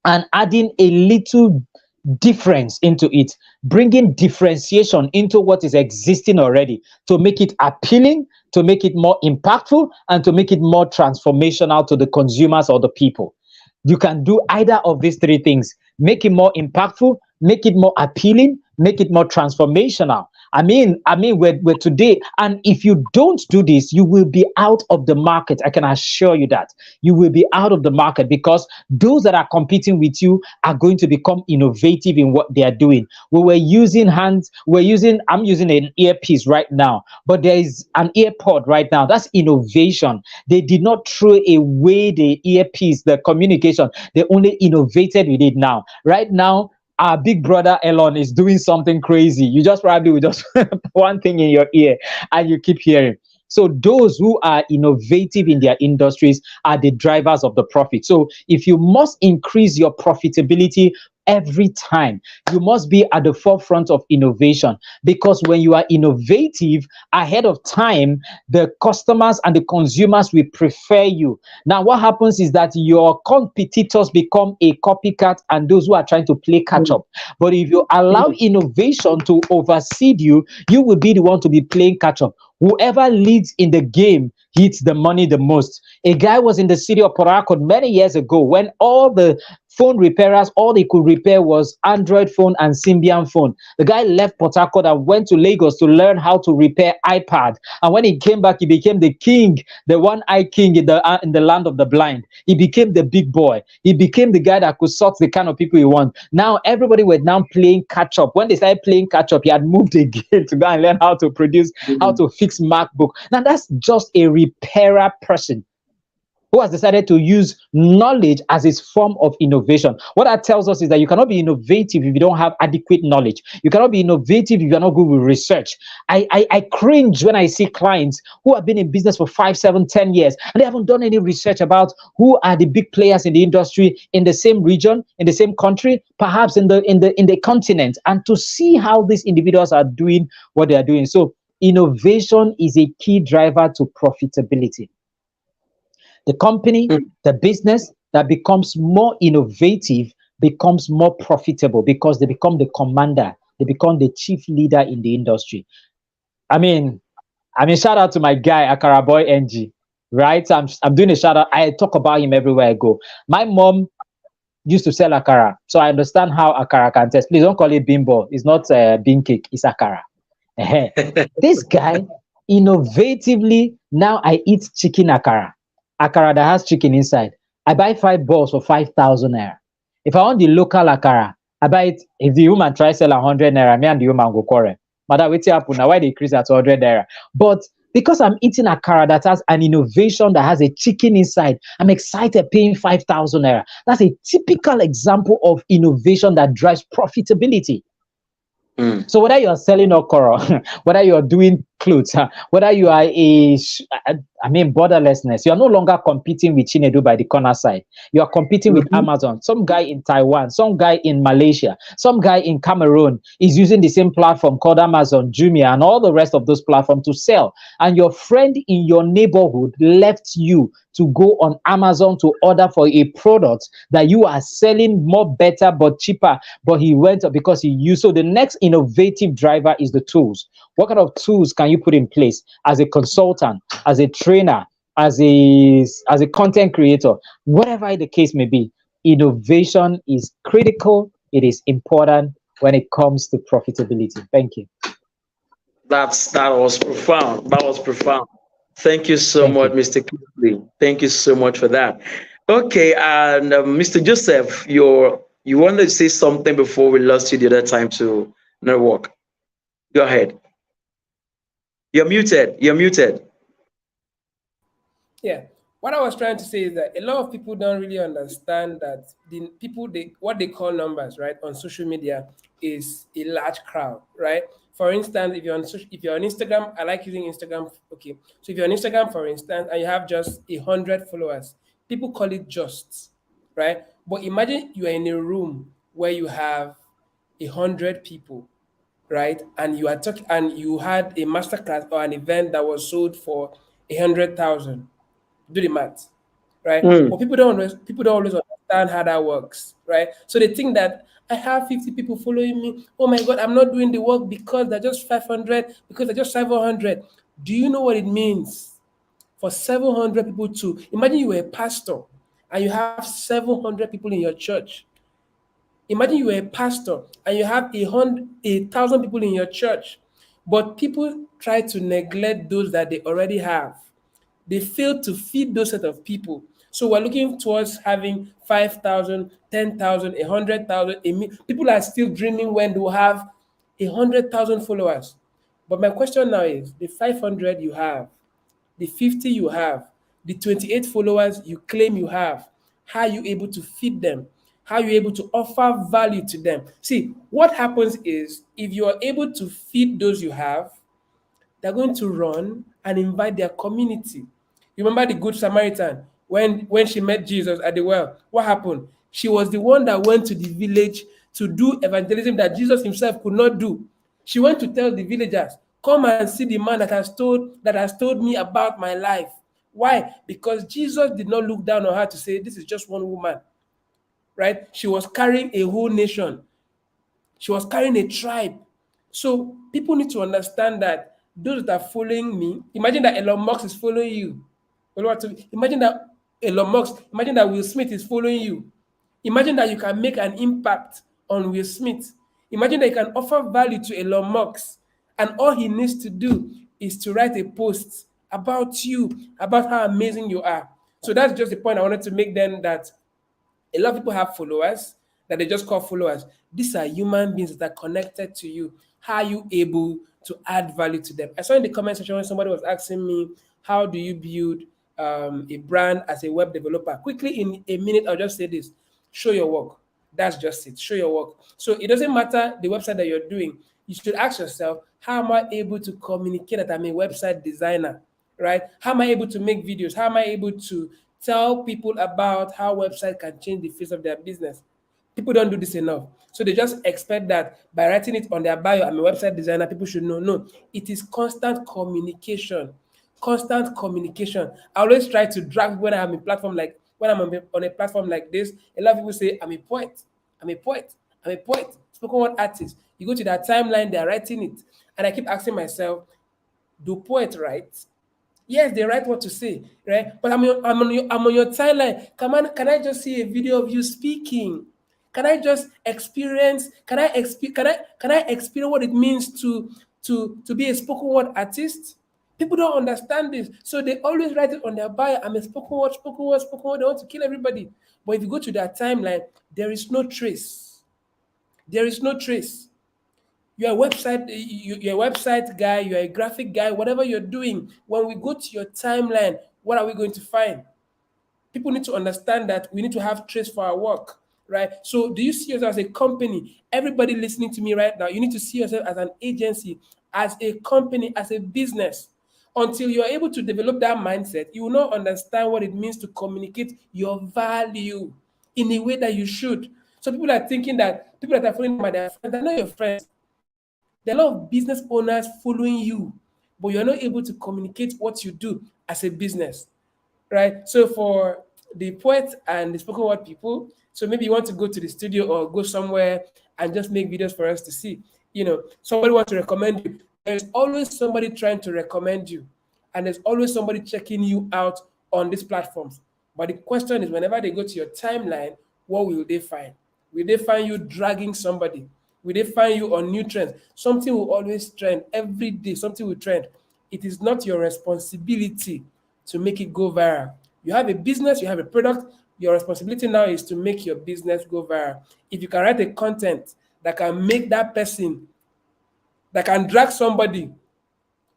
and adding a little difference into it, bringing differentiation into what is existing already to make it appealing, to make it more impactful, and to make it more transformational to the consumers or the people. You can do either of these three things: make it more impactful, make it more appealing, make it more transformational. We're today, and if you don't do this, you will be out of the market. I can assure you that you will be out of the market, because those that are competing with you are going to become innovative in what they are doing. I'm using an earpiece right now, but there is an earpod right now. That's innovation. They did not throw away the earpiece, the communication. They only innovated with it now. Right now, our big brother Elon is doing something crazy. You just probably will just one thing in your ear and you keep hearing. So those who are innovative in their industries are the drivers of the profit. So if you must increase your profitability every time, you must be at the forefront of innovation, because when you are innovative ahead of time, the customers and the consumers will prefer you. Now what happens is that your competitors become a copycat and those who are trying to play catch up. But if you allow innovation to oversee you, you will be the one to be playing catch up. Whoever leads in the game hits the money the most. A guy was in the city of Port Harcourt many years ago when all the phone repairers, all they could repair was Android phone and Symbian phone. The guy left Port Harcourt and went to Lagos to learn how to repair iPad. And when he came back, he became the king, the one-eyed king in the land of the blind. He became the big boy. He became the guy that could sort the kind of people he wants. Now everybody was now playing catch up. When they started playing catch up, he had moved again to go and learn how to produce, how to fix MacBook. Now that's just a repairer person who has decided to use knowledge as its form of innovation. What that tells us is that you cannot be innovative if you don't have adequate knowledge. You cannot be innovative if you're not good with research. I cringe when I see clients who have been in business for 5, 7, 10 years, and they haven't done any research about who are the big players in the industry in the same region, in the same country, perhaps in the continent, and to see how these individuals are doing what they are doing. So innovation is a key driver to profitability. The company, the business that becomes more innovative becomes more profitable because they become the commander, they become the chief leader in the industry. I mean, shout out to my guy, Akara Boy NG, right? I'm doing a shout out. I talk about him everywhere I go. My mom used to sell akara, so I understand how akara can taste. Please don't call it bimbo. It's not bean cake, it's akara. This guy, innovatively, now I eat chicken akara. Akara that has chicken inside. I buy 5 balls for 5,000 naira. If I want the local akara, I buy it. If the woman tries sell 100 naira, me and the woman go quarrel. Mother, what's happen now? Why they increase at 100 naira? But because I'm eating akara that has an innovation that has a chicken inside, I'm excited paying 5,000 naira. That's a typical example of innovation that drives profitability. So whether you are selling okoro, whether you are doing clothes, whether you are borderlessness, you are no longer competing with Chinedu by the corner side. You are competing with Amazon. Some guy in Taiwan, some guy in Malaysia, some guy in Cameroon is using the same platform called Amazon, Jumia, and all the rest of those platforms to sell. And your friend in your neighborhood left you to go on Amazon to order for a product that you are selling more better but cheaper, but he went because he used. So the next innovative driver is the tools. What kind of tools can you put in place as a consultant, as a trainer, as a content creator, whatever the case may be? Innovation is critical. It is important when it comes to profitability. Thank you. That was profound. That was profound. Thank you so much, Mr. Kingsley. Thank you so much for that. Okay, and Mr. Joseph, you wanted to say something before we lost you the other time to network. Go ahead. You're muted. You're muted. Yeah. What I was trying to say is that a lot of people don't really understand that what they call numbers, right, on social media is a large crowd, right? For instance, if you're on Instagram, I like using Instagram. Okay, so if you're on Instagram, for instance, and you have just 100 followers, people call it just, right? But imagine you are in a room where you have 100 people, right? And you are talking, and you had a masterclass or an event that was sold for 100,000. Do the math, right? But people don't always understand how that works, right? So they think that I have 50 people following me. Oh my God, I'm not doing the work because they're just 500, because they're just 700. Do you know what it means for 700 people to imagine you were a pastor and you have 700 people in your church. Imagine you are a pastor and you have 1,000 people in your church, but people try to neglect those that they already have. They fail to feed those set of people. So we're looking towards having 5,000, 10,000, 100,000. People are still dreaming when they will have 100,000 followers. But my question now is the 500 you have, the 50 you have, the 28 followers you claim you have, how are you able to feed them? How are you able to offer value to them? See, what happens is if you are able to feed those you have, they're going to run and invite their community. You remember the Good Samaritan when she met Jesus at the well? What happened? She was the one that went to the village to do evangelism that Jesus himself could not do. She went to tell the villagers, "Come and see the man that has told me about my life." Why? Because Jesus did not look down on her to say, "This is just one woman." Right? She was carrying a whole nation. She was carrying a tribe. So people need to understand that those that are following me, imagine that Elon Musk is following you. Imagine that imagine that Will Smith is following you. Imagine that you can make an impact on Will Smith. Imagine that you can offer value to Elon Musk, and all he needs to do is to write a post about you, about how amazing you are. So that's just the point I wanted to make then, that a lot of people have followers that they just call followers. These are human beings that are connected to you. How are you able to add value to them? I saw in the comment section when somebody was asking me, how do you build a brand as a web developer? Quickly, in a minute, I'll just say this: show your work. That's just it. Show your work. So it doesn't matter the website that you're doing. You should ask yourself, how am I able to communicate that I'm a website designer? Right? How am I able to make videos? How am I able to tell people about how website can change the face of their business? People don't do this enough. So they just expect that by writing it on their bio, I'm a website designer, people should know. No, it is constant communication. Constant communication. I always try to drag when I'm a platform like when I'm on a platform like this. A lot of people say, I'm a poet. I'm a poet. I'm a poet. Spoken word artist. You go to that timeline, they're writing it. And I keep asking myself, do poets write? Yes, they write what to say, right? But I'm on your timeline. Can I just see a video of you speaking? Can I just experience? Can I experience what it means to be a spoken word artist? People don't understand this, so they always write it on their bio. I'm a spoken word, spoken word, spoken word. They want to kill everybody. But if you go to their timeline, there is no trace. There is no trace. You're a website guy, you're a graphic guy, whatever you're doing. When we go to your timeline, what are we going to find? People need to understand that we need to have trace for our work, right? So do you see yourself as a company? Everybody listening to me right now, you need to see yourself as an agency, as a company, as a business. Until you're able to develop that mindset, you will not understand what it means to communicate your value in a way that you should. So people are thinking that people that are following them are their friends. They're not your friends. There are a lot of business owners following you, but you're not able to communicate what you do as a business, right? So for the poet and the spoken word people, so maybe you want to go to the studio or go somewhere and just make videos for us to see. Somebody wants to recommend you. There's always somebody trying to recommend you, and there's always somebody checking you out on these platforms. But the question is, whenever they go to your timeline, what will they find? Will they find you dragging somebody? Will they find you on new trends? Something will always trend every day. Something will trend. It is not your responsibility to make it go viral. You have a business, you have a product. Your responsibility now is to make your business go viral. If you can write a content that can make that person, that can drag somebody,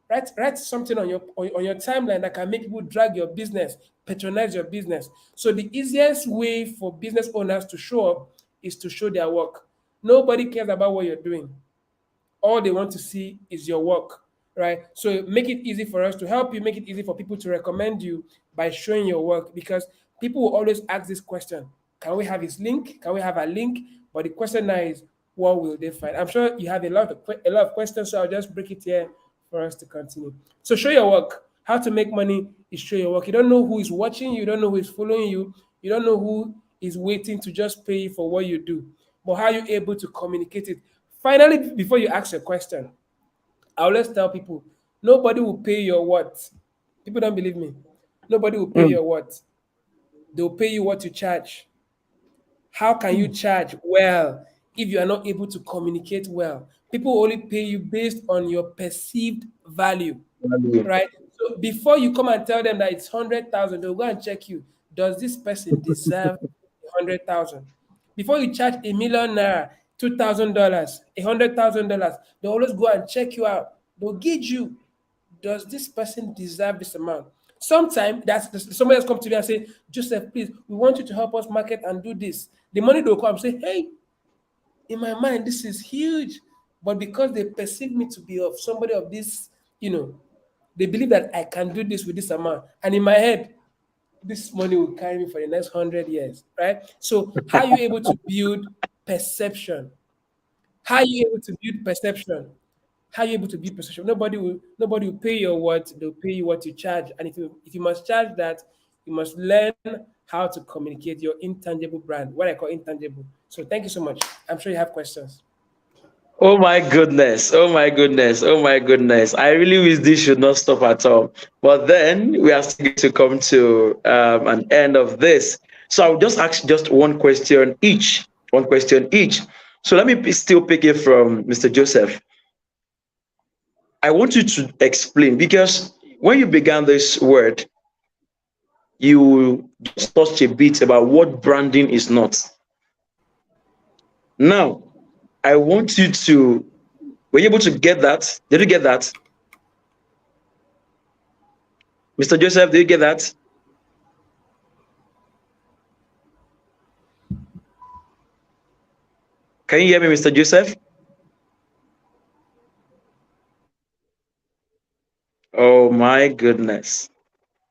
write something on your timeline that can make people drag your business, patronize your business. So the easiest way for business owners to show up is to show their work. Nobody cares about what you're doing. All they want to see is your work, right? So make it easy for us to help you, make it easy for people to recommend you by showing your work, because people will always ask this question: can we have his link? Can we have a link? But the question now is, what will they find? I'm sure you have a lot of questions, so I'll just break it here for us to continue. So show your work. How to make money is show your work. You don't know who is watching you, you don't know who is following you, you don't know who is waiting to just pay you for what you do. But how are you able to communicate it? Finally, before you ask a question, I always tell people, nobody will pay your what. People don't believe me. Nobody will pay Mm. your what. They'll pay you what you charge. How can you charge well if you are not able to communicate well? People only pay you based on your perceived value, Value. right? So before you come and tell them that it's 100,000, they'll go and check you. Does this person deserve 100,000? Before you charge ₦1,000,000, $2,000, $100,000, they always go and check you out. They'll gauge you. Does this person deserve this amount? Sometimes that's somebody else come to me and say, Joseph, please, we want you to help us market and do this. The money they'll come and say, hey, in my mind, this is huge. But because they perceive me to be of somebody of this, they believe that I can do this with this amount. And in my head, this money will carry me for the next 100 years, right? So how are you able to build perception? How are you able to build perception? How are you able to build perception? Nobody will pay your what, they'll pay you what you charge. And if you must charge that, you must learn how to communicate your intangible brand, what I call intangible. So thank you so much. I'm sure you have questions. Oh my goodness. Oh my goodness. Oh my goodness. I really wish this should not stop at all. But then we are still going to come to an end of this. So I'll just ask just one question each. One question each. So let me still pick it from Mr. Joseph. I want you to explain because when you began this word, you just touched a bit about what branding is not. Now, I want you to, were you able to get that? Did you get that? Mr. Joseph, did you get that? Can you hear me, Mr. Joseph? Oh my goodness.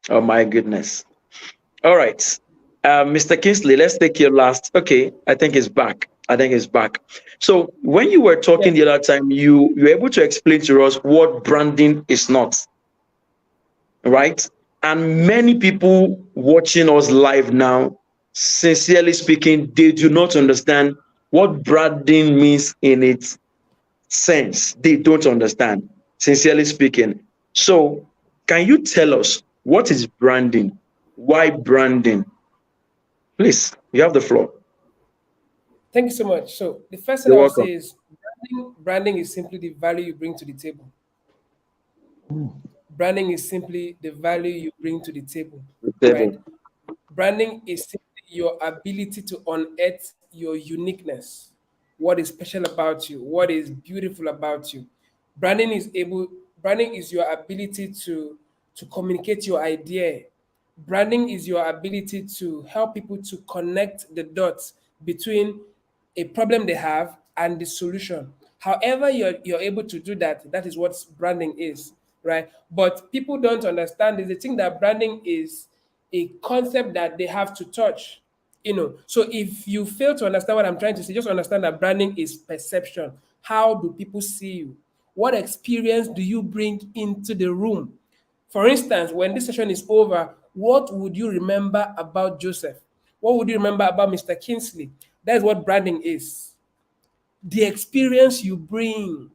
Oh my goodness. All right. Mr. Kingsley, let's take your last. Okay, I think it's back. I think it's back. So when you were talking Yes. the other time, you were able to explain to us what branding is not, right? And many people watching us live now, sincerely speaking, they do not understand what branding means in its sense. They don't understand, sincerely speaking. So, can you tell us what is branding? Why branding? Please, you have the floor. Thank you so much. So the first thing You're I would welcome. say is branding is simply the value you bring to the table. Branding is simply the value you bring to the table, The right? table. Branding is simply your ability to unearth your uniqueness. What is special about you? What is beautiful about you? Branding is able. Branding is your ability to communicate your idea. Branding is your ability to help people to connect the dots between a problem they have and the solution. However, you're able to do that, that is what branding is, right? But people don't understand is they think that branding is a concept that they have to touch. So if you fail to understand what I'm trying to say, just understand that branding is perception. How do people see you? What experience do you bring into the room? For instance, when this session is over, what would you remember about Joseph? What would you remember about Mr. Kingsley? That's what branding is. The experience you bring,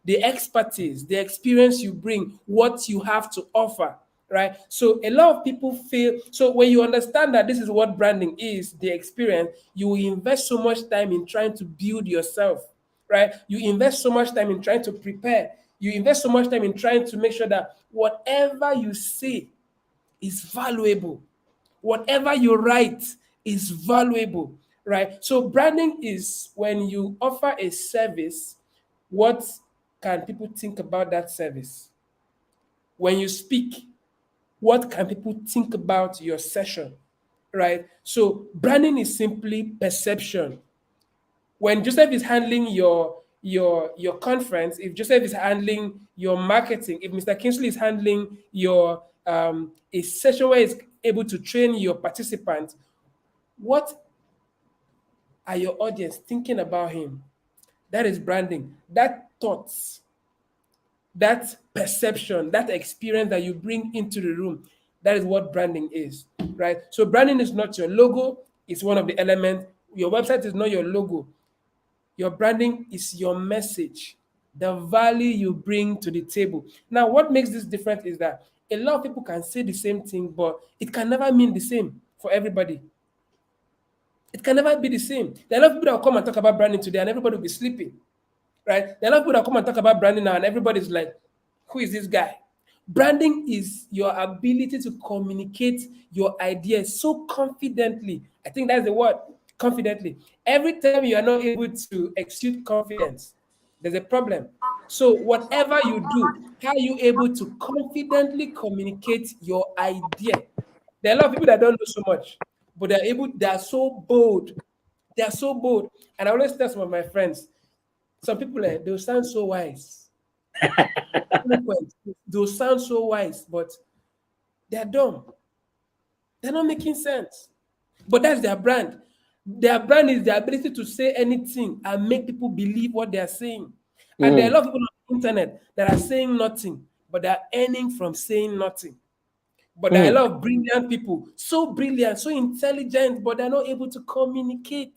the expertise, the experience you bring, what you have to offer, right? So a lot of people feel so when you understand that this is what branding is, the experience, you will invest so much time in trying to build yourself, right? You invest so much time in trying to prepare. You invest so much time in trying to make sure that whatever you say is valuable. Whatever you write is valuable, right? So branding is when you offer a service, what can people think about that service? When you speak, what can people think about your session, right? So branding is simply perception. When Joseph is handling your conference, if Joseph is handling your marketing, if Mr. Kingsley is handling your a session where he's able to train your participants, what are your audience thinking about him? That is branding. That thoughts, that perception, that experience that you bring into the room, that is what branding is, right? So branding is not your logo, it's one of the elements. Your website is not your logo. Your branding is your message, the value you bring to the table. Now, what makes this different is that a lot of people can say the same thing, but it can never mean the same. for everybody. It can never be the same. There are a lot of people that will come and talk about branding today, and everybody will be sleeping, right? There are a lot of people that come and talk about branding now, and everybody's like, who is this guy? Branding is your ability to communicate your ideas so confidently. I think that's the word, confidently. Every time you are not able to exude confidence, there's a problem. So, whatever you do, how are you able to confidently communicate your idea? There are a lot of people that don't know so much, but they are so bold. They are so bold. And I always tell some of my friends, some people, they'll sound so wise, eloquent. They'll sound so wise, but they're dumb. They're not making sense. But that's their brand. Their brand is the ability to say anything and make people believe what they are saying. And there are a Mm, lot of people on the internet that are saying nothing, but they're earning from saying nothing. But there are a mm, lot of brilliant people, so brilliant, so intelligent, but they're not able to communicate.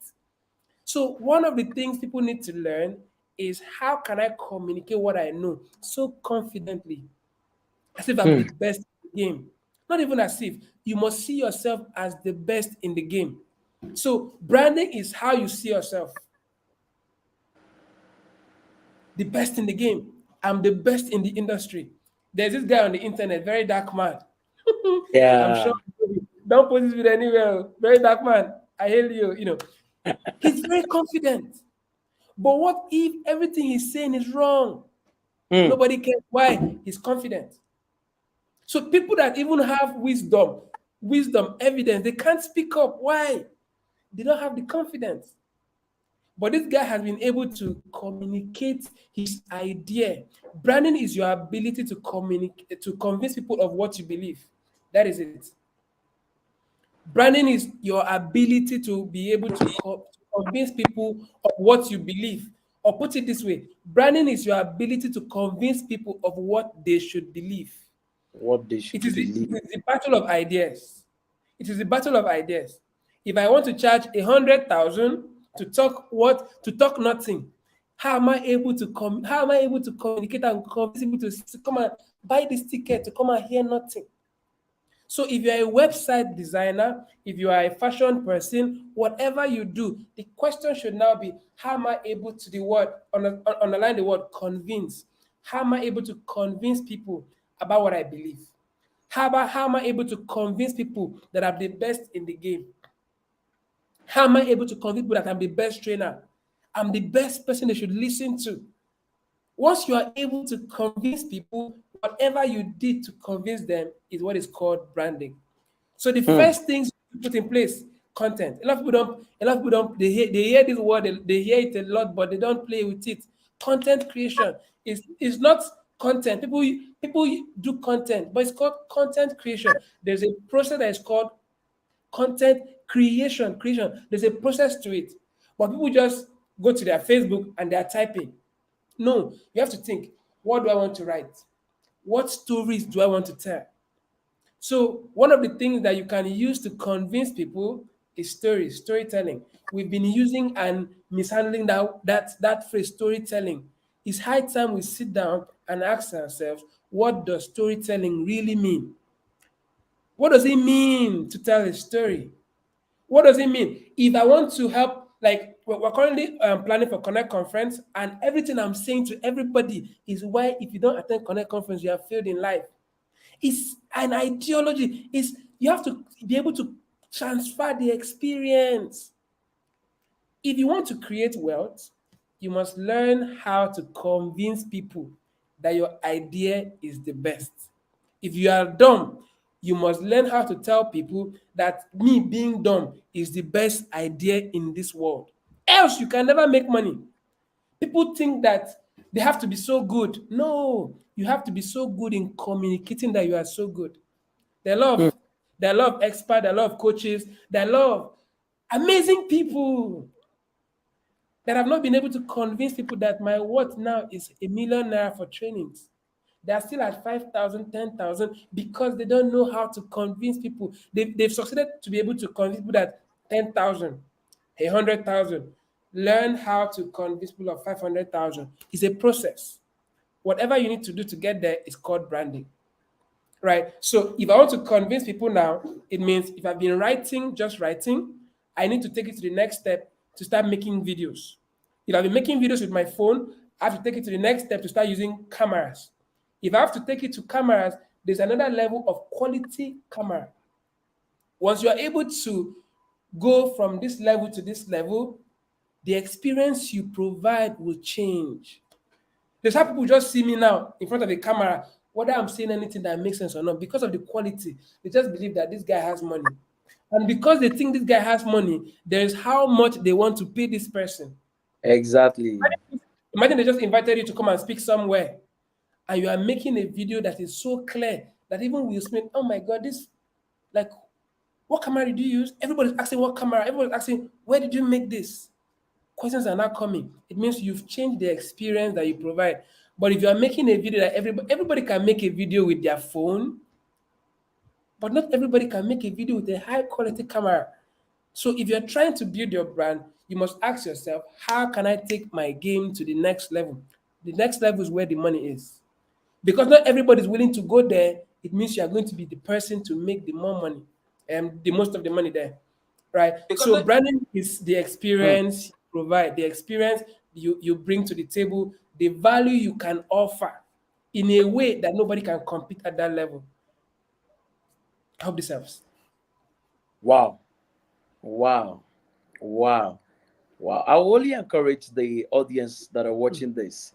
So one of the things people need to learn is how can I communicate what I know so confidently, as if I'm the mm. best in the game. Not even as if you must see yourself as the best in the game. So branding is how you see yourself, the best in the game. I'm the best in the industry. There's this guy on the internet, very dark man. I'm sure. Yeah. Don't post this video anywhere. Very dark man. I hail you. He's very confident. But what if everything he's saying is wrong? Mm. Nobody cares why he's confident. So people that even have wisdom, evidence, they can't speak up. Why? They don't have the confidence. But this guy has been able to communicate his idea. Branding is your ability to communicate, to convince people of what you believe. That is it. Branding is your ability to be able to, to convince people of what you believe. Or put it this way, branding is your ability to convince people of what they should believe. What they It should is believe. the battle of ideas. It is the battle of ideas. If I want to charge 100,000 to talk nothing, how am I able to how am I able to communicate and convince people to come and buy this ticket to come and hear nothing? So if you're a website designer, if you are a fashion person, whatever you do, the question should now be, how am I able to the word, underline the word convince? How am I able to convince people about what I believe? How am I able to convince people that I'm the best in the game? How am I able to convince people that I'm the best trainer? I'm the best person they should listen to. Once you are able to convince people, whatever you did to convince them is what is called branding. So the Mm, first things you put in place, content. A lot of people don't, they hear this word, they hear it a lot, but they don't play with it. Content creation is not content. People do content, but it's called content creation. There's a process that is called content creation. There's a process to it. But people just go to their Facebook and they're typing. No, you have to think, what do I want to write? What stories do I want to tell? So one of the things that you can use to convince people is storytelling. We've been using and mishandling that phrase storytelling. It's high time we sit down and ask ourselves, what does storytelling really mean? What does it mean to tell a story? What does it mean? If I want to help, like we're currently planning for Connect Conference, and everything I'm saying to everybody is why if you don't attend Connect Conference, you have failed in life. It's an ideology. It's you have to be able to transfer the experience. If you want to create wealth, you must learn how to convince people that your idea is the best. If you are dumb, you must learn how to tell people that me being dumb is the best idea in this world. Else, you can never make money. People think that they have to be so good. No, you have to be so good in communicating that you are so good. There are a lot mm, of, there are a lot of experts, there are a lot of coaches, there are a lot of amazing people that have not been able to convince people that my worth now is ₦1 million for trainings. They are still at 5,000, 10,000 because they don't know how to convince people. They've succeeded to be able to convince people that 10,000, 100,000. Learn how to convince people of 500,000. It's a process. Whatever you need to do to get there is called branding, right? So if I want to convince people now, it means if I've been writing, just writing, I need to take it to the next step to start making videos. If I've been making videos with my phone, I have to take it to the next step to start using cameras. If I have to take it to cameras, there's another level of quality camera. Once you are able to go from this level to this level, the experience you provide will change. There's how people just see me now in front of the camera, whether I'm saying anything that makes sense or not, because of the quality. They just believe that this guy has money. And because they think this guy has money, there's how much they want to pay this person. Exactly. Imagine they just invited you to come and speak somewhere, and you are making a video that is so clear that even Will Smith, oh my God, this, like, what camera did you use? Everybody's asking what camera. Everybody's asking, where did you make this? Questions are not coming. It means you've changed the experience that you provide. But if you are making a video that everybody can make a video with their phone, but not everybody can make a video with a high quality camera. So if you're trying to build your brand, you must ask yourself, how can I take my game to the next level? The next level is where the money is. Because not everybody is willing to go there, it means you are going to be the person to make the more money and the most of the money there, right? So branding is the Hmm. experience you provide, the experience you bring to the table, the value you can offer in a way that nobody can compete at that level. I hope this helps. Wow. Wow. Wow. Wow. I will only encourage the audience that are watching this,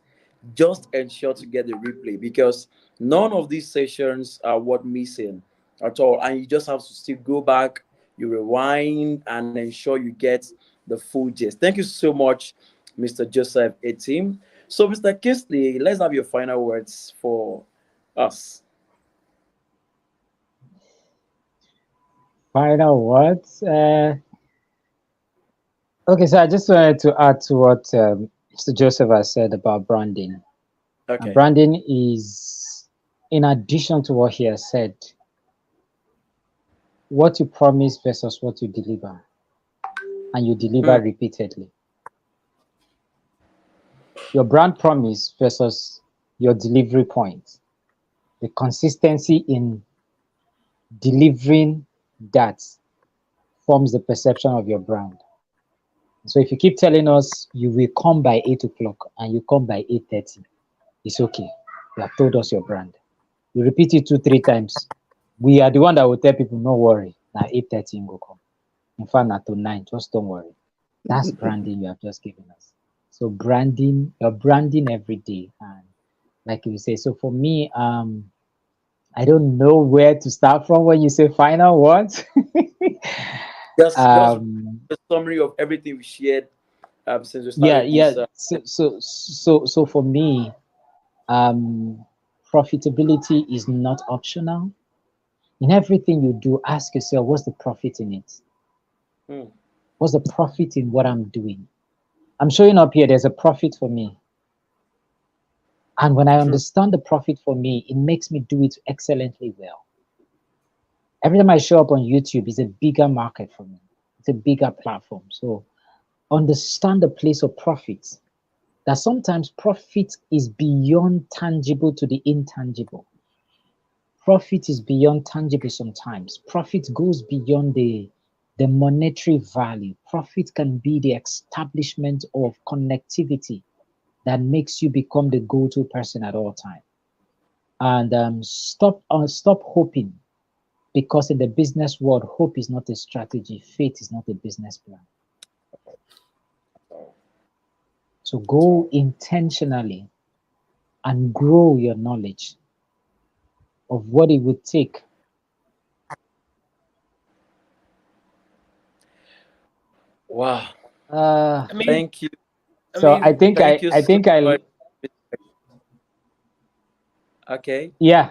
just ensure to get the replay, because none of these sessions are worth missing at all. And you just have to still go back, you rewind, and ensure you get the full gist. Thank you so much, Mr. Joseph A. Team. So, Mr. Kingsley, let's have your final words for us. Final words. Okay, so I just wanted to add to what Mr. Joseph has said about branding. Okay. Branding is, in addition to what he has said, what you promise versus what you deliver, and you deliver Hmm. repeatedly. Your brand promise versus your delivery point, the consistency in delivering that forms the perception of your brand. So if you keep telling us you will come by 8 o'clock and you come by 8:30, it's okay. You have told us your brand. You repeat it 2, 3 times. We are the one that will tell people, no worry. Now 8:30 go come. In fact, not to 9, just don't worry. That's branding you have just given us. So branding, you're branding every day. And like you say, so for me, I don't know where to start from when you say final words. Just um, a summary of everything we shared since we yeah, started yeah. this. So for me, um, profitability is not optional. In everything you do, ask yourself, what's the profit in it? Hmm. What's the profit in what I'm doing? I'm showing up here, there's a profit for me. And when I True. understand the profit for me, it makes me do it excellently well. Every time I show up on YouTube, it's a bigger market for me. It's a bigger platform. So understand the place of profit. That sometimes profit is beyond tangible to the intangible. Profit is beyond tangible sometimes. Profit goes beyond the monetary value. Profit can be the establishment of connectivity that makes you become the go-to person at all time. And stop hoping, because in the business world, hope is not a strategy, faith is not a business plan. So go intentionally and grow your knowledge of what it would take. Wow. Uh, Amazing. Thank you. so I Amazing. think Thank I you I so think I much. Okay. yeah.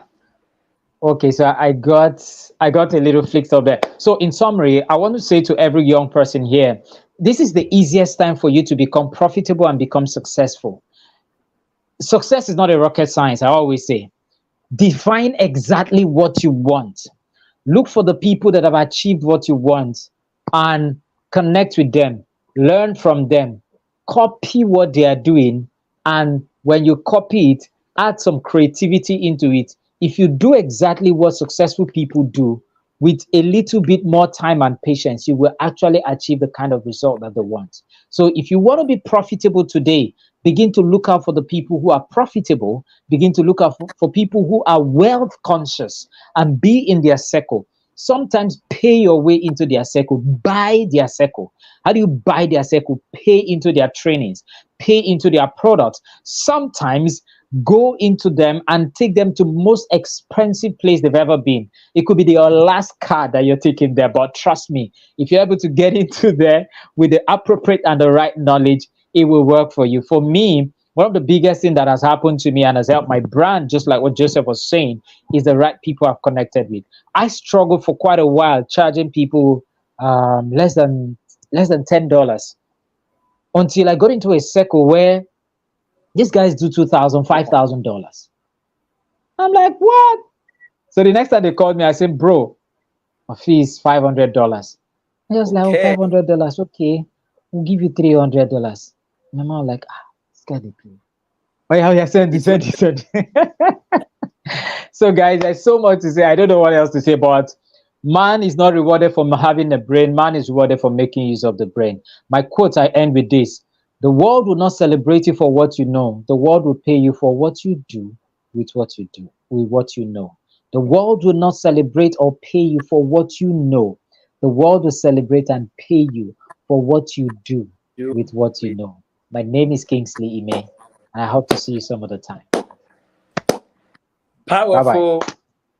Okay, so I got a little flicked up there. So in summary, I want to say to every young person here, this is the easiest time for you to become profitable and become successful. Success is not a rocket science, I always say. Define exactly what you want. Look for the people that have achieved what you want and connect with them, learn from them, copy what they are doing. And when you copy it, add some creativity into it. if you do exactly what successful people do with a little bit more time and patience, you will actually achieve the kind of result that they want. So if you want to be profitable today, begin to look out for the people who are profitable, begin to look out for people who are wealth conscious and be in their circle. Sometimes pay your way into their circle, buy their circle. How do you buy their circle? Pay into their trainings, pay into their products. Sometimes go into them and take them to most expensive place they've ever been. It could be your last car that you're taking there, but trust me, if you're able to get into there with the appropriate and the right knowledge, it will work for you. For me, one of the biggest thing that has happened to me and has helped my brand, just like what Joseph was saying, is the right people I've connected with. I struggled for quite a while charging people less than $10 until I got into a circle where these guys do $2,000, $5,000. I'm like, what? So the next time they called me, I said, bro, my fee is $500. I was like, oh, Okay. $500. Okay, we'll give you $300. My mom like, this guy they play. Oh yeah, yeah, send it, It will send it, send it. So guys, there's so much to say. I don't know what else to say, but man is not rewarded for having a brain. Man is rewarded for making use of the brain. My quote, I end with this. The world will not celebrate you for what you know. The world will pay you for what you do with what you do, with what you know. The world will not celebrate or pay you for what you know. The world will celebrate and pay you for what you do do with what you with know. My name is Kingsley Ime, and I hope to see you some other time. Bye bye. powerful,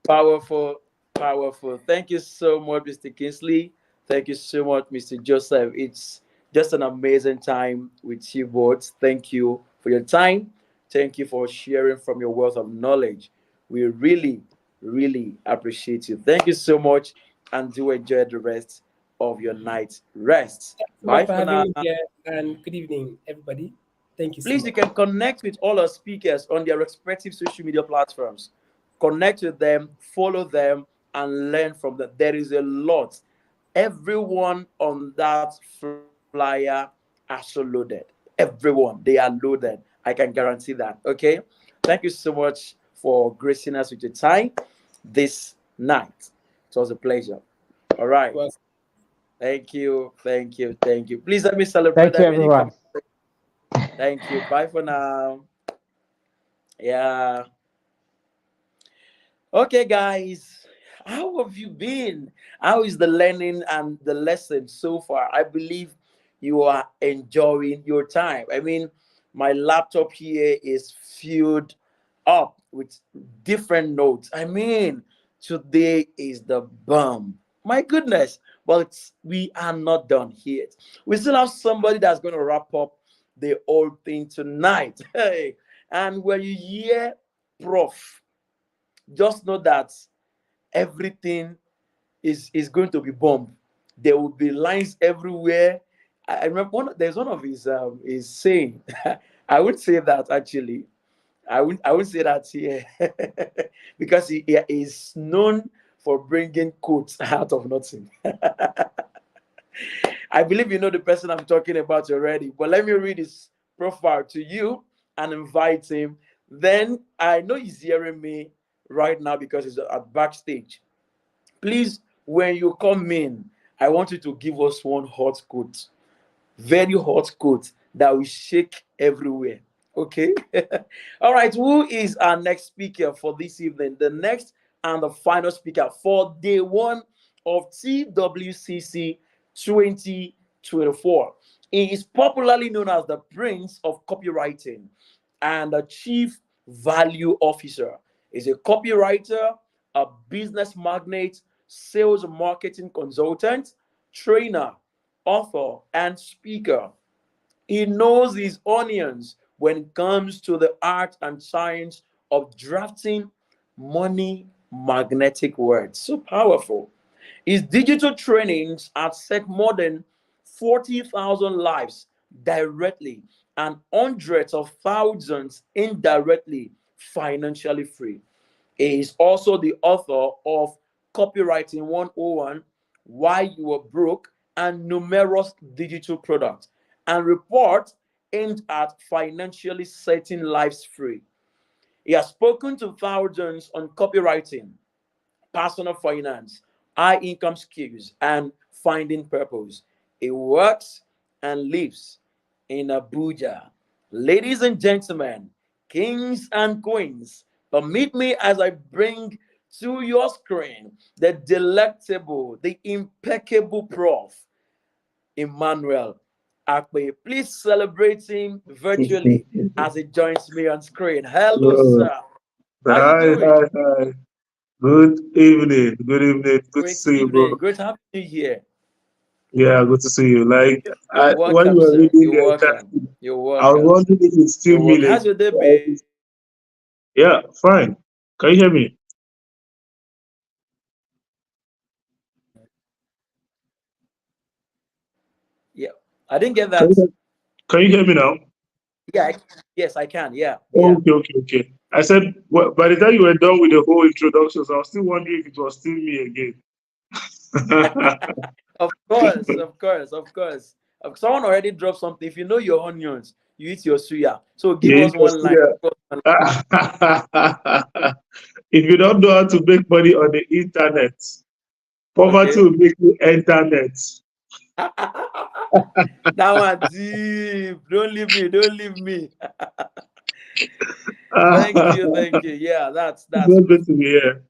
powerful, powerful. Thank you so much, Mr. Kingsley. Thank you so much, Mr. Joseph. It's just an amazing time with you both. Thank you for your time. Thank you for sharing from your wealth of knowledge. We really, really appreciate you. Thank you so much, and do enjoy the rest of your night rest. So much Bye for for having now. me here, and good evening, everybody. Thank you so Please, you much. can connect with all our speakers on their respective social media platforms. Connect with them, follow them, and learn from them. There is a lot. Everyone on that flyer are so loaded. Everyone, they are loaded. I can guarantee that. Okay. Thank you so much for gracing us with your time this night. It was a pleasure. All right. Well, Thank you. Thank you. Thank you. Please let me celebrate Thank you, them. Any everyone. comment? Thank you. Bye for now. Yeah. Okay, guys. How have you been? How is the learning and the lesson so far? I believe you are enjoying your time. I mean, my laptop here is filled up with different notes. I mean, today is the bomb. My goodness. But we are not done yet. We still have somebody that's going to wrap up the whole thing tonight. Hey, and when you hear Prof, just know that everything is going to be bombed. There will be lines everywhere. I remember there's one of his saying. I would say that actually. I would say that here because he is known for bringing quotes out of nothing. I believe you know the person I'm talking about already, but let me read his profile to you and invite him. Then I know he's hearing me right now because he's at backstage. Please, when you come in, I want you to give us one hot quote, very hot quote that will shake everywhere. Okay. All right. Who is our next speaker for this evening? The next and the final speaker for day one of TWCC 2024. He is popularly known as the Prince of Copywriting and the Chief Value Officer. He's a copywriter, a business magnate, sales marketing consultant, trainer, author, and speaker. He knows his onions when it comes to the art and science of drafting money magnetic words. So powerful. His digital trainings have set more than 40,000 lives directly and hundreds of thousands indirectly financially free. He is also the author of Copywriting 101, Why You Were Broke, and numerous digital products and reports aimed at financially setting lives free. He has spoken to thousands on copywriting, personal finance, high income skills, and finding purpose. He works and lives in Abuja. Ladies and gentlemen, kings and queens, permit me as I bring to your screen the delectable, the impeccable Prof. Emmanuel Akpe. Please celebrate him virtually as he joins me on screen. Hello, So, sir. How you hi, doing? hi, hi. Good evening. Good evening. Good to Great see you, bro. evening. Great having you here. Yeah, good to see you. Like, You're when you welcome, were sir. reading You're the welcome. entire, You're I was welcome. wondering if it's still You're welcome. How's minutes. your day been? Yeah, fine. Can you hear me? Yeah. I didn't get Can that. you, can you hear me now? Yeah. Yes, I can. Yeah. Yeah. Okay, okay, okay. I said, well, by the time you were done with the whole introductions, I was still wondering if it was still me again. Of course. Of course. Of course. Someone already dropped something. If you know your onions, you eat your suya. So give Yeah, us one line. Give us one if you don't know how to make money on the internet, line. poverty Okay. will make you internet. That one deep. Don't leave me. Don't leave me. Thank you. Thank you. Yeah, It's that's not good to be here.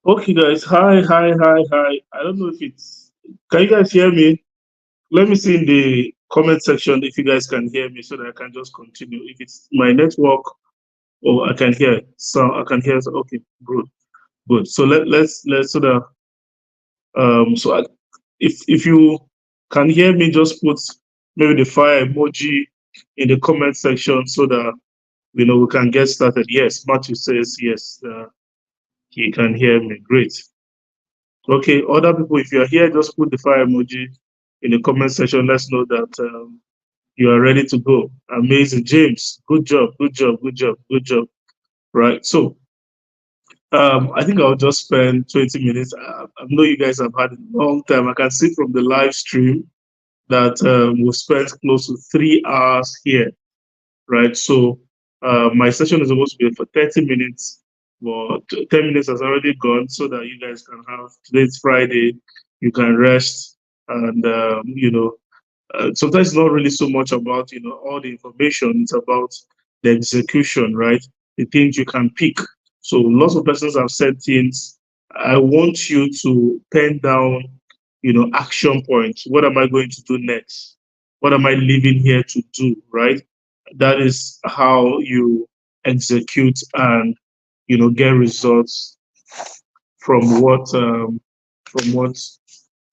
Okay, guys. Hi, hi, hi, hi. I don't know if it's. Can you guys hear me? Let me see in the comment section if you guys can hear me so that I can just continue. If it's my network, or I can hear. So I can hear. So, okay, good, good. So let's so that so if you can hear me, just put maybe the fire emoji in the comment section so that we can get started. Yes, Matthew says yes. He can hear me. Great. Okay, other people, if you're here, just put the fire emoji in the comment section. Let's know that you are ready to go. Amazing, James. Good job. Good job. Good job. Good job. Right. So, I think I'll just spend 20 minutes. I know you guys have had a long time. I can see from the live stream that we spent close to 3 hours here, right? So my session is supposed to be for 30 minutes, but 10 minutes has already gone so that you guys can have, today's Friday, you can rest and, sometimes it's not really so much about, all the information. It's about the execution, right? The things you can pick. So lots of persons have said things. I want you to pen down, action points. What am I going to do next? What am I living here to do, right? That is how you execute and, get results from what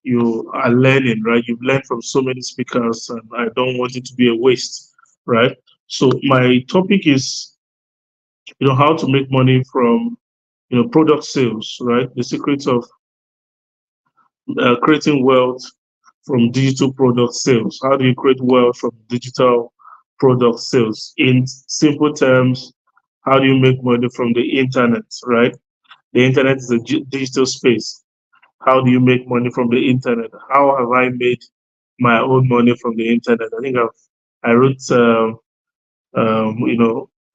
you are learning, right? You've learned from so many speakers, and I don't want it to be a waste, right? So my topic is, how to make money from, product sales, right? The secrets of creating wealth from digital product sales. How do you create wealth from digital product sales? In simple terms, how do you make money from the internet, right? The internet is a digital space. How do you make money from the internet? How have I made my own money from the internet? I think I wrote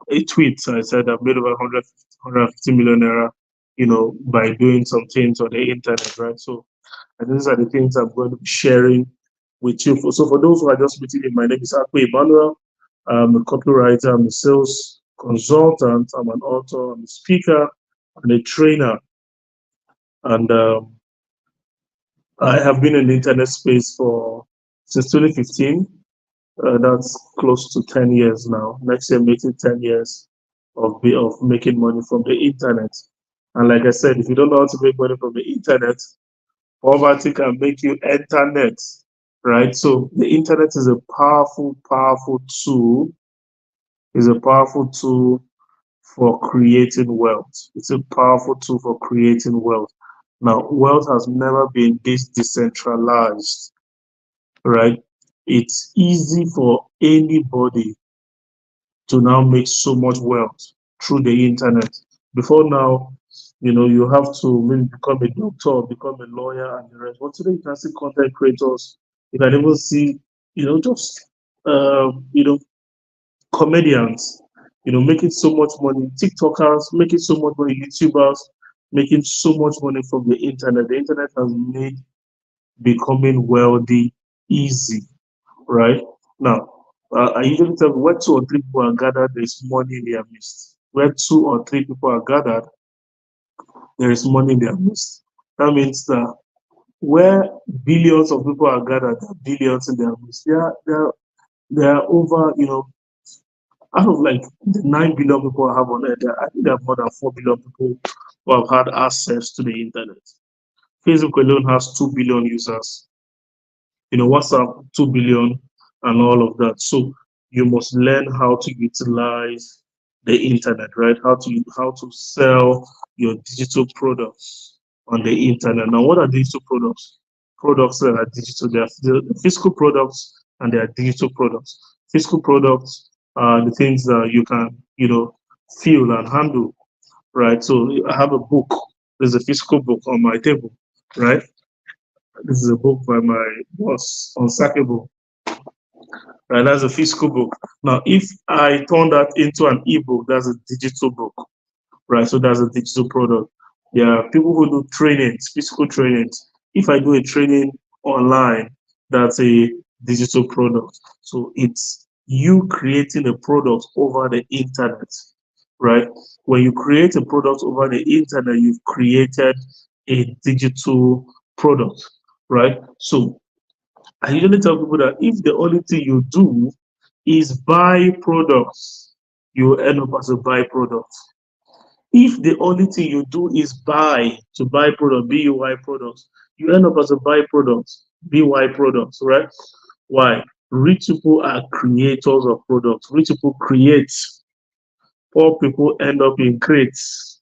a tweet. I said I've made over 150 million naira, by doing some things on the internet, right? So and these are the things I'm going to be sharing with you. So for those who are just meeting me, my name is Akwe Emmanuel. I'm a copywriter, I'm a sales consultant, I'm an author, I'm a speaker, and a trainer. And I have been in the internet space for since 2015. That's close to 10 years now. Next year, making 10 years of making money from the internet. And like I said, if you don't know how to make money from the internet, poverty can make you internet, right? So the internet is a powerful, powerful tool. Is a powerful tool for creating wealth. It's a powerful tool for creating wealth. Now, wealth has never been this decentralized, right? It's easy for anybody to now make so much wealth through the internet. Before now, you have to maybe become a doctor, become a lawyer, and the rest. But today, you can see content creators. You can even see, just comedians, making so much money. TikTokers making so much money. YouTubers making so much money from the internet. The internet has made becoming wealthy easy, right? Now, I usually tell you, where two or three people are gathered, there is money in their midst. Where two or three people are gathered, there is money in their midst. That means that where billions of people are gathered, there are billions in their midst. There are over, out of like the 9 billion people I have on Earth, I think there are more than 4 billion people who have had access to the internet. Facebook alone has 2 billion users. WhatsApp 2 billion and all of that. So you must learn how to utilize the internet, right? How to sell your digital products on the internet. Now, what are digital products? Products that are digital. They are the physical products and they are digital products. Physical products are the things that you can, feel and handle, right? So I have a book. There's a physical book on my table, right? This is a book by my boss, Unsackable. Right, that's a physical book. Now, if I turn that into an ebook, that's a digital book, right? So that's a digital product. There are people who do trainings, physical trainings. If I do a training online, that's a digital product. So it's you creating a product over the internet, right? When you create a product over the internet, you've created a digital product, right? So I usually tell people that if the only thing you do is buy products, you end up as a byproduct. If the only thing you do is buy product, BUY products, you end up as a byproduct, BY products, right? Why? Rich people are creators of products. Rich people create. Poor people end up in crates.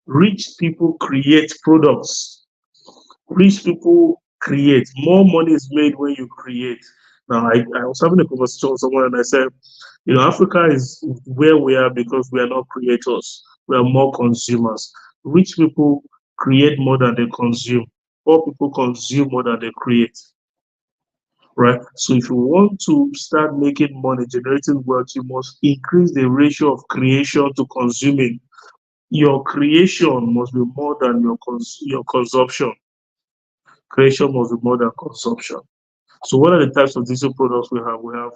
Rich people create products. Rich people create. More money is made when you create. Now, I was having a conversation with someone and I said, Africa is where we are because we are not creators. We are more consumers. Rich people create more than they consume. Poor people consume more than they create. Right? So if you want to start making money, generating wealth, you must increase the ratio of creation to consuming. Your creation must be more than your consumption. Creation must be more than consumption. So what are the types of digital products we have? We have,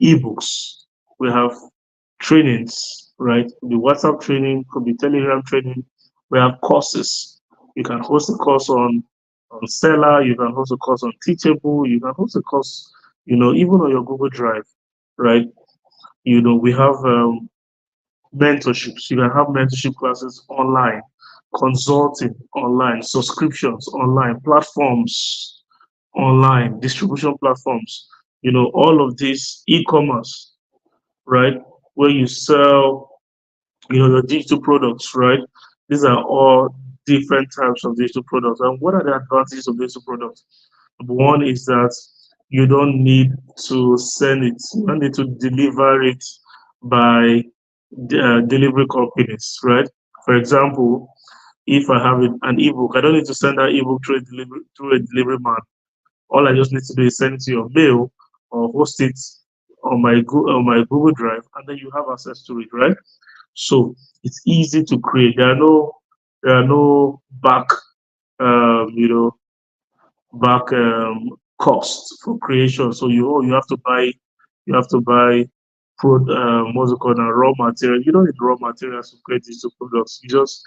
ebooks. We have trainings, right? The WhatsApp training, could be Telegram training. We have courses. You can host a course on Seller. You can host a course on Teachable. You can host a course, even on your Google Drive, right? We have mentorships. You can have mentorship classes online, consulting online, subscriptions online, platforms online, distribution platforms, all of this e-commerce, right? Where you sell, the digital products, right? These are all different types of digital products. And what are the advantages of digital products? One is that you don't need to send it, you don't need to deliver it by delivery companies, right? For example, if I have an ebook, I don't need to send that ebook through a delivery man. All I just need to do is send it to your mail or host it on my Google Drive, and then you have access to it, right? So it's easy to create. There are no um, you know, back costs for creation. So you have to buy what's it called now, raw material. You don't need raw materials to create digital products. You just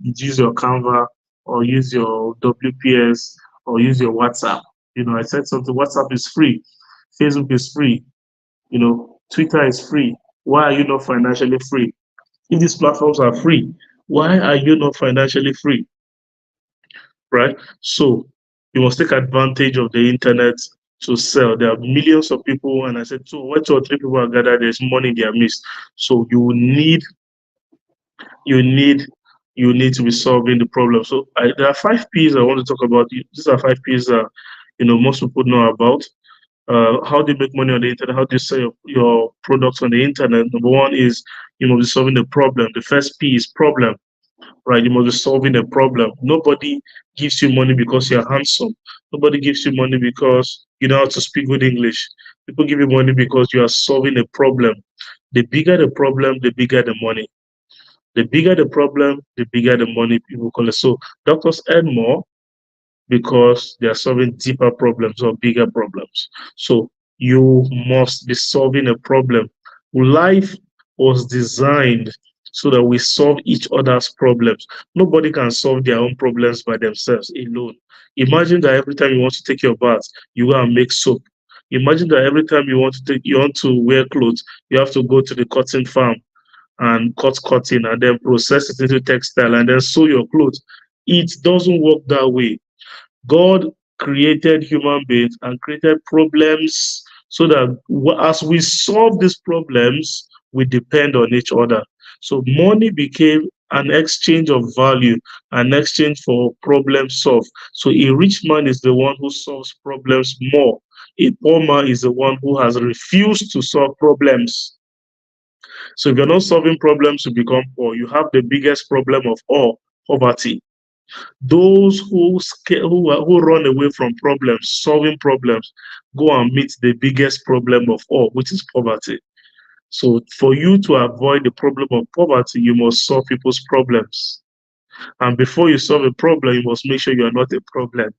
use your Canva or use your WPS or use your WhatsApp. I said something. WhatsApp is free. Facebook is free. Twitter is free. Why are you not financially free? If these platforms are free, why are you not financially free? Right? So you must take advantage of the internet to sell. There are millions of people, and I said, so when 2 or 3 people are gathered, there's money in their midst. So you need you need to be solving the problem. So there are 5 P's I want to talk about. These are 5 P's that most people know about. how do you make money on the internet? How do you sell your products on the internet? Number one is you must be solving the problem. The first P is problem, right? You must be solving a problem. Nobody gives you money because you're handsome. Nobody gives you money because you know how to speak good English. People give you money because you are solving a problem. The bigger the problem, the bigger the money. The bigger the problem, the bigger the money people call it. So doctors earn more because they are solving deeper problems or bigger problems. So you must be solving a problem. Life was designed so that we solve each other's problems. Nobody can solve their own problems by themselves alone. Imagine that every time you want to take your bath, you go and make soap. Imagine that every time you want to wear clothes, you have to go to the cotton farm and cut cotton and then process it into textile and then sew your clothes. It doesn't work that way. God created human beings and created problems so that as we solve these problems, we depend on each other. So money became an exchange of value, an exchange for problem solved. So a rich man is the one who solves problems more. A poor man is the one who has refused to solve problems. So if you're not solving problems, you become poor. You have the biggest problem of all, poverty. Those who run away from problems, solving problems, go and meet the biggest problem of all, which is poverty. So for you to avoid the problem of poverty, you must solve people's problems. And before you solve a problem, you must make sure you are not a problem.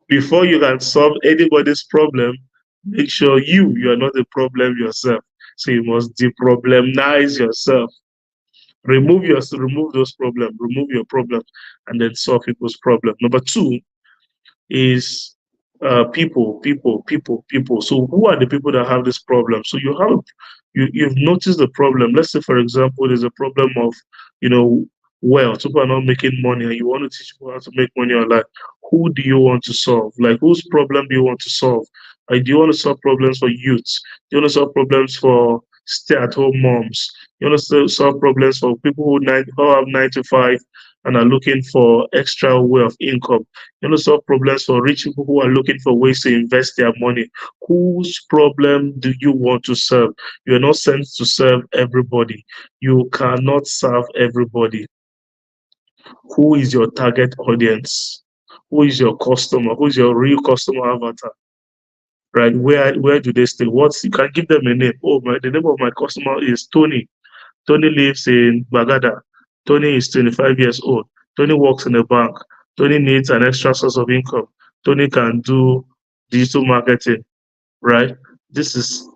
Before you can solve anybody's problem, make sure you are not a problem yourself. So you must deproblemize yourself. Remove those problems, remove your problems, and then solve people's problem. Number two is people. So who are the people that have this problem? So you've noticed the problem. Let's say, for example, there's a problem of you know wealth. People are not making money, and you want to teach people how to make money online. Who do you want to solve? Like whose problem do you want to solve? Like, do you want to solve problems for youths? Do you want to solve problems for stay-at-home moms? You want to solve problems for people who have 9 to 5 and are looking for extra way of income? You want to solve problems for rich people who are looking for ways to invest their money? Whose problem do you want to serve? You are not sent to serve everybody. You cannot serve everybody. Who is your target audience? Who is your customer? Who is your real customer avatar? Right? Where do they stay? You can give them a name. Oh, the name of my customer is Tony. Tony lives in Bagada. Tony is 25 years old. Tony works in a bank. Tony needs an extra source of income. Tony can do digital marketing, right? This is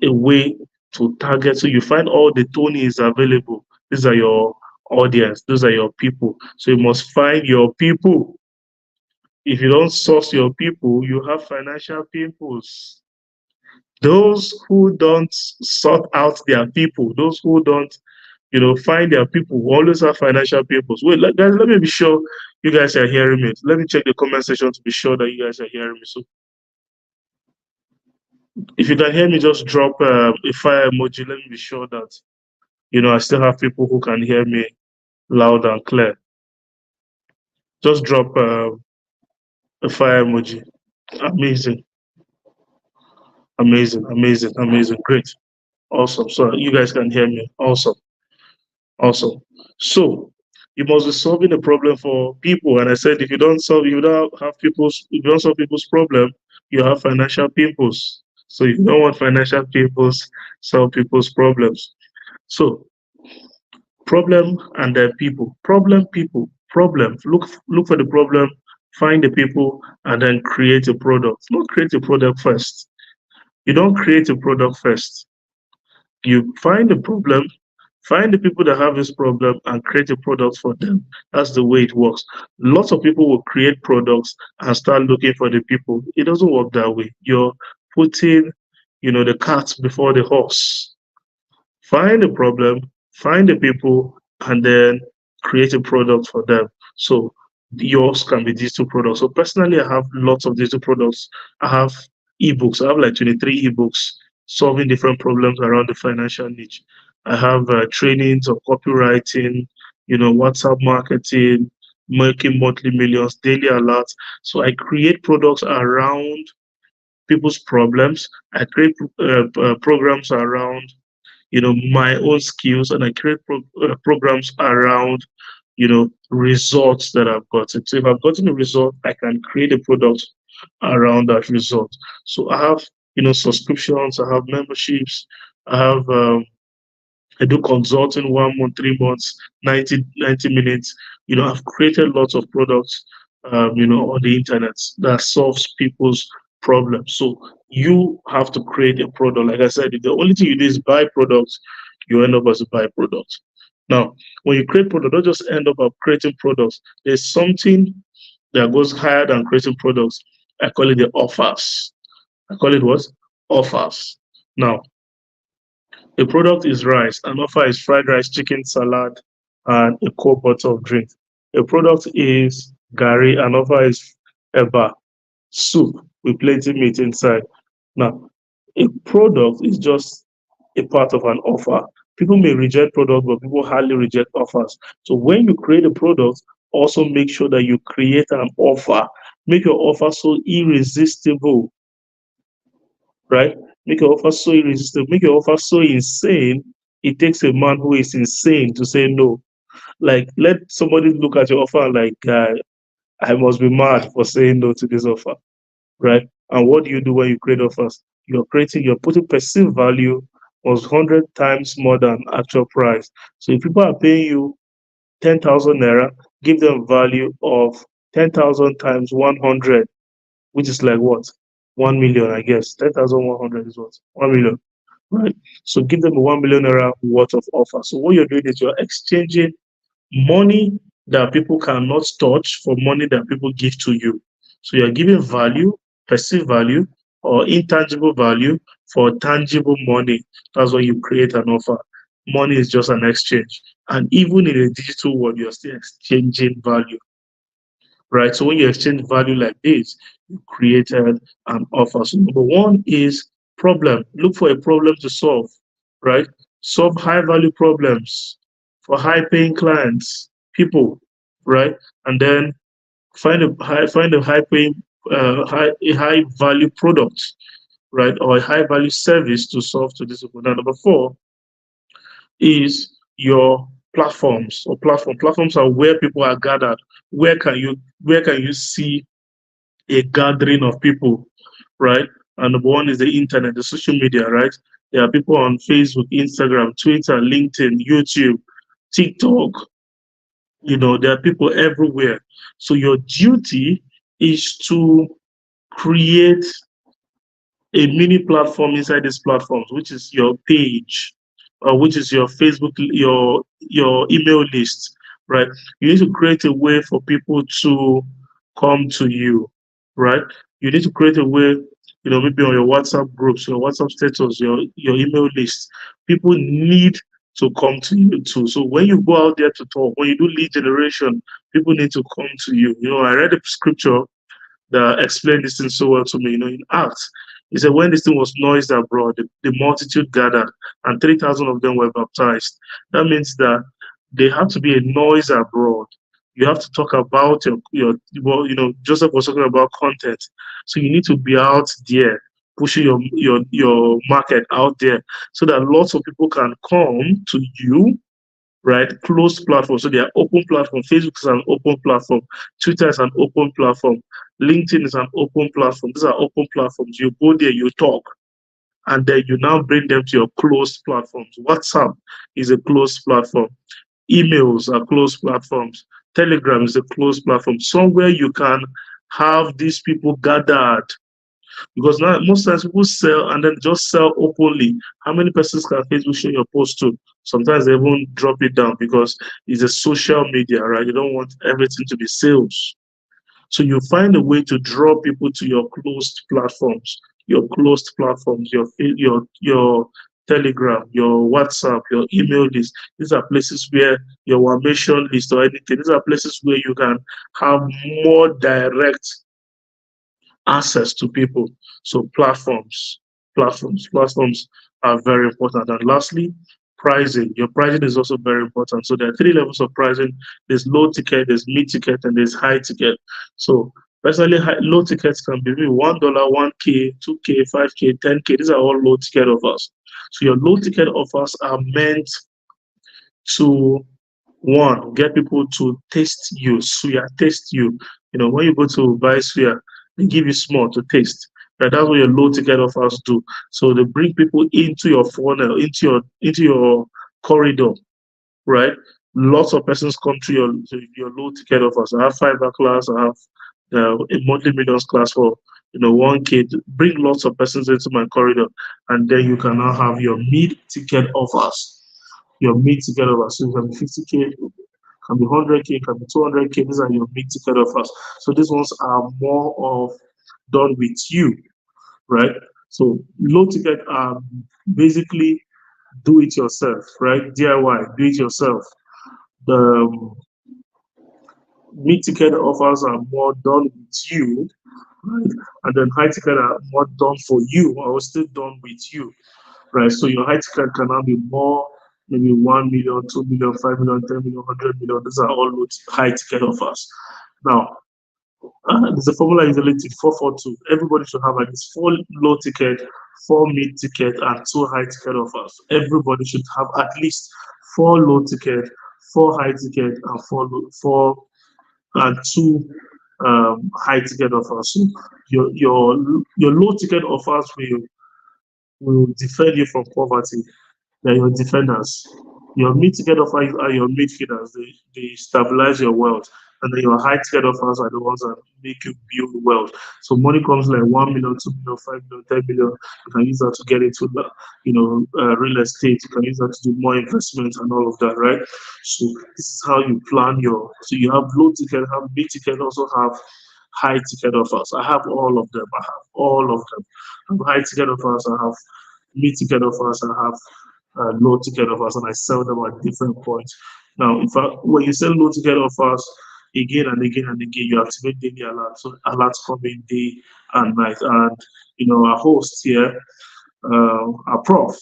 a way to target. So you find all the Tonys available. These are your audience. Those are your people. So you must find your people. If you don't source your people, you have financial pimples. Those who don't sort out their people, those who don't find their people, will always have financial pimples. Wait, guys, let me be sure you guys are hearing me. Let me check the comment section to be sure that you guys are hearing me. So if you can hear me, just drop a fire emoji. Let me be sure that I still have people who can hear me loud and clear. Just drop a fire emoji. Amazing. Great. Awesome. So you guys can hear me. Awesome. So you must be solving a problem for people. And I said, if you don't solve people's problem, you have financial pimples. So if you don't want financial pimples, solve people's problems. So problem and then people. Problem. Look for the problem, find the people, and then create a product. Not create a product first. You don't create a product first. You find the problem, find the people that have this problem, and create a product for them. That's the way it works. Lots of people will create products and start looking for the people. It doesn't work that way. You're putting, the cart before the horse. Find the problem, find the people, and then create a product for them. So yours can be digital products. So personally, I have lots of digital products. I have ebooks. I have like 23 ebooks solving different problems around the financial niche. I have trainings of copywriting, WhatsApp marketing, making monthly millions, daily alerts. So I create products around people's problems. I create programs around, my own skills, and I create programs around, results that I've gotten. So if I've gotten a result, I can create a product around that result. So I have, subscriptions, I have memberships, I have I do consulting 1 month, 3 months, 90 minutes. I've created lots of products, on the internet that solves people's problems. So you have to create a product. Like I said, if the only thing you do is buy products, you end up as a byproduct. Now, when you create product, don't just end up creating products. There's something that goes higher than creating products. I call it the offers. I call it what? Offers. Now, a product is rice, an offer is fried rice, chicken, salad, and a cold bottle of drink. A product is gari, an offer is eba, soup with plenty meat inside. Now, a product is just a part of an offer. People may reject products, but people hardly reject offers. So when you create a product, also make sure that you create an offer. Make your offer so irresistible, right? Make your offer so irresistible, make your offer so insane, it takes a man who is insane to say no. Like, let somebody look at your offer and like, I must be mad for saying no to this offer, right? And what do you do when you create offers? You're putting perceived value was 100 times more than actual price. So if people are paying you 10,000 naira, give them value of 10,000 times 100, which is like what? 1 million, I guess. 10,100 is what? 1 million, right? So give them a 1 million naira worth of offer. So what you're doing is you're exchanging money that people cannot touch for money that people give to you. So you're giving value, perceived value, or intangible value for tangible money. That's why you create an offer. Money is just an exchange. And even in a digital world, you're still exchanging value, right? So when you exchange value like this, you created an offer. So number one is problem. Look for a problem to solve, right? Solve high value problems for high paying clients, people, right? And then find a high paying a high value product, right? Or a high value service to solve to this people. Now number four is your platforms or platform. Platforms are where people are gathered. Where can you see a gathering of people, right? And number one is the internet, the social media, right? There are people on Facebook, Instagram, Twitter, LinkedIn, YouTube, TikTok. There are people everywhere. So your duty is to create a mini platform inside these platforms, which is your page, or which is your Facebook, your email list, right? You need to create a way for people to come to you, right? You need to create a way, maybe on your WhatsApp groups, your WhatsApp status, your email list. People need to come to you too. So when you go out there to talk, when you do lead generation, people need to come to you. I read a scripture that explained this thing so well to me. In Acts, he said, when this thing was noised abroad, the multitude gathered, and 3,000 of them were baptized. That means that there had to be a noise abroad. You have to talk about Joseph was talking about content. So you need to be out there, pushing your market out there so that lots of people can come to you, right? Closed platform. So they are open platform. Facebook is an open platform. Twitter is an open platform. LinkedIn is an open platform. These are open platforms. You go there, you talk, and then you now bring them to your closed platforms. WhatsApp is a closed platform. Emails are closed platforms. Telegram is a closed platform. Somewhere you can have these people gathered. Because now most times people sell and then just sell openly. How many persons can Facebook share your post to? Sometimes they won't drop it down because it's a social media, right? You don't want everything to be sales. So you find a way to draw people to your closed platforms, your Telegram, your WhatsApp, your email list. These are places where your mission list or anything. These are places where you can have more direct access to people. So platforms are very important. And lastly, pricing. Your pricing is also very important. So there are three levels of pricing. There's low ticket, there's mid ticket, and there's high ticket. So Personally, low tickets can be maybe $1, 1K, 2K, 5K, 10K. These are all low ticket offers. So your low ticket offers are meant to one, get people to taste you, suya, taste you. You know, when you go to buy suya, they give you small to taste. Right? That's what your low ticket offers do. So they bring people into your funnel, into your corridor, right? Lots of persons come to your low ticket offers. I have fiber class, I have a monthly millions class for 1K. Bring lots of persons into my corridor, and then you can now have your mid ticket offers. Your mid ticket offers. So it can be 50K, can be 100K, can be 200K. These are your mid ticket offers. So these ones are more of done with you, right? So low ticket are basically do it yourself, right? DIY, do it yourself. The mid ticket offers are more done with you, right? And then high ticket are more done for you or still done with you, right? So your high ticket can now be more, maybe 1 million, 2 million, 5 million, 10 million, 100 million. These are all high ticket offers. Now, there's a formula usually to 442. Everybody should have at least 4 low ticket, 4 mid ticket, and 2 high ticket offers. Everybody should have at least 4 low ticket, 4 high ticket, and four and 2 high ticket offers. So your low ticket offers will defend you from poverty. They're your defenders. Your mid ticket offers are your midfielders. They stabilize your wealth. And then your high ticket offers are the ones that make you build wealth. So money comes like 1 million, 2 million, 5 million, 10 million. You can use that to get into real estate. You can use that to do more investments and all of that, right? So this is how you plan so you have low ticket, have mid ticket, also have high ticket offers. I have all of them. I have all of them. I have high ticket offers. I have mid ticket offers. I have low ticket offers, and I sell them at different points. Now, when you sell low ticket offers again and again and again, you activate daily alerts. So alerts come in day and night. And our host here, our prof,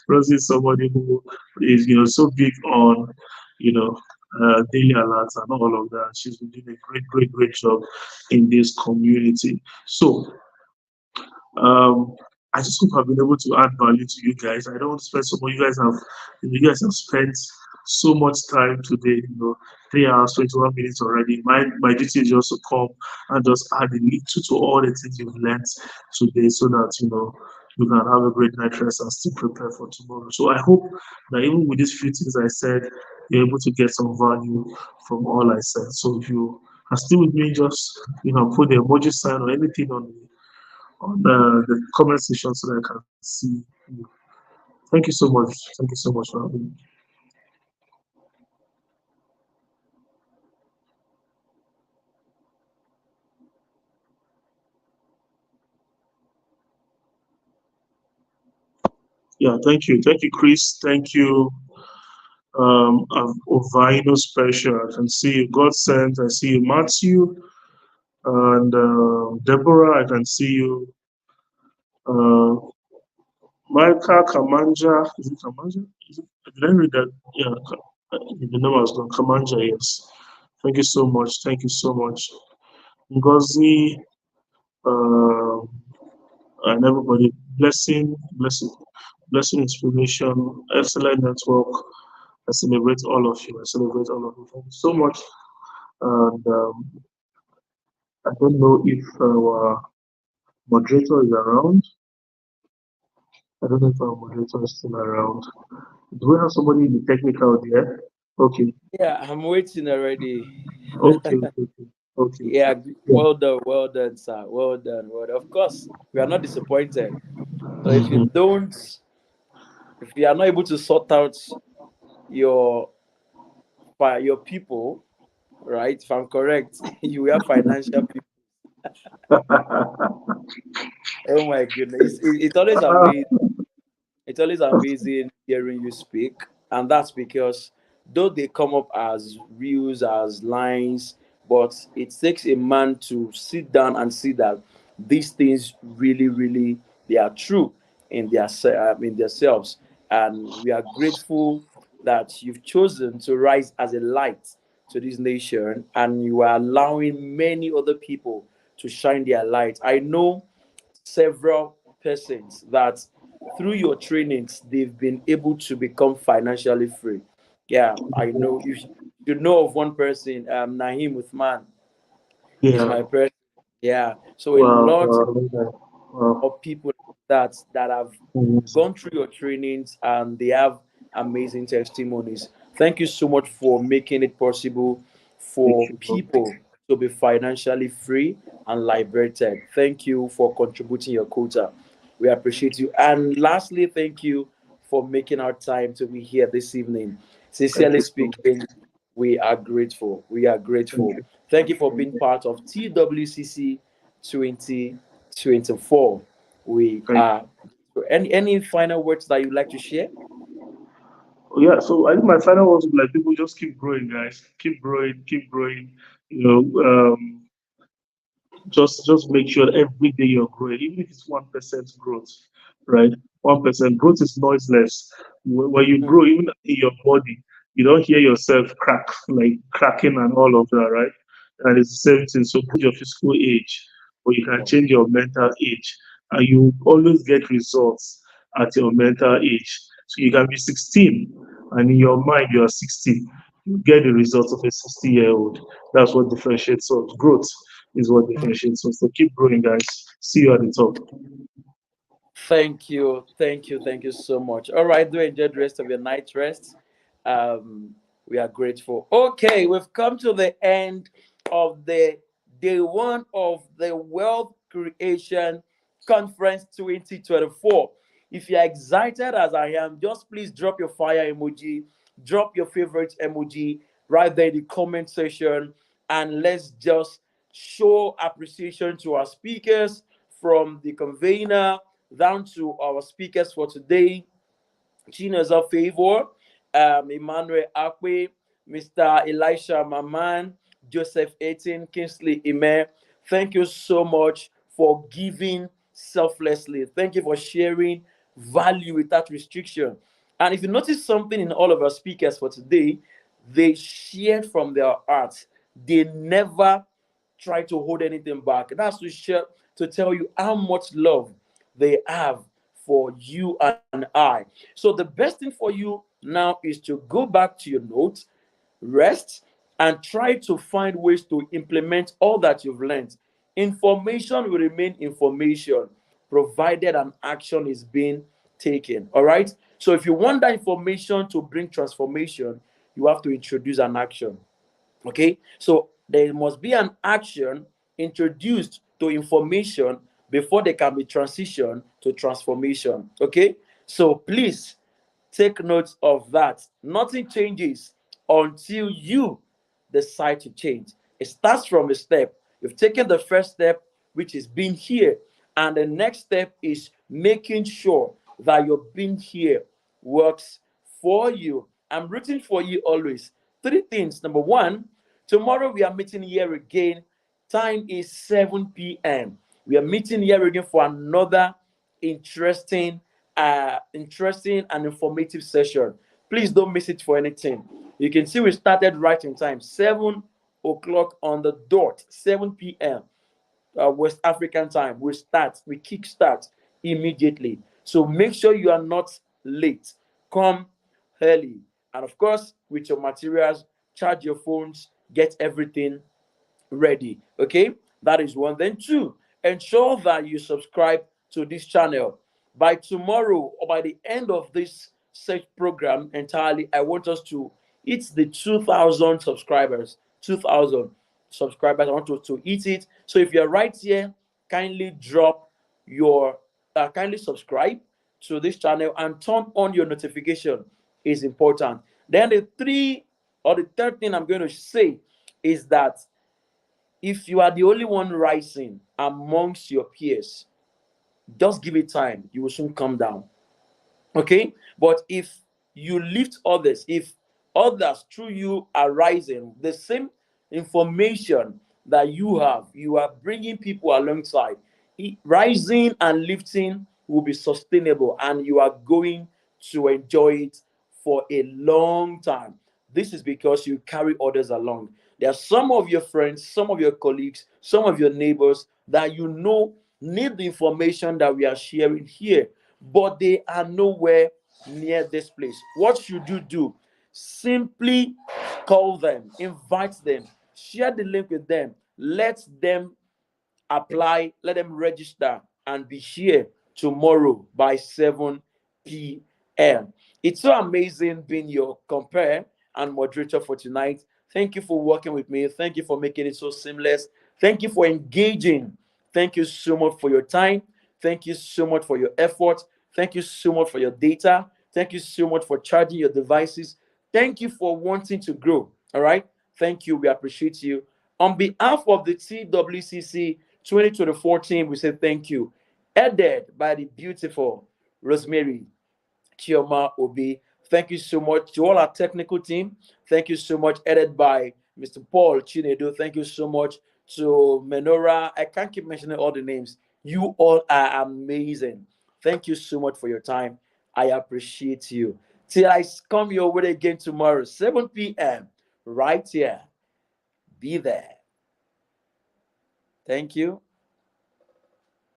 Rosie is somebody who is so big on daily alerts and all of that. She's been doing a great, great, great job in this community. So um, I just hope I've been able to add value to you guys. I don't want to spend so much. You guys have spent so much time today. 3 hours, 21 minutes already. My duty is just to come and just add a little to all the things you've learned today, so that you can have a great night rest and still prepare for tomorrow. So I hope that even with these few things I said, you're able to get some value from all I said. So if you are still with me, just put the emoji sign or anything on the comment section so that I can see you. Thank you so much. Thank you so much for having me. Yeah, thank you. Thank you, Chris. Thank you, Ovino Special. I can see you, God sent. I see you, Matthew. And Deborah, I can see you. Uh, Micah Kamanja. Is it Kamanja? Did I read that? Yeah, the name was gone. Kamanja, yes. Thank you so much. Thank you so much. Ngozi, uh, and everybody. Blessing, inspiration, excellent network. I celebrate all of you. I celebrate all of you. Thank you so much. And I don't know if our moderator is around. I don't know if our moderator is still around. Do we have somebody in the technical there? Okay. Yeah, I'm waiting already. Okay. Okay. Okay. Yeah, Yeah. well done, sir. Well done. Well done. Of course, we are not disappointed. So Mhm. if you are not able to sort out your your people, right? If I'm correct, you have financial people. Oh my goodness, it's always amazing. It's always amazing hearing you speak, and that's because though they come up as reels, as lines, but it takes a man to sit down and see that these things really, really they are true in themselves, and we are grateful that you've chosen to rise as a light to this nation, and you are allowing many other people to shine their light. I know several persons that through your trainings they've been able to become financially free. Yeah, I know you know of one person, Naheem Uthman is Yeah. my person. Yeah, so a Wow. lot Wow. of people that have Amazing. gone through your trainings and they have amazing testimonies. Thank you so much for making it possible Thank for you, bro. people to be financially free and liberated. Thank you for contributing your quota. We appreciate you. And lastly, thank you for making our time to be here this evening. Thank Sincerely you, bro. speaking, we are grateful. We are Thank grateful. you. Thank you for being part of TWCC 2024. We Thank are. Any final words that you'd like to share? Yeah, so I think my final words would be like people just keep growing, guys. Keep growing, keep growing. You know, just make sure every day you're growing, even if it's 1% growth, right? 1% growth is noiseless. When you Mm. grow, even in your body, you don't hear yourself crack, like cracking and all of that, right? And it's the same thing. So put your physical age, but you can Yeah. change your mental age, and you always get results at your mental age. So you can be 16, and in your mind you are 60. You get the results of a 60-year-old. That's what differentiates us. Growth is what differentiates us. So keep growing, guys. See you at the top. Thank you, thank you, thank you so much. All right, do enjoy the rest of your night rest. We are grateful. Okay, we've come to the end of the day one of the Wealth Creation Conference 2024. If you're excited as I am, just please drop your fire emoji, drop your favorite emoji right there in the comment section, and let's just show appreciation to our speakers from the convener down to our speakers for today. Chineza Favor, Emmanuel Akwe, Mr. Elisha Maman, Joseph Etin, Kingsley Ime. Thank you so much for giving selflessly. Thank you for sharing value without restriction. And if you notice something in all of our speakers for today, they shared from their hearts. They never try to hold anything back. That's to share, to tell you how much love they have for you and I. So the best thing for you now is to go back to your notes, rest, and try to find ways to implement all that you've learned. Information will remain information provided an action is being taken. All right. So if you want that information to bring transformation, you have to introduce an action. Okay, so there must be an action introduced to information before they can be transitioned to transformation. Okay, so please take note of that. Nothing changes until you decide to change. It starts from a step. You've taken the first step, which is being here, and the next step is making sure that your being here works for you. I'm rooting for you always. Three things. Number one, tomorrow we are meeting here again. Time is 7 p.m. We are meeting here again for another interesting and informative session. Please don't miss it for anything. You can see we started right in time, 7 o'clock on the dot, 7 p.m. West African time. We kick start immediately. So make sure you are not late. Come early. And of course, with your materials, charge your phones, get everything ready. Okay, that is one. Then two, ensure that you subscribe to this channel. By tomorrow or by the end of this search program entirely, I want us to hit the 2,000 subscribers. 2,000 subscribers. I want to hit it. So if you're right here, kindly drop your kindly subscribe to this channel and turn on your notification is important. Then the three or the third thing I'm going to say is that if you are the only one rising amongst your peers, just give it time. You will soon come down. Okay? But if you lift others, if others through you are rising, the same information that you are bringing people alongside. Rising and lifting will be sustainable and you are going to enjoy it for a long time. This is because you carry others along. There are some of your friends, some of your colleagues, some of your neighbors that you know need the information that we are sharing here, but they are nowhere near this place. What should you do? Simply call them, invite them, share the link with them, let them apply, let them register and be here tomorrow by 7 p.m. It's so amazing being your compare and moderator for tonight. Thank you for working with me. Thank you for making it so seamless. Thank you for engaging. Thank you so much for your time. Thank you so much for your effort. Thank you so much for your data. Thank you so much for charging your devices. Thank you for wanting to grow. All right. Thank you. We appreciate you. On behalf of the TWCC 2024 team, we say thank you. Headed by the beautiful Rosemary Chioma Obi. Thank you so much to all our technical team. Thank you so much. Headed by Mr. Paul Chinedu. Thank you so much to Menora. I can't keep mentioning all the names. You all are amazing. Thank you so much for your time. I appreciate you. Till I come your way again tomorrow, 7 p.m. right here. Be there. Thank you.